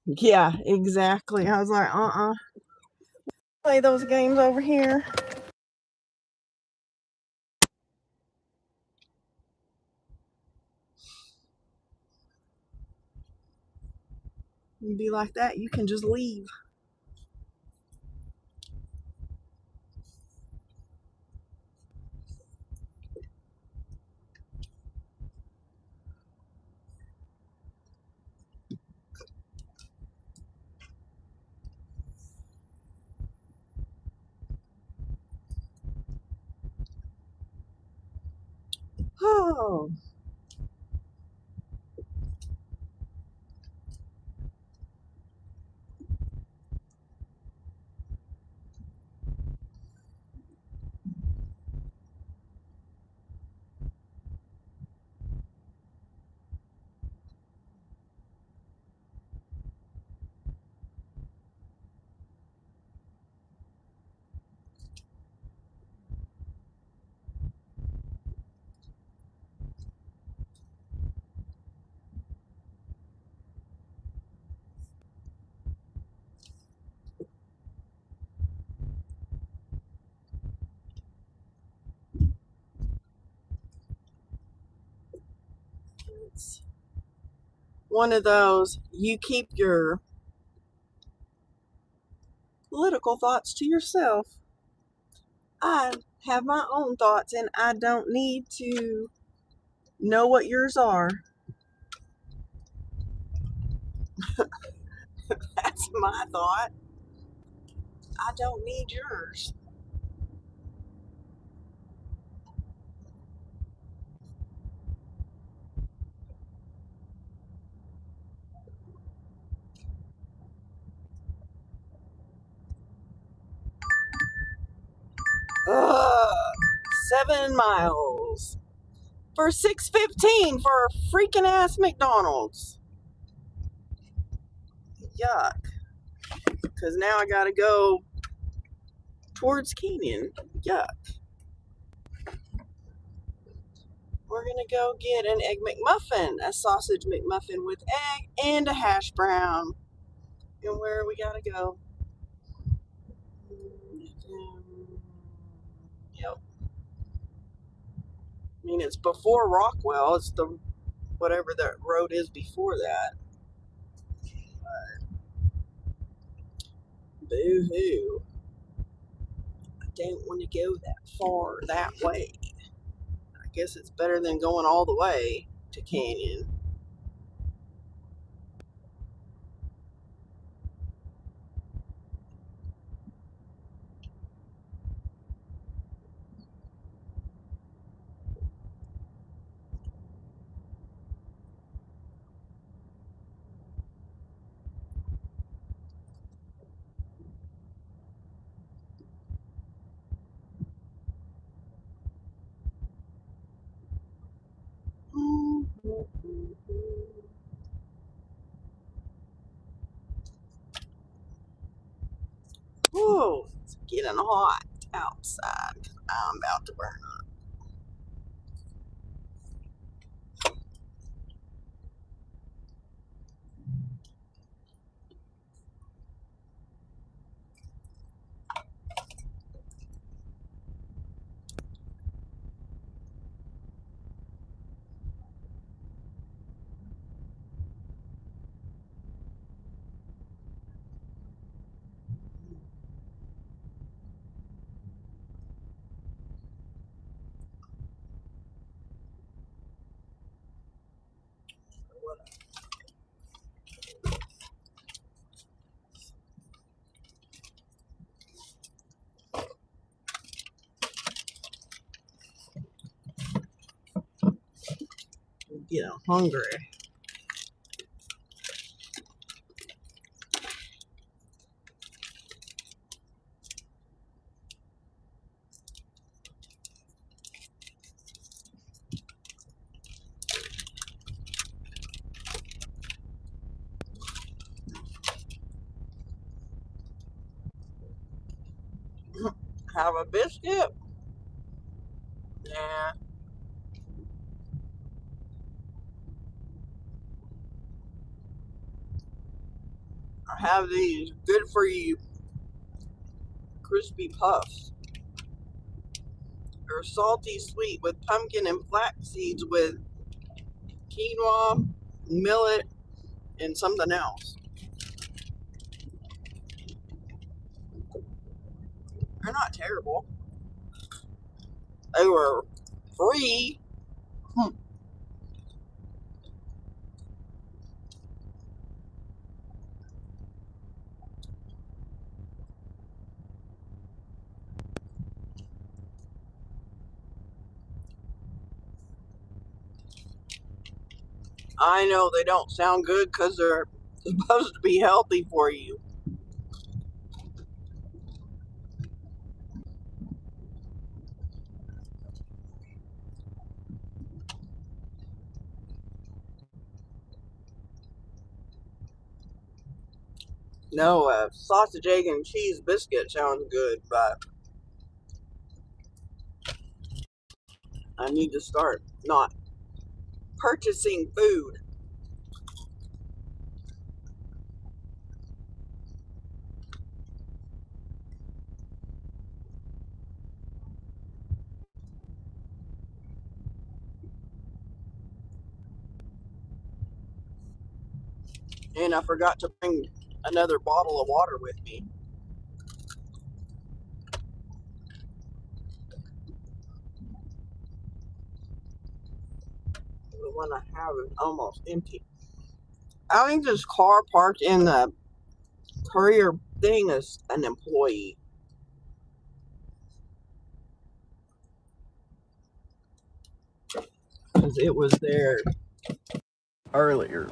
Yeah, exactly. I was like, play those games over here. And be like that, you can just leave. Oh. It's one of those, you keep your political thoughts to yourself. I have my own thoughts and I don't need to know what yours are. That's my thought. I don't need yours. Ugh, 7 miles for $6.15 for a freaking ass McDonald's. Yuck. Because now I gotta go towards Canyon. Yuck. We're gonna go get an egg McMuffin, a sausage McMuffin with egg, and a hash brown. And where we gotta go? Yep. I mean, it's before Rockwell. It's the whatever that road is before that. Boo hoo. I don't want to go that far that way. I guess it's better than going all the way to Canyon. Whoa, it's getting hot outside. I'm about to burn up. I'm getting hungry. Have a biscuit? Nah. I have these good for you crispy puffs. They're salty sweet with pumpkin and flax seeds with quinoa, millet, and something else. They're not terrible. They were free. I know they don't sound good because they're supposed to be healthy for you. No, a sausage, egg, and cheese biscuit sounds good, but I need to start not purchasing food. And I forgot to bring another bottle of water with me. The one I have is almost empty. I think this car parked in the courier thing is an employee. Because it was there earlier.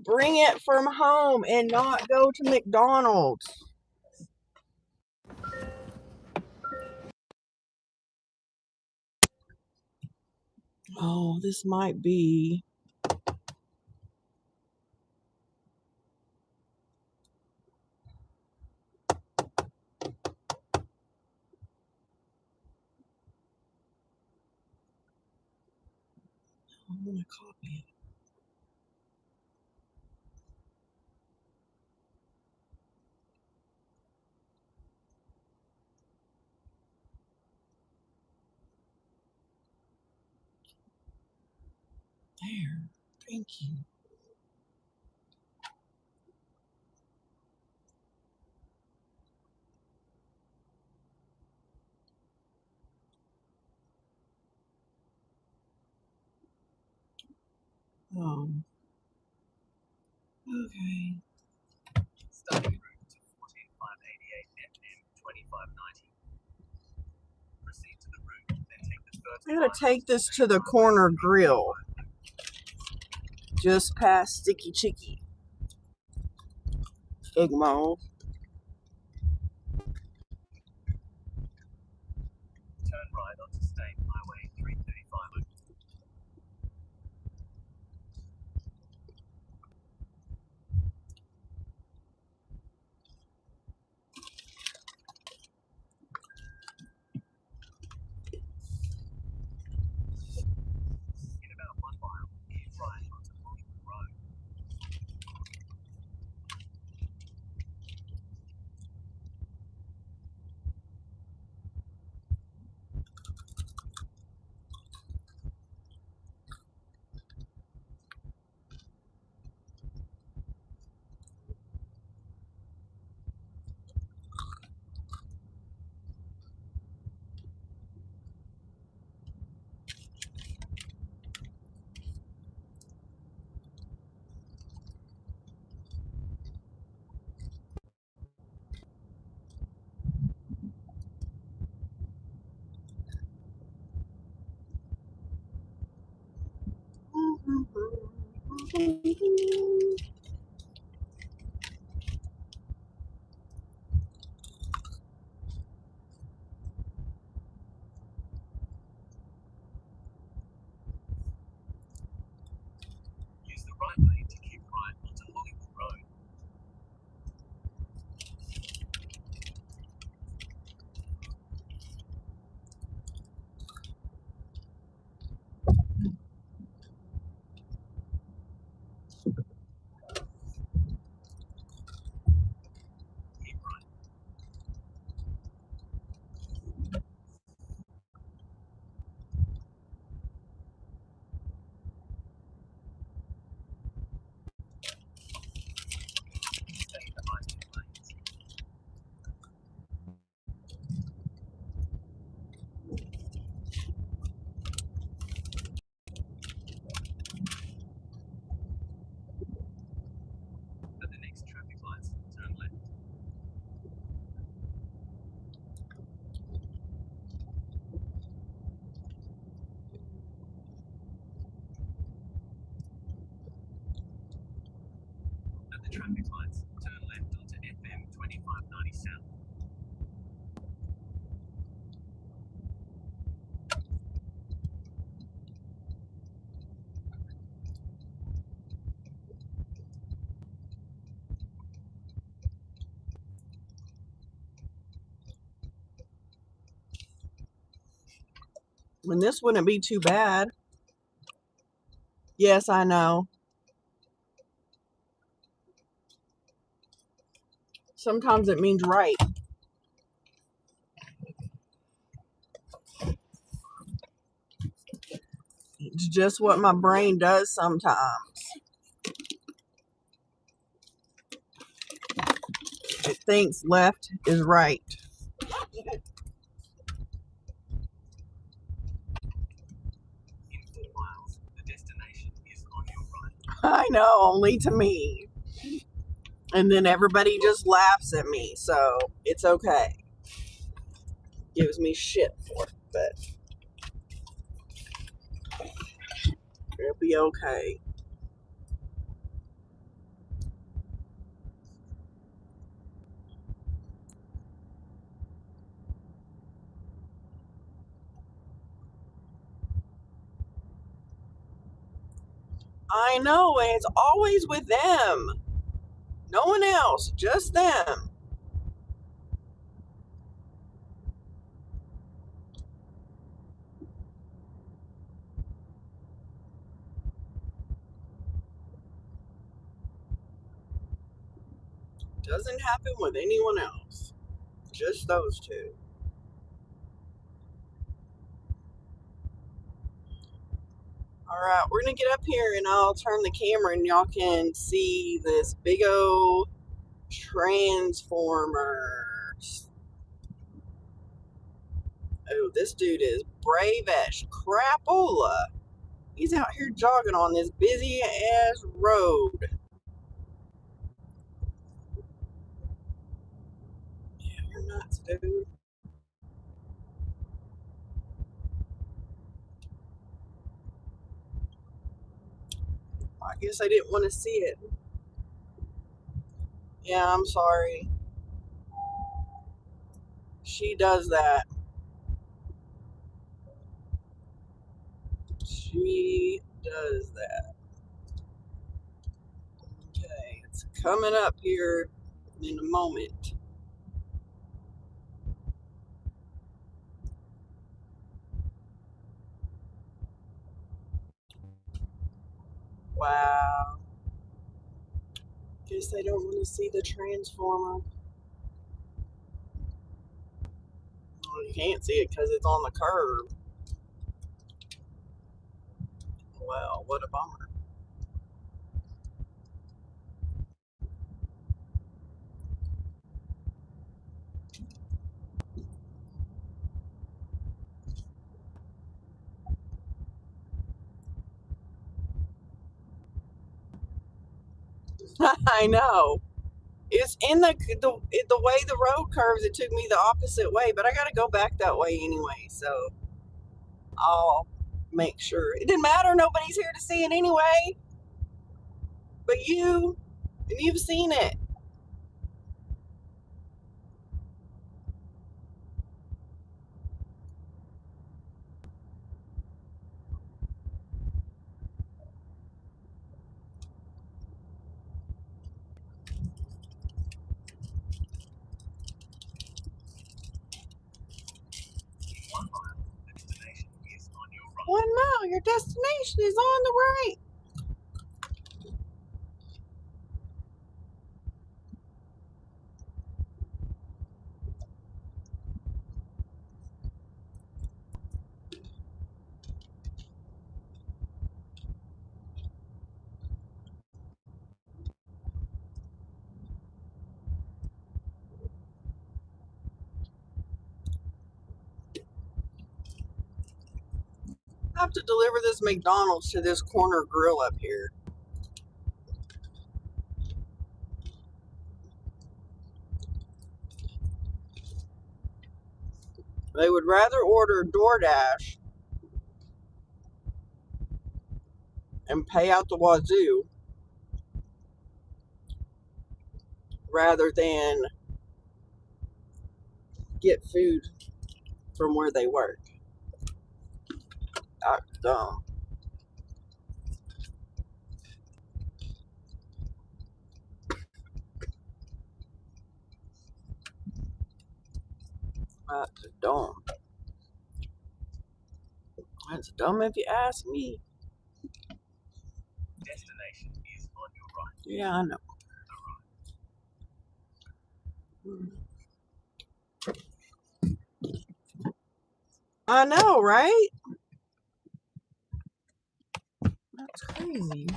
Bring it from home and not go to McDonald's. Oh, this might be. I'm going to copy it. There. Thank you. Okay. Starting route to 14588 FM 2590. Proceed to the route, then take the first I'm going to take this to the corner grill. Just past Sticky Chicky. Egmont. Turn right onto State Highway 335. In about 1 mile, keep right onto Hollywood Road. Use the right lane to keep right onto Hollywood Road. Keep right. the traffic lights. Turn left onto FM 2590 South. And this wouldn't be too bad. Yes, I know. Sometimes it means right. It's just what my brain does sometimes. It thinks left is right. In 4 miles, the destination is on your right. I know, only to me. And then everybody just laughs at me, so it's okay. Gives me shit for it, but it'll be okay. I know, and it's always with them. No one else, just them. Doesn't happen with anyone else. Just those two. Alright, we're gonna get up here and I'll turn the camera and y'all can see this big old transformers. Oh, this dude is brave as crapola. He's out here jogging on this busy ass road. Yeah, you're nuts, dude. I guess I didn't want to see it. Yeah, I'm sorry. She does that. She does that. Okay, it's coming up here in a moment. Wow. Guess they don't want to see the transformer. Well, you can't see it because it's on the curb. Well, what a bummer. I know. It's in the way the road curves. It took me the opposite way, but I got to go back that way anyway. So I'll make sure. It didn't matter. Nobody's here to see it anyway. But you, and you've seen it. In 1 mile, the destination is on your right. 1 mile. Your destination is on the right. I have to deliver this McDonald's to this corner grill up here. They would rather order DoorDash and pay out the wazoo rather than get food from where they work. That's dumb. That's dumb. That's dumb if you ask me. Destination is on your right. Yeah, I know. I know, right? That's crazy.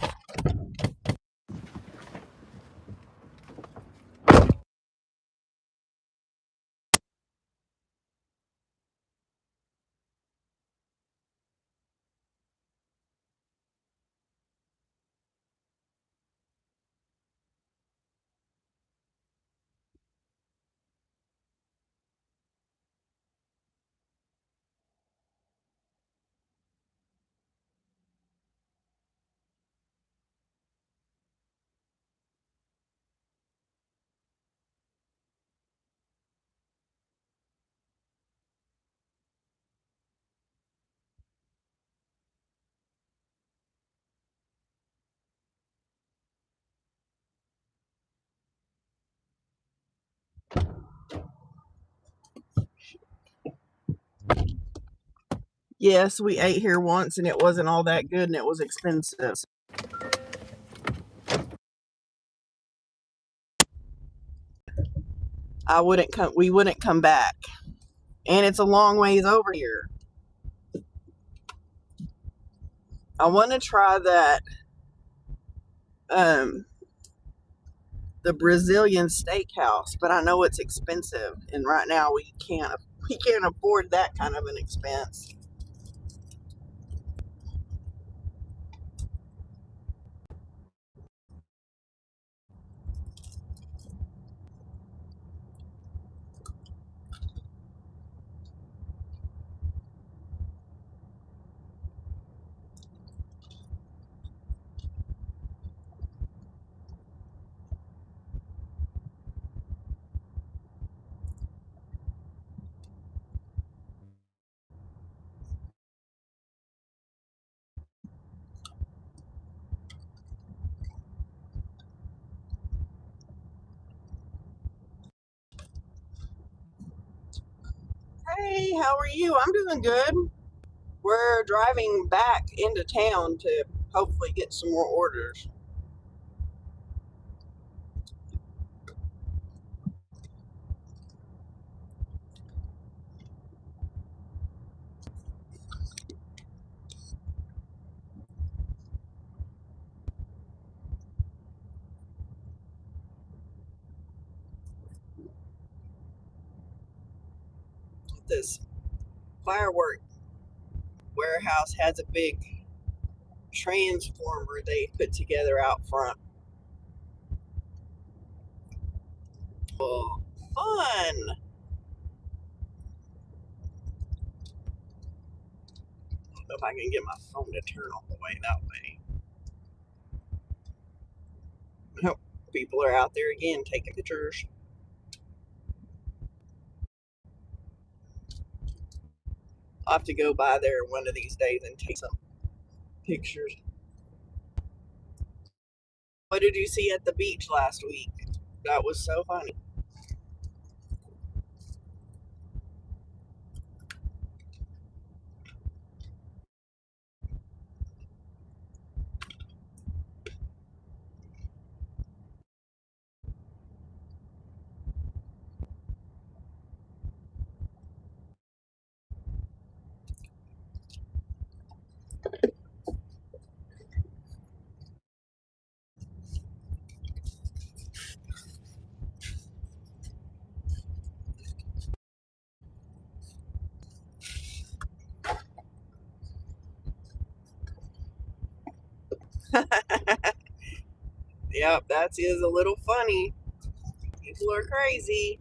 Yes, we ate here once and it wasn't all that good and it was expensive. We wouldn't come back. And it's a long ways over here. I want to try that um the Brazilian steakhouse, but I know it's expensive and right now we can't afford that kind of an expense. Hey, how are you? I'm doing good. We're driving back into town to hopefully get some more orders. This firework warehouse has a big transformer they put together out front. Oh, fun! I don't know if I can get my phone to turn all the way that way. Nope. People are out there again taking pictures. I'll have to go by there one of these days and take some pictures. What did you see at the beach last week? That was so funny. Yep, that is a little funny. People are crazy.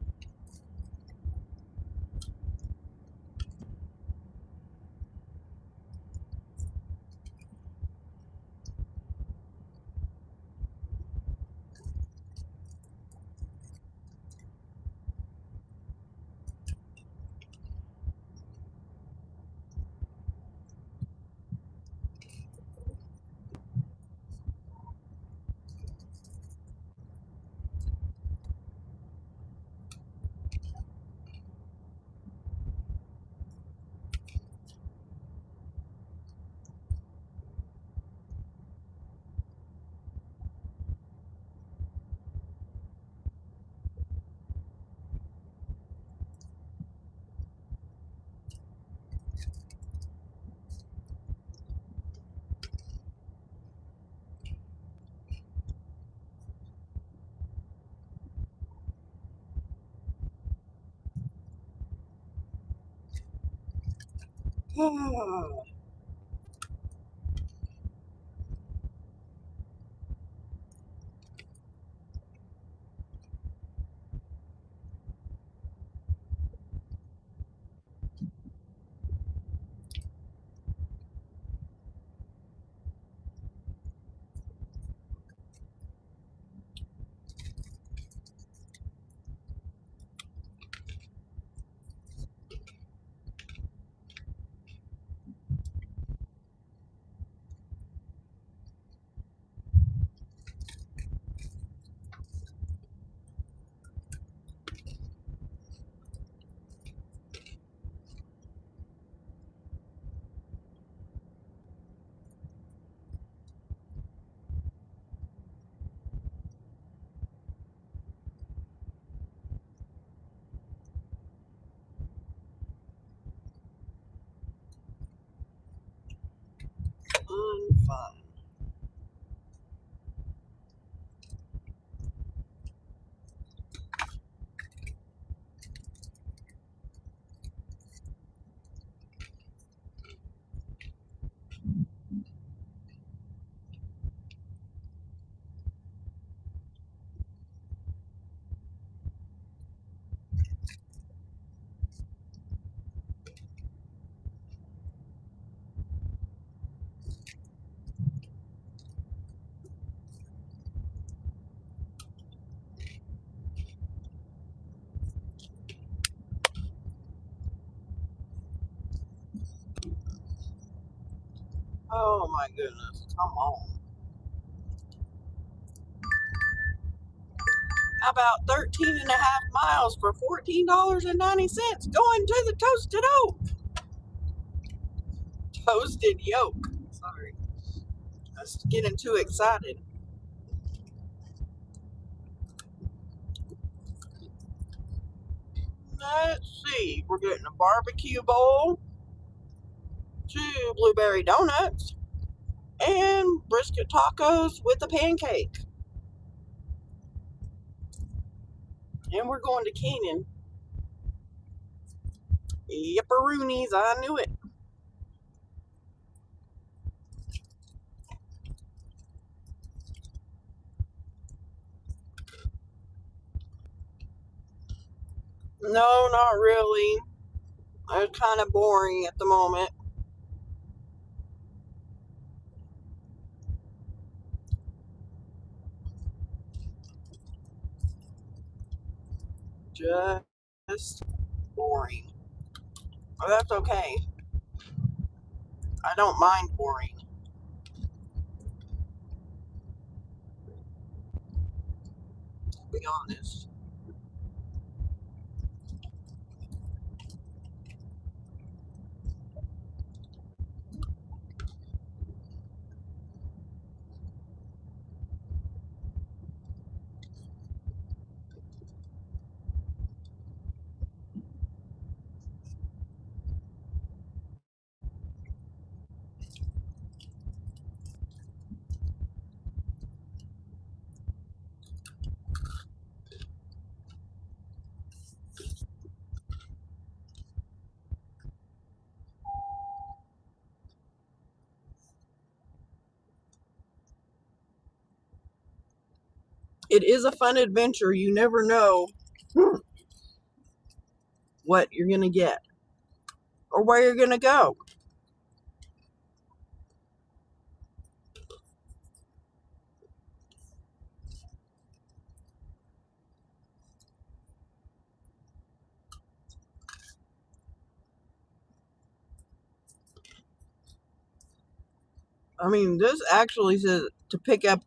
Unfun. Oh my goodness, come on. How about 13 and a half miles for $14.90 going to the Toasted Oak? Toasted Yolk. Sorry. I was getting too excited. Let's see. We're getting a barbecue bowl, 2 blueberry donuts, and brisket tacos with a pancake. And we're going to Canaan. Yipperoonies, I knew it. No, not really. It's kind of boring at the moment. Just boring. But that's okay. I don't mind boring. To be honest. It is a fun adventure. You never know what you're going to get or where you're going to go. I mean, this actually says to pick up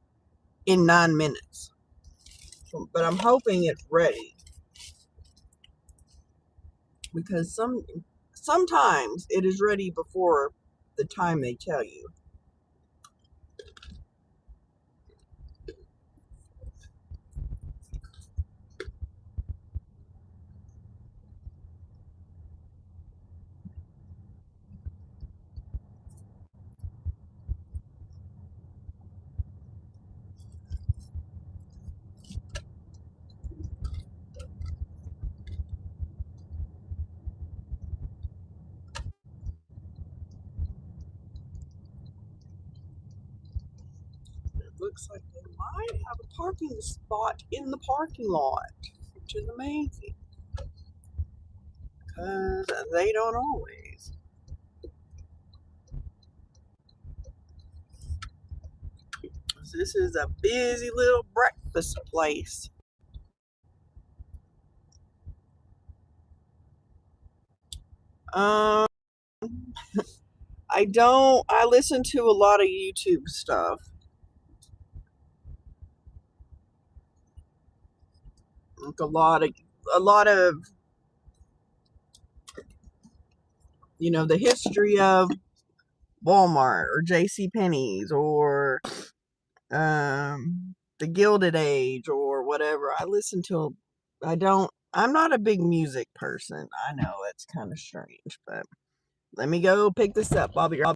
in 9 minutes. But I'm hoping it's ready because sometimes it is ready before the time they tell you. looks like they might have a parking spot in the parking lot, which is amazing because they don't always. This is a busy little breakfast place. Um, I don't. I listen to a lot of YouTube stuff. Like a lot of the history of Walmart or J.C. Penney's or the Gilded Age or whatever. I listen to. I don't. I'm not a big music person. I know it's kind of strange, but let me go pick this up. I'll be right.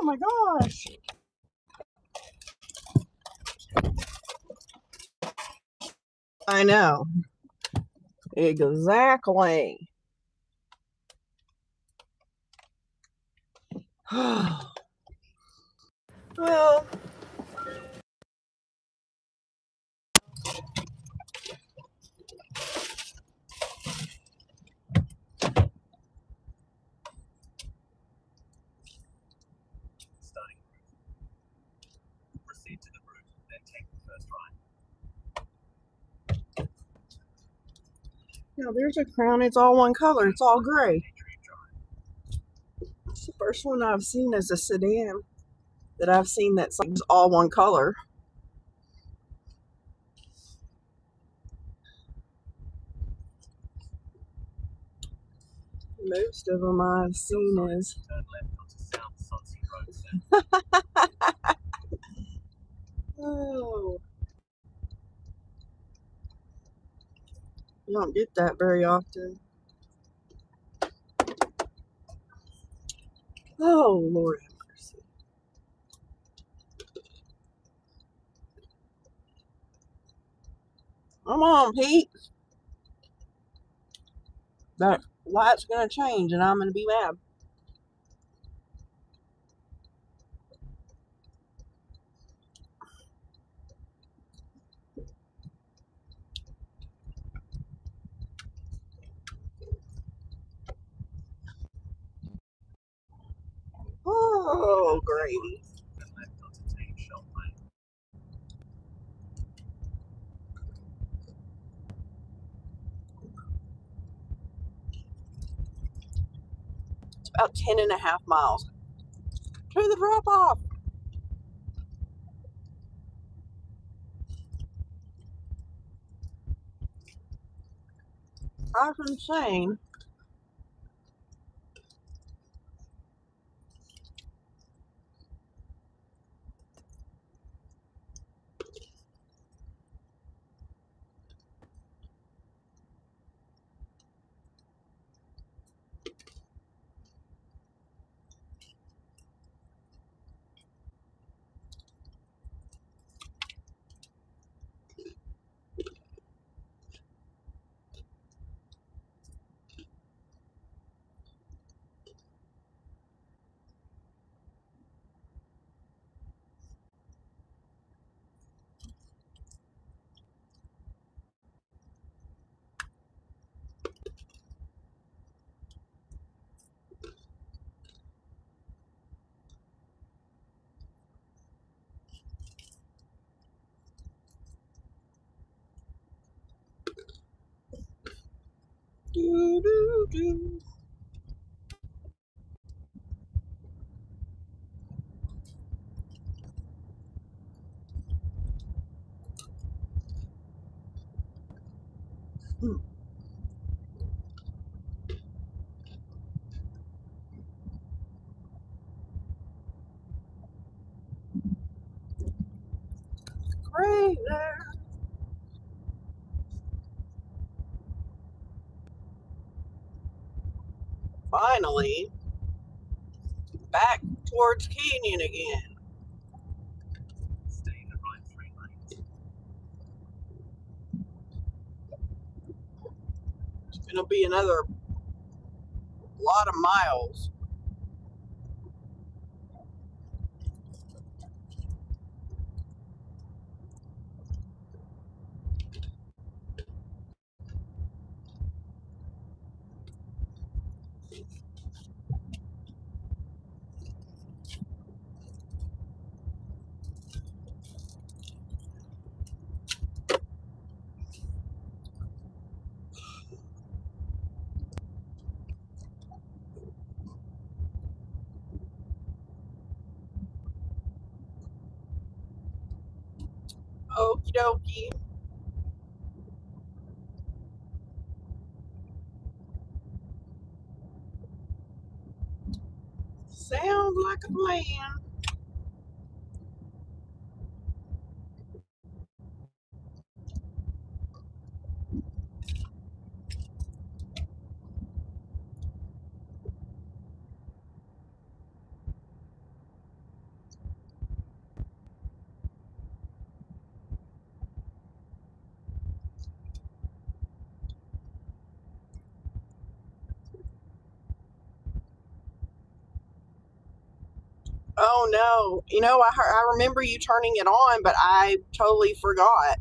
my gosh. I know. Exactly. Well, Starting route. Proceed to the route, then take the first right. now there's a Crown. It's all one color. It's all gray. Patriot Drive. It's the first one I've seen as a sedan that I've seen that's like all one color. Most of them I've seen is. Turn left onto South Swansea Road. Oh, you don't get that very often. Oh, Lord have mercy. Come on, Pete. That light's going to change and I'm going to be mad. Oh, gravy. Then left onto Tame Shop Lane. It's about 10.5 miles to the drop off. That's insane. Do, do, do. Great there. Finally, back towards Canyon again. Stay in the right 3 lanes. It's going to be another lot of miles. Okie dokie. Sounds like a plan. Oh no. I remember you turning it on, but I totally forgot.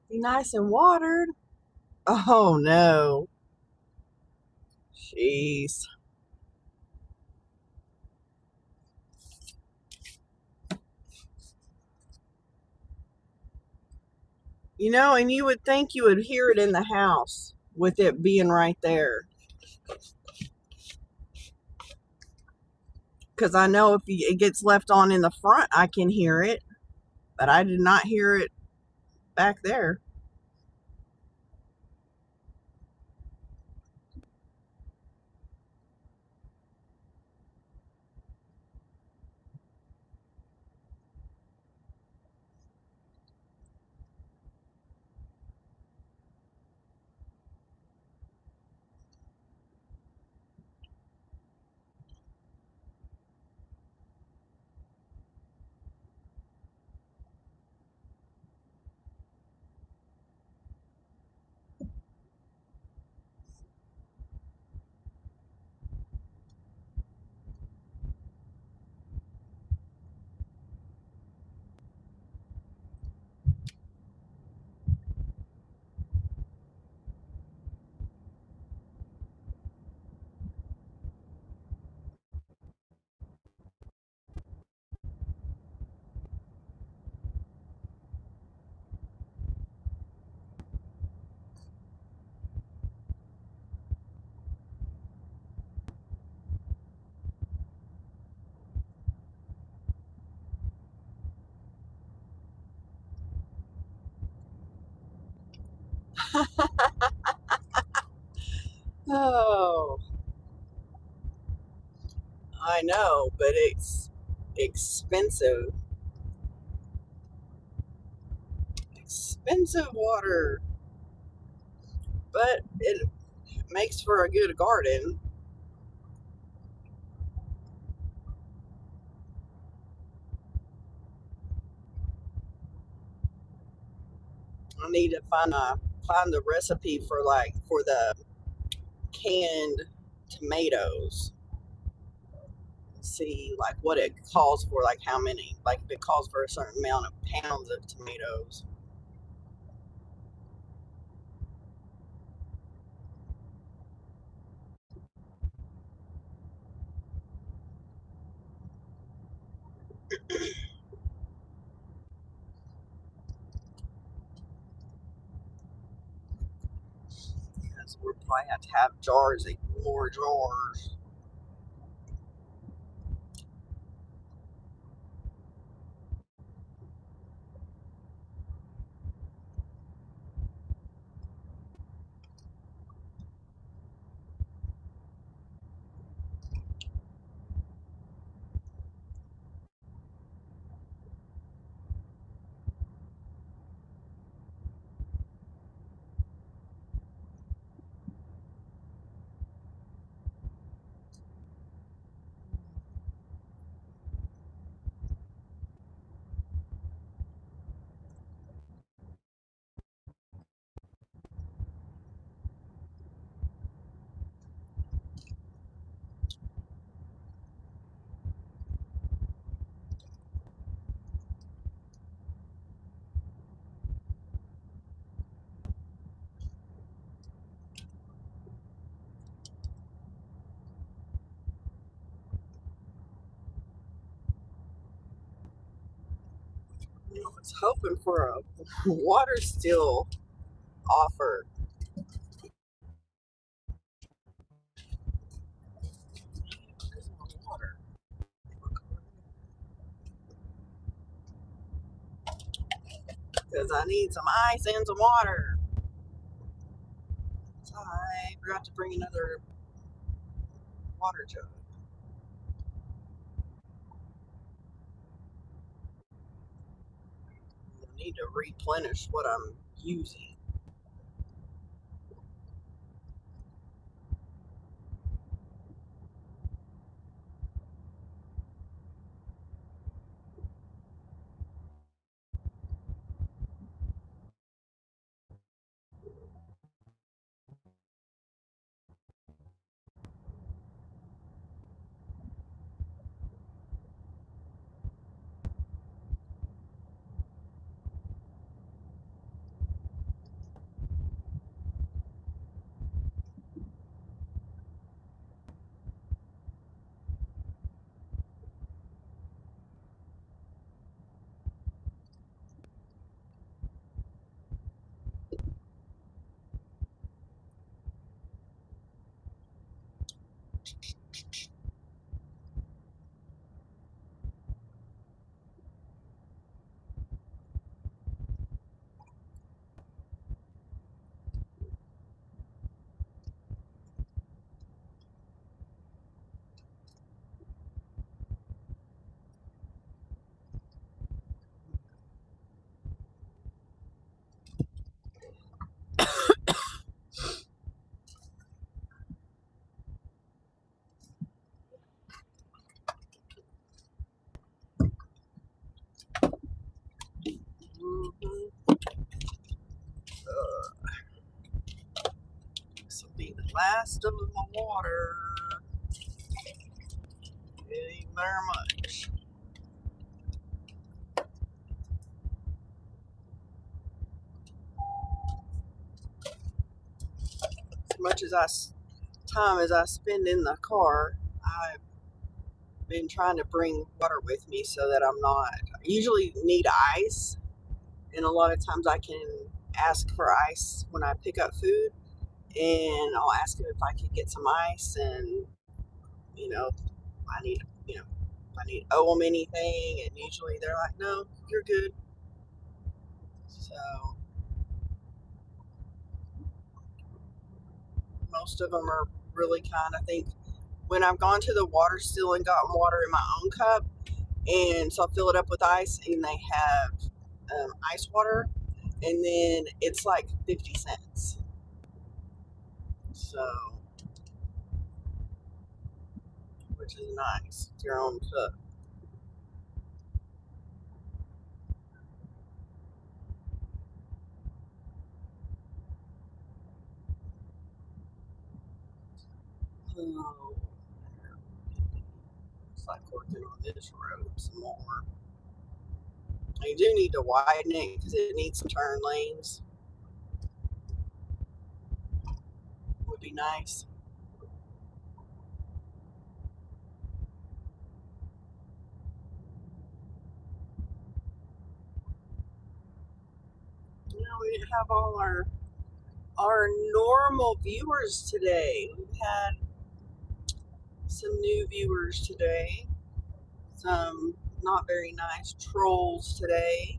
Be nice and watered. Oh no. Jeez. And you would think you would hear it in the house with it being right there. Because I know if it gets left on in the front, I can hear it. But I did not hear it back there. Oh, I know, but it's expensive. Expensive water. But it makes for a good garden. I need to find the recipe for the canned tomatoes. See like what it calls for, like how many, like if it calls for a certain amount of pounds of tomatoes. Because we'll probably have to have jars, more jars. I was hoping for a water still offer. Because I need some ice and some water. So I forgot to bring another water jug. need to replenish what I'm using. Mm-hmm. This will be the last of my water. It ain't very much. As much as time as I spend in the car, I've been trying to bring water with me so that I'm not. I usually need ice, and a lot of times I can ask for ice when I pick up food, and I'll ask them if I could get some ice, and you know, I need, if I need owe them anything, and usually they're like, no, you're good. So most of them are really kind. I think when I've gone to the water still and gotten water in my own cup, and so I fill it up with ice, and they have ice water, and then it's like 50 cents. So, which is nice. It's your own cup. Oh, it's like working on this road some more. You do need to widen it because it needs some turn lanes. Would be nice. We didn't have all our normal viewers today. We've had some new viewers today. Some not very nice trolls today.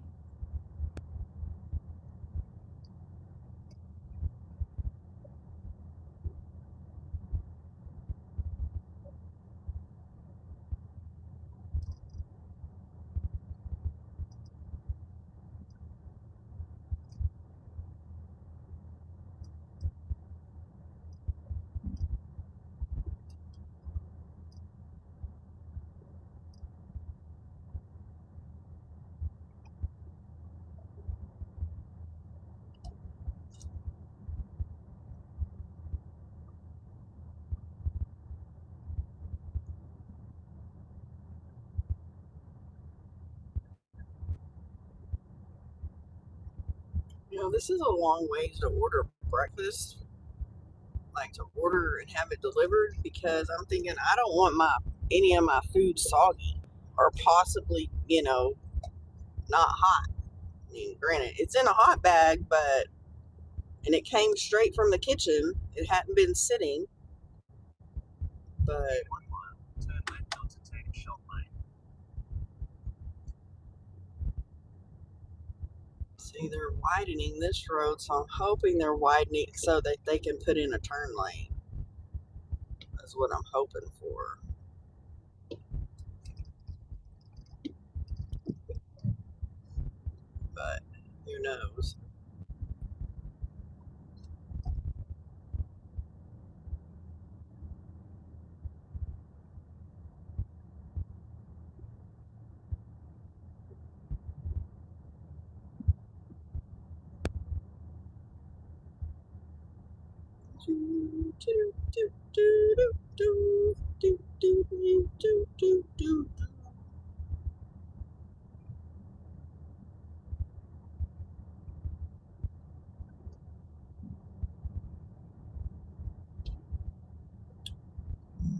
This is a long ways to order breakfast, like to order and have it delivered, because I'm thinking I don't want any of my food soggy or possibly, not hot. I mean, granted, it's in a hot bag, and it came straight from the kitchen. It hadn't been sitting, but see, they're widening this road, so I'm hoping they're widening so that they can put in a turn lane. That's what I'm hoping for. But knows.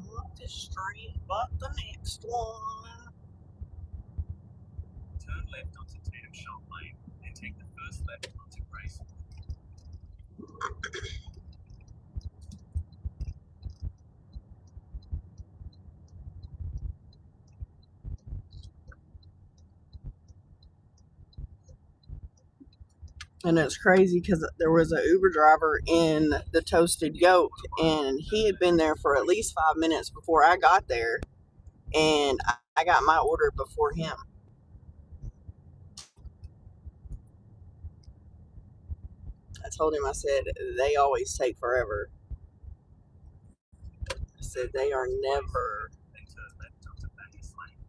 Not this street, but the next one. Turn left onto Tatum Shop Lane, and take the first left onto Grace. And it's crazy because there was an Uber driver in the Toasted Goat, and he had been there for at least 5 minutes before I got there, and I got my order before him. I told him, I said, they always take forever. I said, they are never, Then turn left onto Bacchus Lane.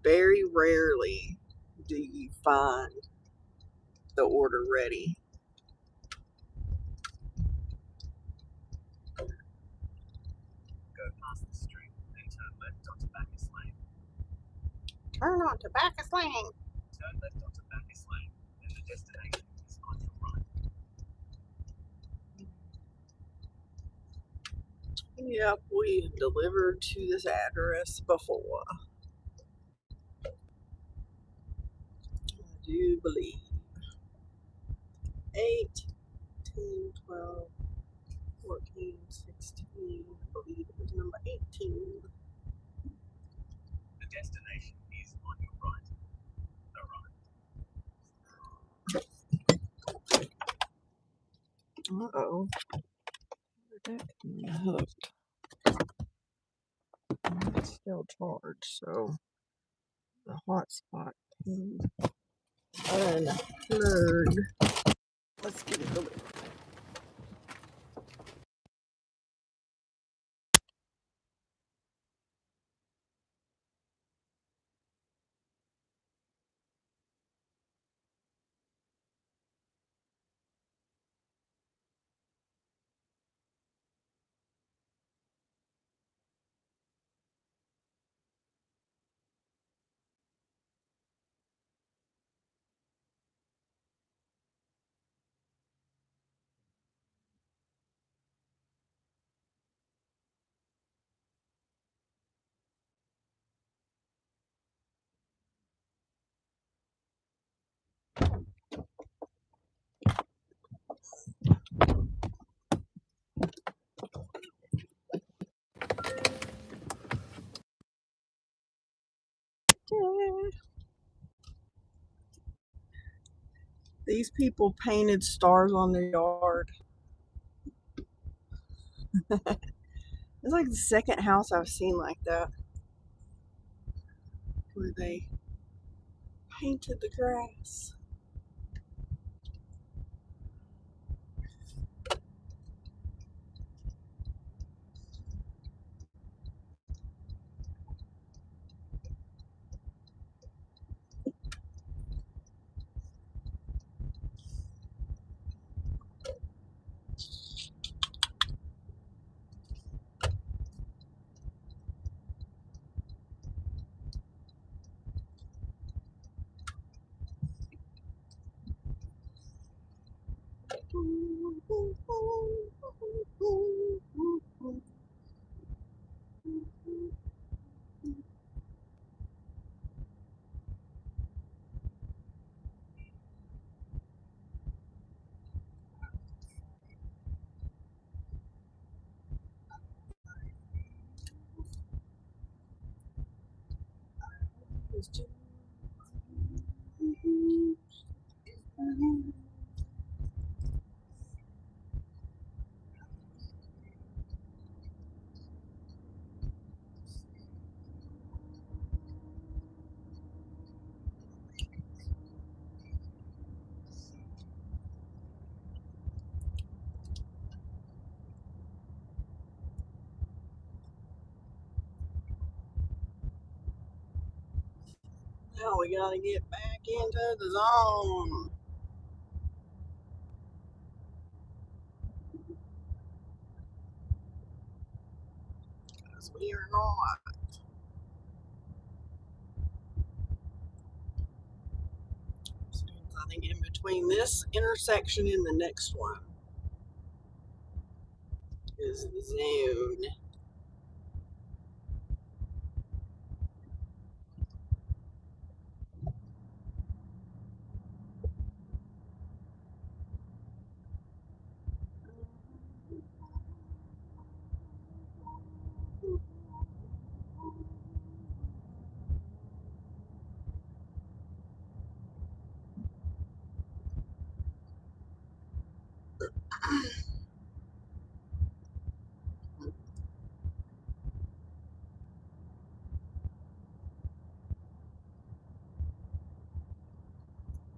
very rarely do you find the order ready. Go past the street, then turn left onto Bacchus Lane. Turn on to Bacchus Lane. Turn left onto Bacchus Lane, and the destination is on your right. Yep, we delivered to this address before. I do believe. 8, 10, 12, 14, 16, I believe it was number 18. The destination is on your right. Arrive. Uh-oh. Where'd that come hooked? It's still charged, so the hotspot can unplug. Let's get it delivered. These people painted stars on their yard. It's like the second house I've seen like that, where they painted the grass. Now we gotta get back into the zone. Because we are not. I think in between this intersection and the next one is the zone.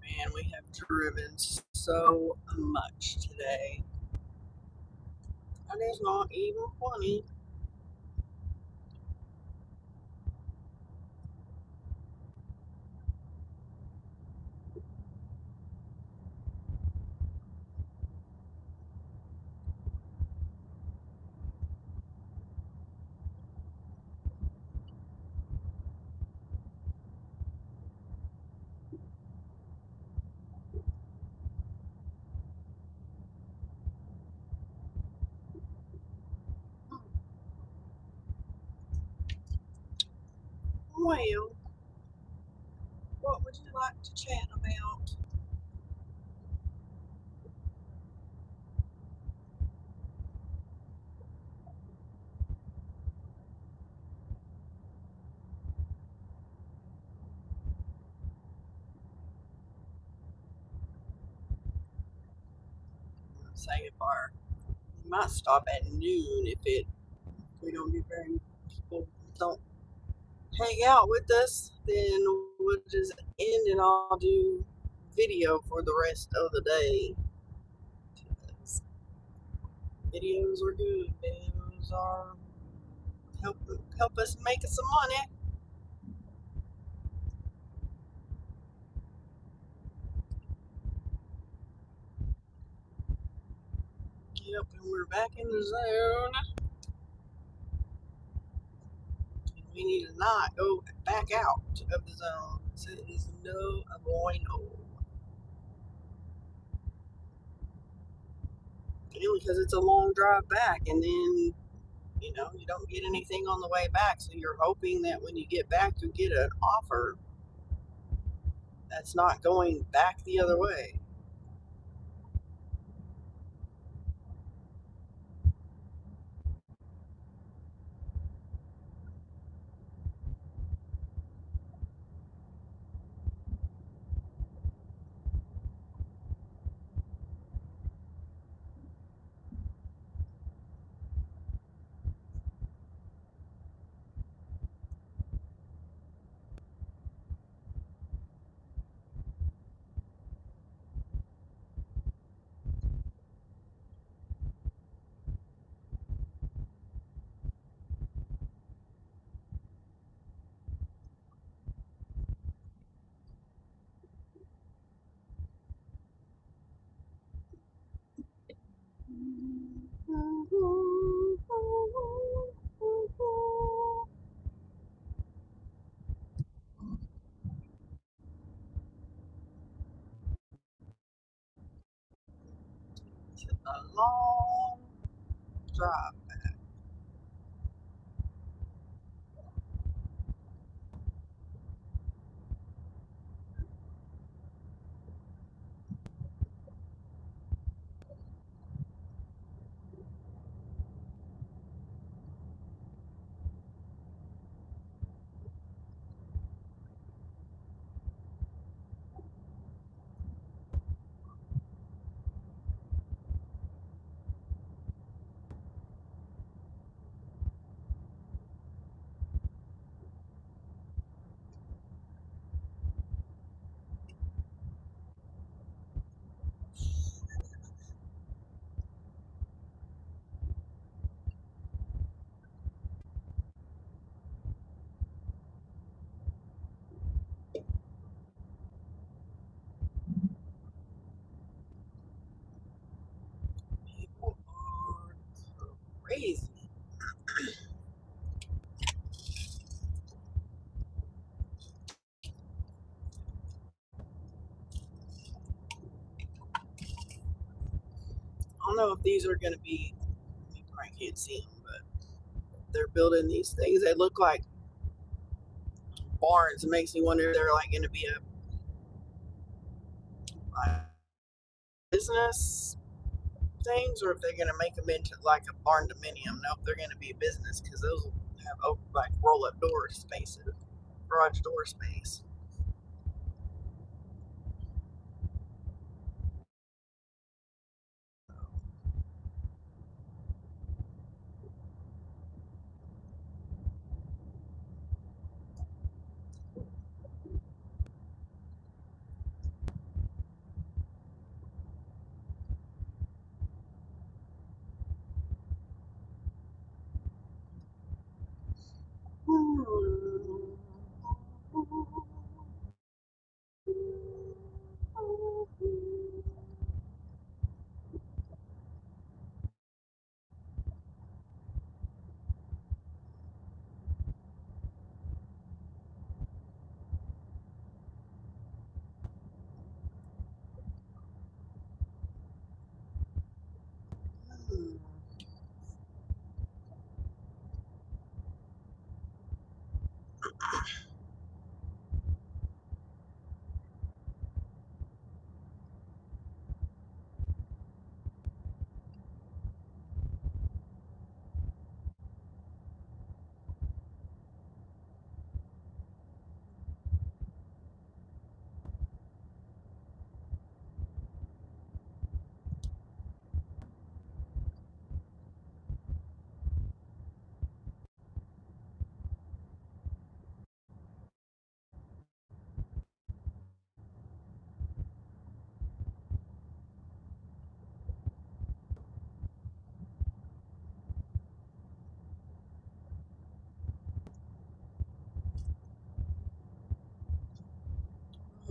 Man, we have driven so much today. And it's not even funny. Well, what would you like to chat about? Say if our we might stop at noon if we don't get very people don't hang out with us, then we'll just end and I'll do video for the rest of the day. Videos are good. Videos are help us make some money. Yep, and we're back in the zone. And we need to not go back out of the zone. So it is no bueno. Because it's a long drive back, and then you don't get anything on the way back. So you're hoping that when you get back, you get an offer that's not going back the other way. It's a long drive. don't know if these are going to be, you probably can't see them, but they're building these things. They look like barns. It makes me wonder if they're like going to be a business things or if they're going to make them into like a barn dominium. Nope, they're going to be a business because those will have like roll up door spaces, garage door space.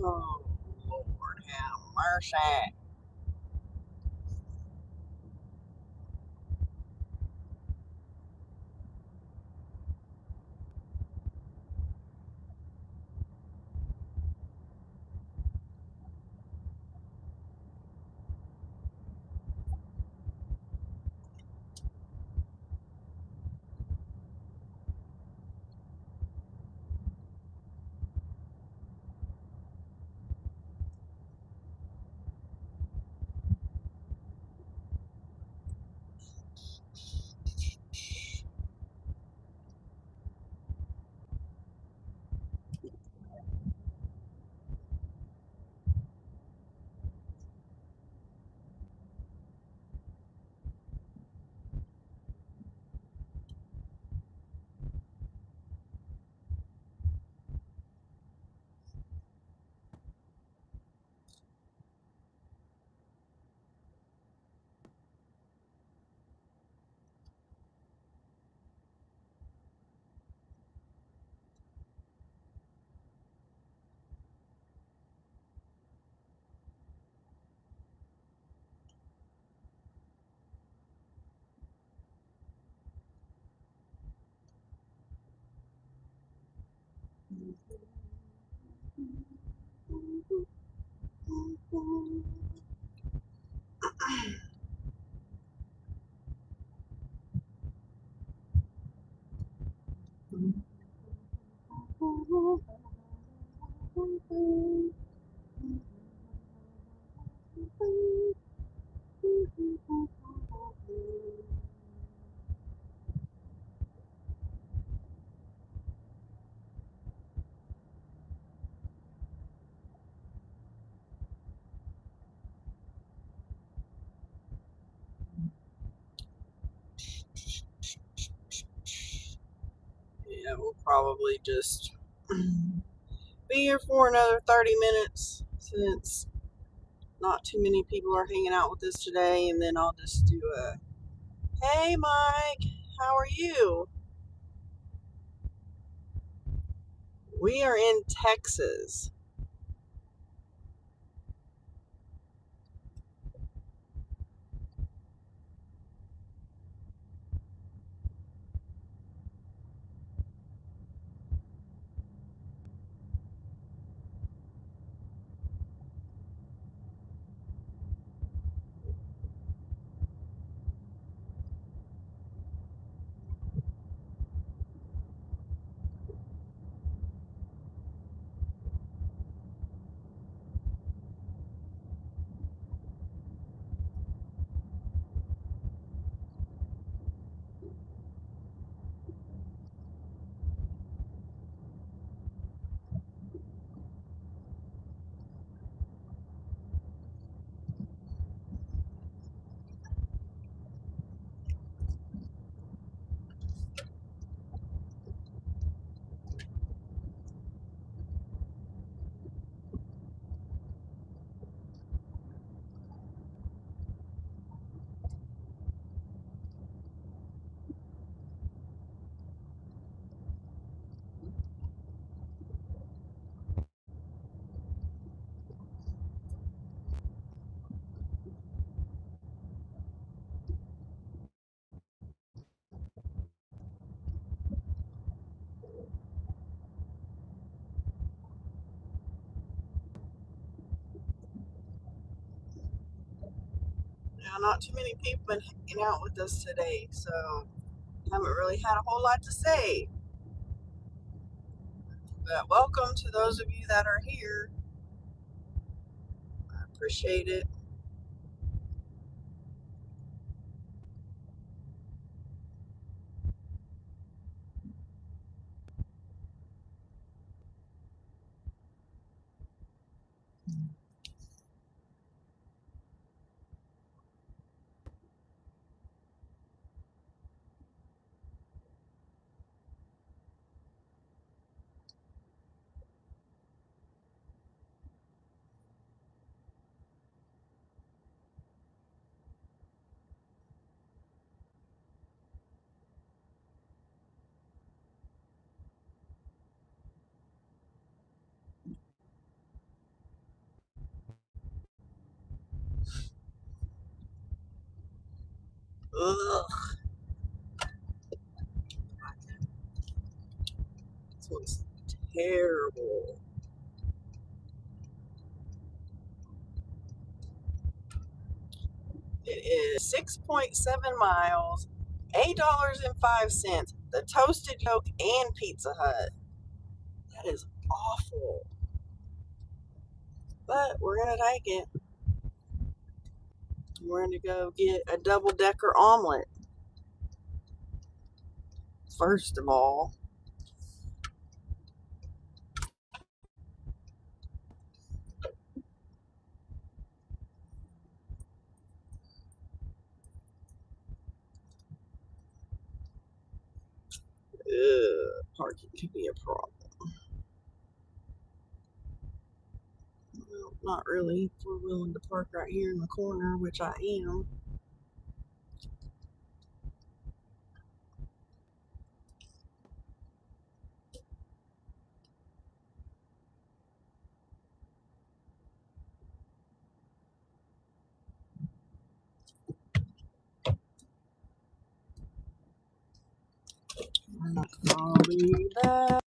Oh, Lord, have mercy. Yeah, we'll probably just be here for another 30 minutes since not too many people are hanging out with us today, and then I'll just do a hey, Mike, how are you? We are in Texas. Now, not too many people been hanging out with us today, so haven't really had a whole lot to say. But welcome to those of you that are here. I appreciate it. Ugh, this one's terrible. It is 6.7 miles, $8.05. The toasted yolk and Pizza Hut. That is awful. But we're gonna take it. We're gonna go get a double-decker omelet. First of all. Parking could be a problem. Well, not really. If we're willing to park right here in the corner, which I am. I'll be back.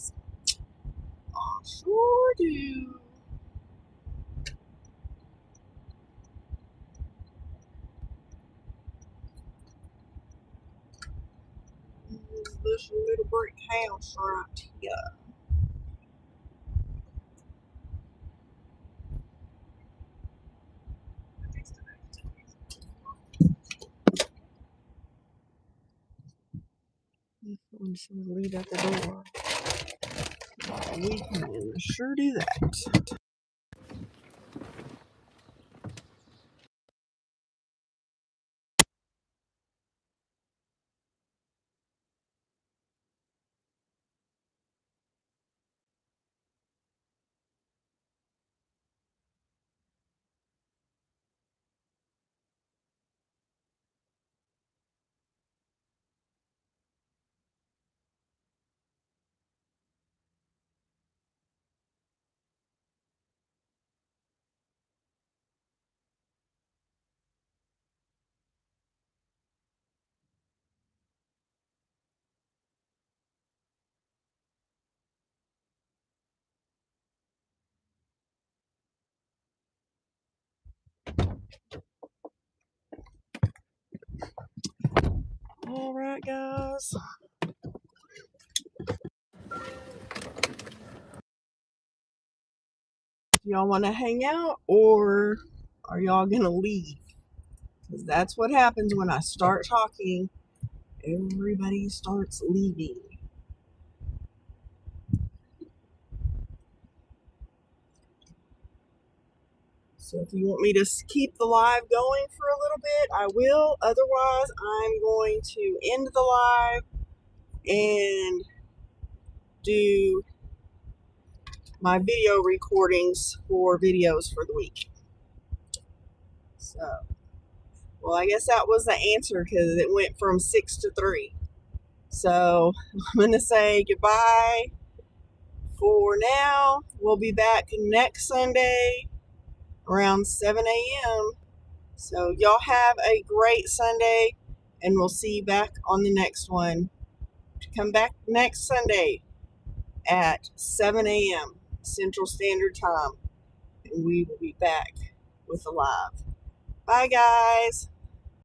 guys. I sure do. This little brick house right here. I'm just going to leave at the door. We can sure do that. All right, guys. Y'all want to hang out or are y'all going to leave? Because that's what happens when I start talking. Everybody starts leaving. So if you want me to keep the live going for a little bit, I will. Otherwise, I'm going to end the live and do my video recordings for videos for the week. So, well, I guess that was the answer because it went from 6 to 3. So I'm going to say goodbye for now. We'll be back next Sunday around 7 a.m. So y'all have a great Sunday, and we'll see you back on the next one. Come back next Sunday at 7 a.m. Central Standard Time, and we will be back with a live. Bye, guys.